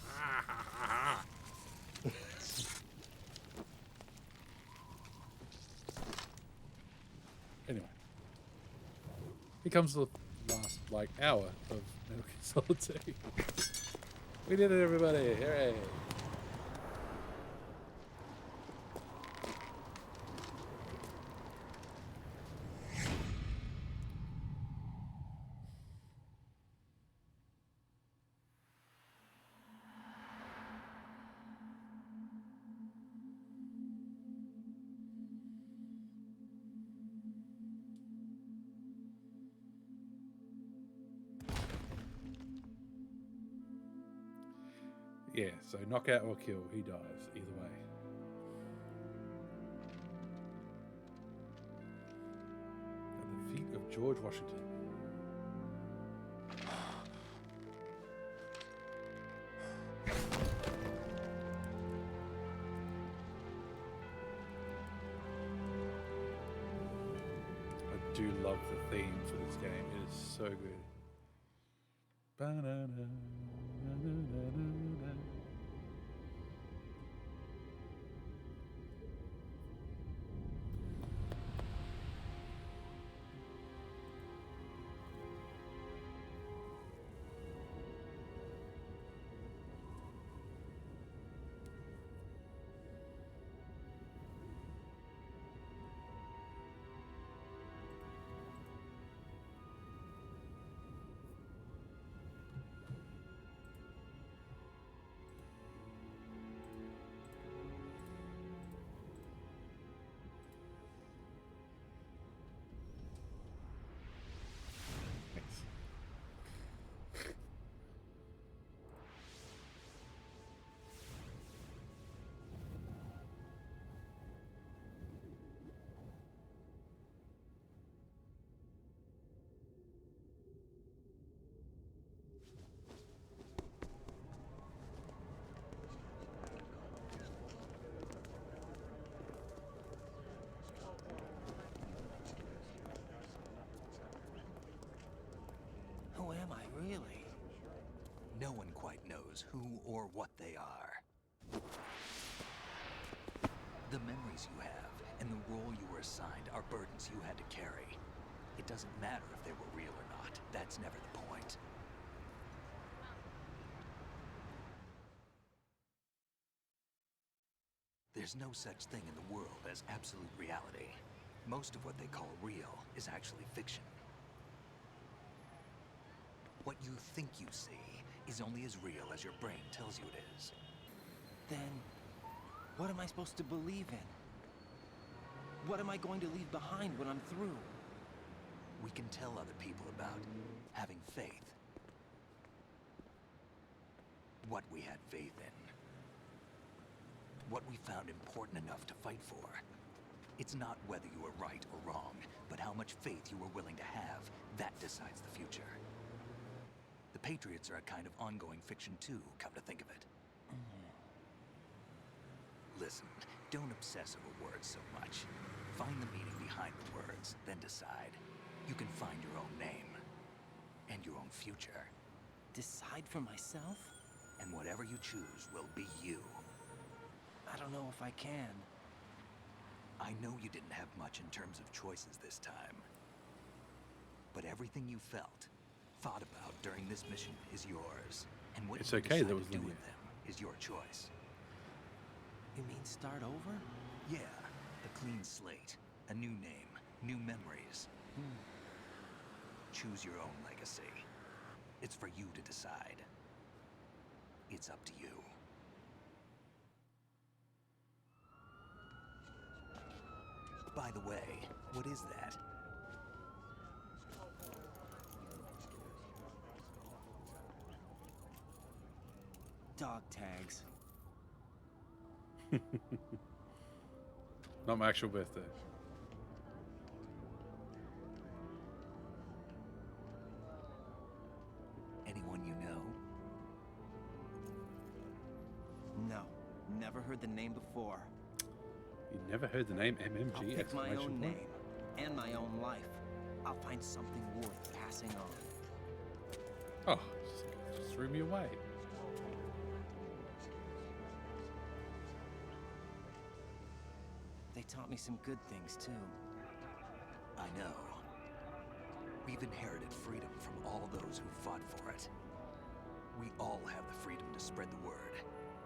Speaker 1: Anyway, here comes the last like hour of Metal Gear Solid 2. We did it, everybody! Hooray! Yeah, so knockout or kill, he dies either way. At the feet of George Washington. do love the theme for this game. It is so good. Ba-na-na, na-na-na-na-na.
Speaker 16: Who am I, really? No one quite knows who or what they are. The memories you have and the role you were assigned are burdens you had to carry. It doesn't matter if they were real or not. That's never the point. There's no such thing in the world as absolute reality. Most of what they call real is actually fiction. What you think you see is only as real as your brain tells you it is.
Speaker 4: Then, what am I supposed to believe in? What am I going to leave behind when I'm through?
Speaker 16: We can tell other people about having faith. What we had faith in. What we found important enough to fight for. It's not whether you were right or wrong, but how much faith you were willing to have. That decides the future. The Patriots are a kind of ongoing fiction too, come to think of it. Listen, don't obsess over words so much. Find the meaning behind the words, then decide. You can find your own name. And your own future.
Speaker 4: Decide for myself?
Speaker 16: And whatever you choose will be you.
Speaker 4: I don't know if I can.
Speaker 16: I know you didn't have much in terms of choices this time. But everything you felt, thought about during this mission is yours. And what
Speaker 1: It's
Speaker 16: you
Speaker 1: okay,
Speaker 16: decide
Speaker 1: there was
Speaker 16: to do
Speaker 1: Lydia.
Speaker 16: with them is your choice.
Speaker 4: You mean start over?
Speaker 16: Yeah, a clean slate, a new name, new memories. Choose your own legacy. It's for you to decide. It's up to you. By the way, what is that?
Speaker 4: Dog tags.
Speaker 1: Not my actual birthday.
Speaker 16: Anyone you know?
Speaker 4: No, never heard the name before.
Speaker 1: You never heard the name MMG?
Speaker 4: I'll pick my
Speaker 1: exclamation
Speaker 4: own
Speaker 1: point.
Speaker 4: name and my own life. I'll find something worth passing on.
Speaker 1: Oh, just threw me away.
Speaker 4: They taught me some good things too.
Speaker 16: I know. We've inherited freedom from all those who fought for it. We all have the freedom to spread the word,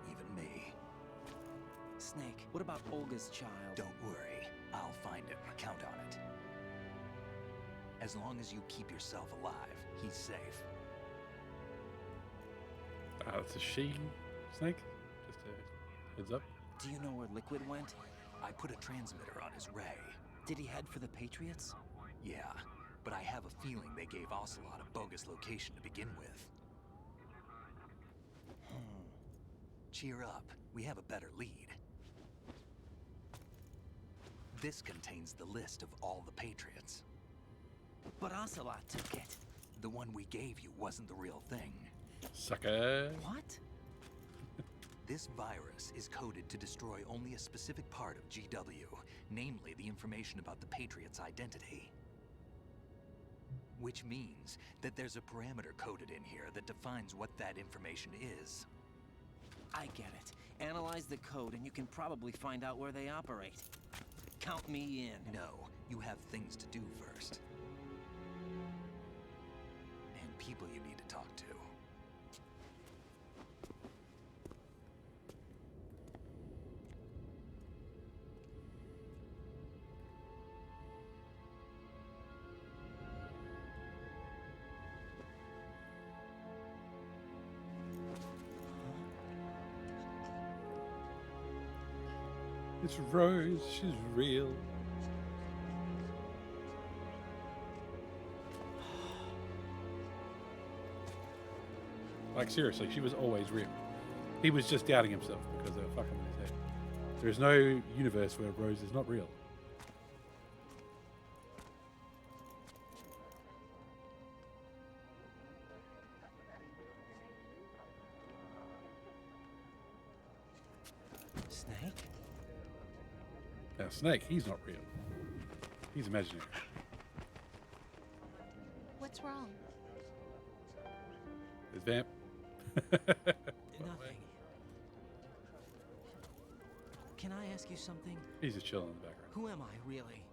Speaker 16: even me.
Speaker 4: Snake, what about Olga's child?
Speaker 16: Don't worry, I'll find him. Count on it. As long as you keep yourself alive, he's safe.
Speaker 1: It's a she, Snake? Just a heads up.
Speaker 4: Do you know where Liquid went?
Speaker 16: I put a transmitter on his ray.
Speaker 4: Did he head for the Patriots?
Speaker 16: Yeah, but I have a feeling they gave Ocelot a bogus location to begin with. Cheer up, we have a better lead. This contains the list of all the Patriots.
Speaker 4: But Ocelot took it.
Speaker 16: The one we gave you wasn't the real thing.
Speaker 1: Sucker.
Speaker 4: What?
Speaker 16: This virus is coded to destroy only a specific part of GW, namely the information about the Patriots' identity. which means that there's a parameter coded in here that defines what that information is.
Speaker 4: I get it. Analyze the code and you can probably find out where they operate. Count me in.
Speaker 16: No, you have things to do first. And people you need to talk to.
Speaker 1: It's Rose, she's real. Like, seriously, she was always real. He was just doubting himself because they were fucking with his head. There is no universe where Rose is not real.
Speaker 4: Snake?
Speaker 1: Now, Snake, he's not real. He's imaginary.
Speaker 8: What's wrong?
Speaker 1: There's Vamp.
Speaker 4: Nothing. Can I ask you something?
Speaker 1: He's just chilling in the background.
Speaker 4: Who am I, really?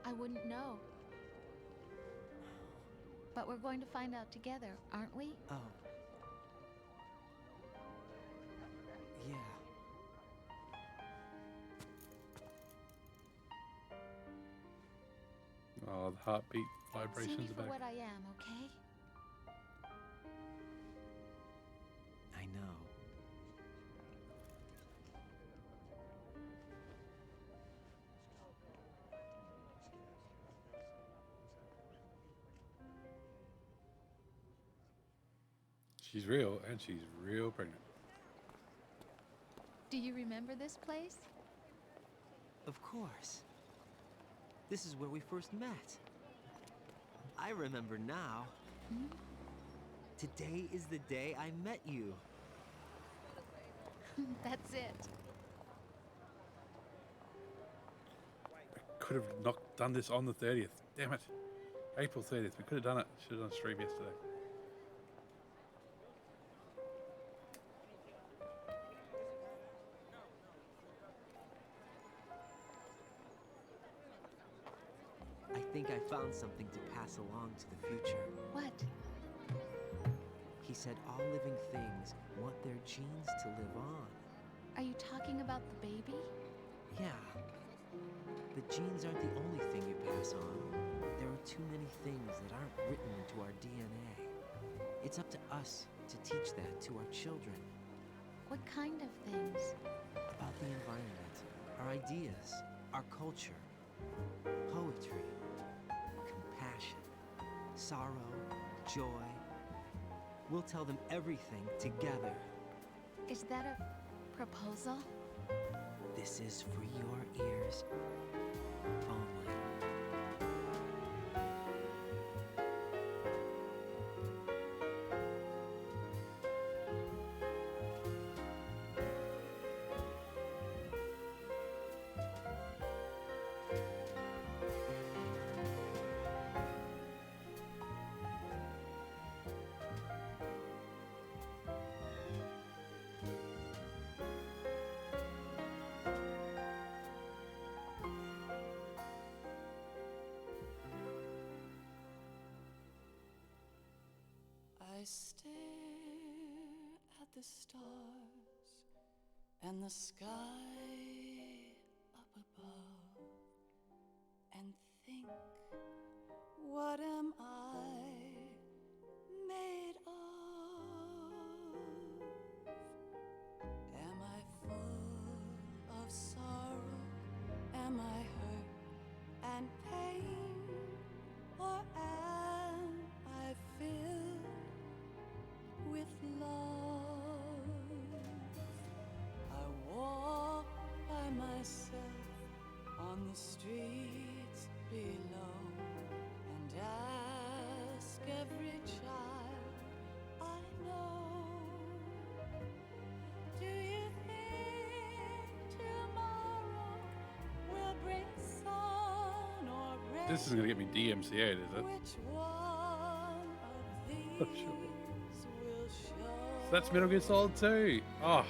Speaker 8: I wouldn't know. But we're going to find out together, aren't we?
Speaker 4: Oh. Yeah.
Speaker 1: Oh, the heartbeat
Speaker 8: See me
Speaker 1: vibrations
Speaker 8: for
Speaker 1: back.
Speaker 8: what I am, okay?
Speaker 4: I know.
Speaker 1: She's real, and she's real pregnant.
Speaker 8: Do you remember this place?
Speaker 4: Of course. This is where we first met. I remember now.
Speaker 8: Hmm?
Speaker 4: Today is the day I met you.
Speaker 8: That's it.
Speaker 1: Could have not done this on the 30th. Damn it. April 30th. We could have done it. Should have done a stream yesterday.
Speaker 4: I think I found something to pass along to the future.
Speaker 8: What?
Speaker 4: He said all living things want their genes to live on.
Speaker 8: Are you talking about the baby?
Speaker 4: Yeah. The genes aren't the only thing you pass on. There are too many things that aren't written into our DNA. It's up to us to teach that to our children.
Speaker 8: What kind of things?
Speaker 4: About the environment, our ideas, our culture, poetry, compassion, sorrow, joy. We'll tell them everything together.
Speaker 8: Is that a proposal?
Speaker 4: This is for your ears only.
Speaker 17: I stare at the stars and the sky up above and think, what am I made of? Am I full of sorrow? Am I hurt and pain? Or am I filled with love? I walk by myself on the streets below and ask every child I know, do you think tomorrow will bring sun or rain?
Speaker 1: This isn't going to get me DMCA'd, is it? Not sure. So that's Metal Gear Solid 2. Oh.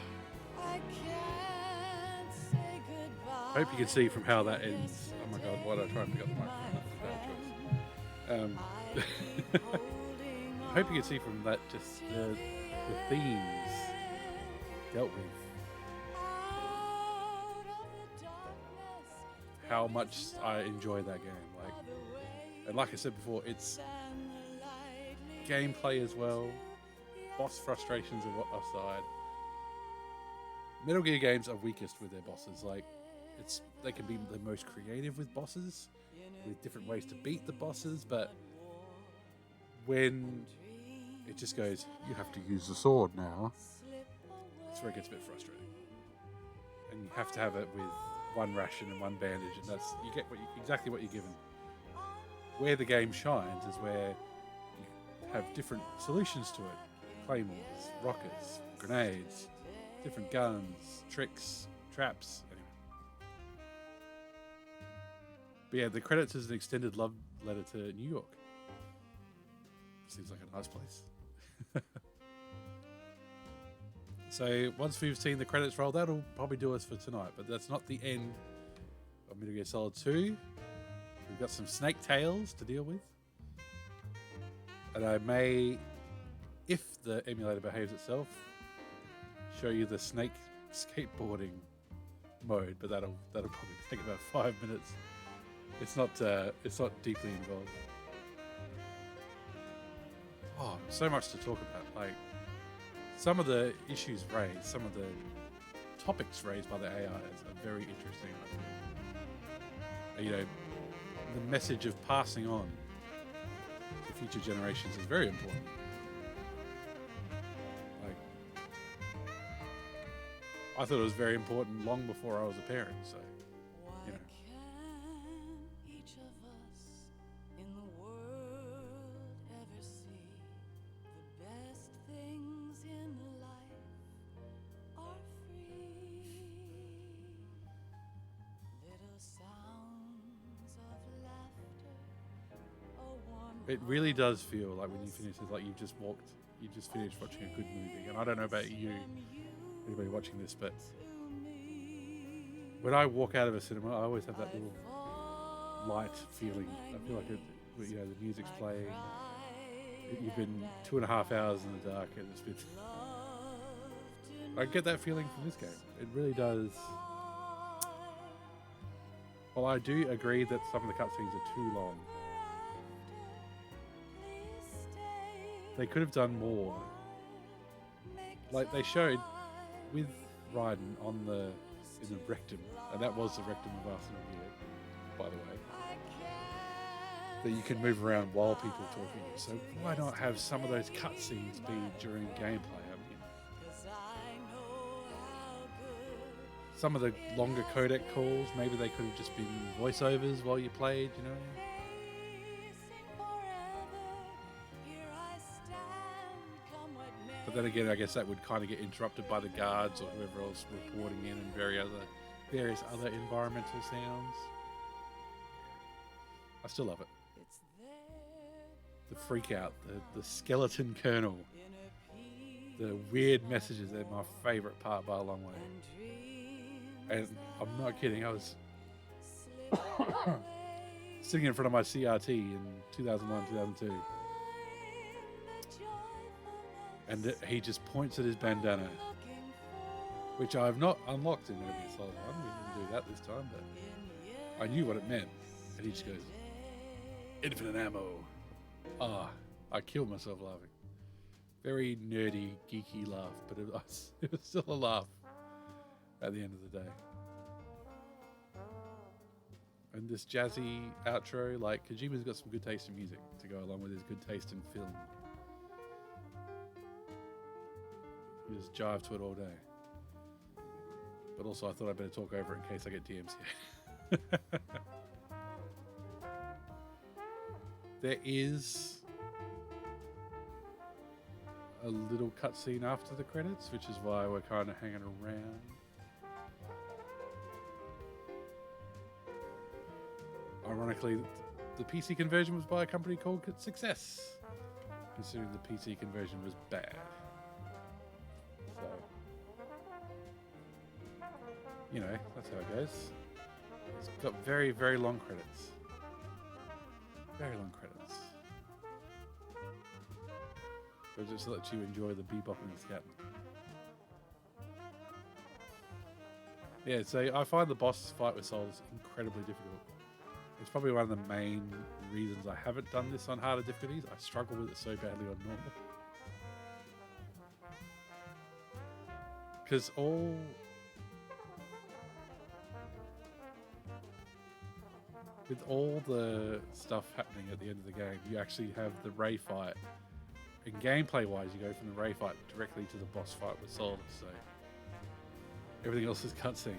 Speaker 1: I hope you can see from how that ends. Oh my god, why did I try and pick up the microphone? That's a bad choice. I hope you can see from that just the themes dealt with. How much I enjoy that game. And like I said before, it's gameplay as well. Boss frustrations aside. Metal Gear games are weakest with their bosses. They can be the most creative with bosses, with different ways to beat the bosses, but when it just goes, you have to use the sword now, that's where it gets a bit frustrating. And you have to have it with one ration and one bandage, and you get exactly what you're given. Where the game shines is where you have different solutions to it. Claymores, rockets, grenades, different guns, tricks, traps. Anyway. But yeah, the credits is an extended love letter to New York. Seems like a nice place. So once we've seen the credits roll, that'll probably do us for tonight. But that's not the end of Metal Gear Solid 2. We've got some Snake Tales to deal with. And I may, if the emulator behaves itself, show you the Snake skateboarding mode, but that'll probably take about 5 minutes. It's not deeply involved. Oh, so much to talk about. Like some of the issues raised, some of the topics raised by the AIs are very interesting. You know, the message of passing on to future generations is very important. Like, I thought it was very important long before I was a parent, so, you know. It really does feel like when you finish it, like you just finished watching a good movie. And I don't know about you, anybody watching this, but when I walk out of a cinema, I always have that little light feeling. I feel like the music's playing. You've been 2.5 hours in the dark, and it's been. I get that feeling from this game. It really does. Well, I do agree that some of the cutscenes are too long. They could have done more. Like they showed with Raiden in the rectum, and that was the rectum of Arsenal here, by the way. That you can move around while people talking to you. So why not have some of those cutscenes be during gameplay? I mean, some of the longer codec calls, maybe they could have just been voiceovers while you played, you know? But then again, I guess that would kind of get interrupted by the guards or whoever else reporting in and various other environmental sounds. I still love it. The freak out, the skeleton colonel, the weird messages, they're my favorite part by a long way. And I'm not kidding, I was sitting in front of my CRT in 2001, 2002. And he just points at his bandana, which I have not unlocked in Metal Gear Solid 1. We didn't do that this time, but I knew what it meant. And he just goes, infinite ammo. I killed myself laughing. Very nerdy, geeky laugh, but it was still a laugh at the end of the day. And this jazzy outro, like Kojima's got some good taste in music to go along with his good taste in film. You just jive to it all day. But also I thought I'd better talk over it in case I get DMCA. There is a little cutscene after the credits, which is why we're kind of hanging around. Ironically, the PC conversion was by a company called Success, considering the PC conversion was bad. So, you know, that's how it goes. It's got very, very long credits. Very long credits. But just lets you enjoy the bebop and scatting. Yeah, so I find the boss fight with Souls incredibly difficult. It's probably one of the main reasons I haven't done this on harder difficulties. I struggle with it so badly on normal. Because with all the stuff happening at the end of the game, you actually have the Ray fight. And gameplay wise, you go from the Ray fight directly to the boss fight with Solidus, so everything else is cutscene.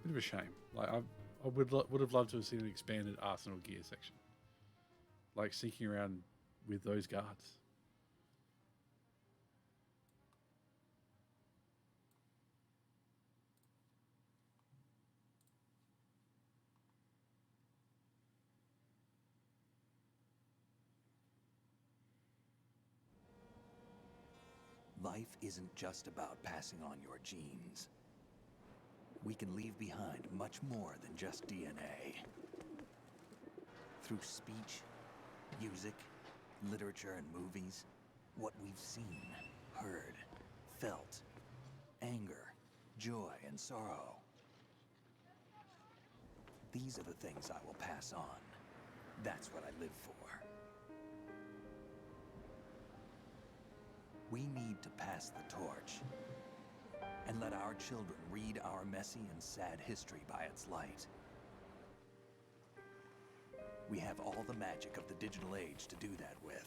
Speaker 1: Bit of a shame. Like I would have loved to have seen an expanded Arsenal gear section, like sneaking around with those guards.
Speaker 16: Life isn't just about passing on your genes. We can leave behind much more than just DNA. Through speech, music, literature, and movies, what we've seen, heard, felt, anger, joy, and sorrow. These are the things I will pass on. That's what I live for. We need to pass the torch and let our children read our messy and sad history by its light. We have all the magic of the digital age to do that with.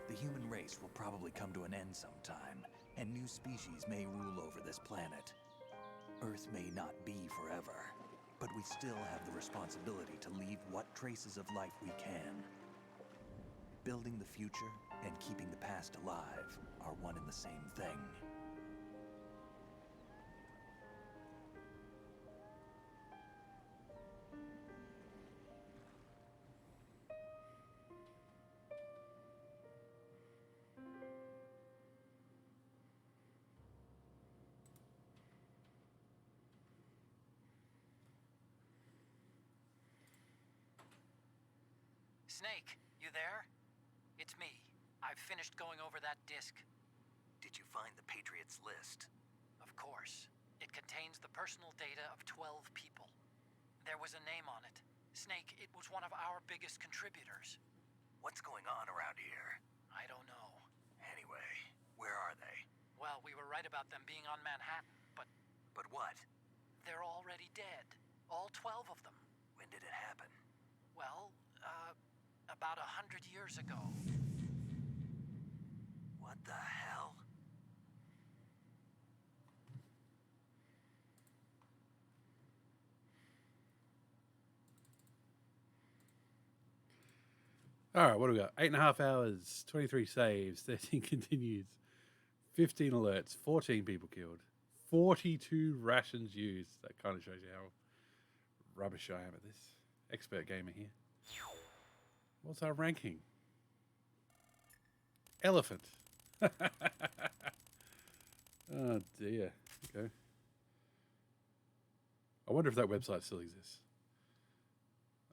Speaker 16: The human race will probably come to an end sometime, and new species may rule over this planet. Earth may not be forever, but we still have the responsibility to leave what traces of life we can. Building the future and keeping the past alive are one and the same thing.
Speaker 11: Snake, you there? It's me. I've finished going over that disc.
Speaker 16: Did you find the Patriots list?
Speaker 11: Of course. It contains the personal data of 12 people. There was a name on it. Snake, it was one of our biggest contributors.
Speaker 16: What's going on around here?
Speaker 11: I don't know.
Speaker 16: Anyway, where are they?
Speaker 11: Well, we were right about them being on Manhattan, but...
Speaker 16: But what?
Speaker 11: They're already dead. All 12 of them.
Speaker 16: When did it happen?
Speaker 11: Well, about 100 years ago.
Speaker 16: What the hell?
Speaker 1: All right, what do we got? 8.5 hours, 23 saves, 13 continues, 15 alerts, 14 people killed, 42 rations used. That kind of shows you how rubbish I am at this. Expert gamer here. What's our ranking? Elephant. Oh dear. Okay. I wonder if that website still exists.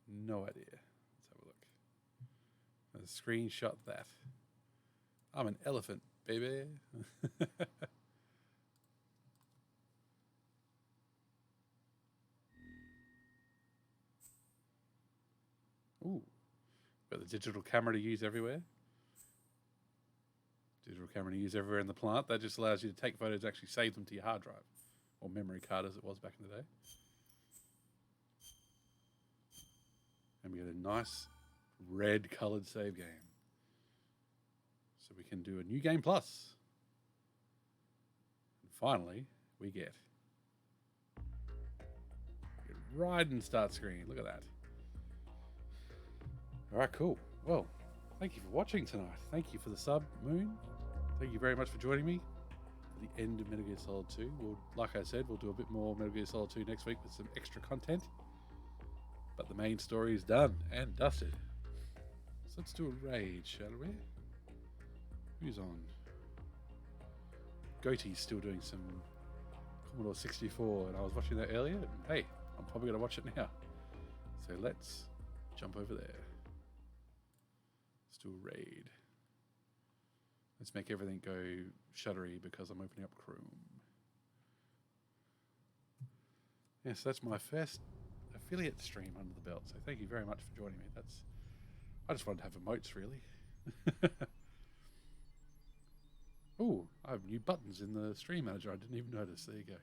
Speaker 1: No idea. Let's have a look. Let's screenshot that. I'm an elephant, baby. Ooh. Got the digital camera to use everywhere. Digital camera to use everywhere in the plant. That just allows you to take photos and actually save them to your hard drive. Or memory card as it was back in the day. And we get a nice red colored save game. So we can do a new game plus. And finally, we get ride and start screen. Look at that. All right, cool. Well, thank you for watching tonight. Thank you for the sub, Moon. Thank you very much for joining me. the end of Metal Gear Solid 2. Like I said, we'll do a bit more Metal Gear Solid 2 next week with some extra content. But the main story is done and dusted. So let's do a raid, shall we? Who's on? Goatee's still doing some Commodore 64, and I was watching that earlier, and hey, I'm probably going to watch it now. So let's jump over there. Let's do a raid. Let's make everything go shuttery because I'm opening up Chrome. Yes, that's my first affiliate stream under the belt, so thank you very much for joining me. I just wanted to have emotes, really. Oh, I have new buttons in the stream manager. I didn't even notice. There you go.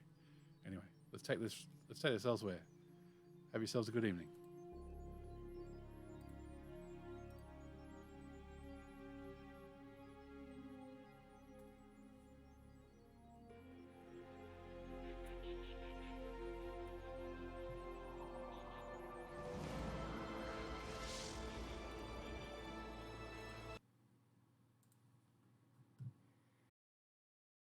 Speaker 1: Anyway, let's take this elsewhere. Have yourselves a good evening.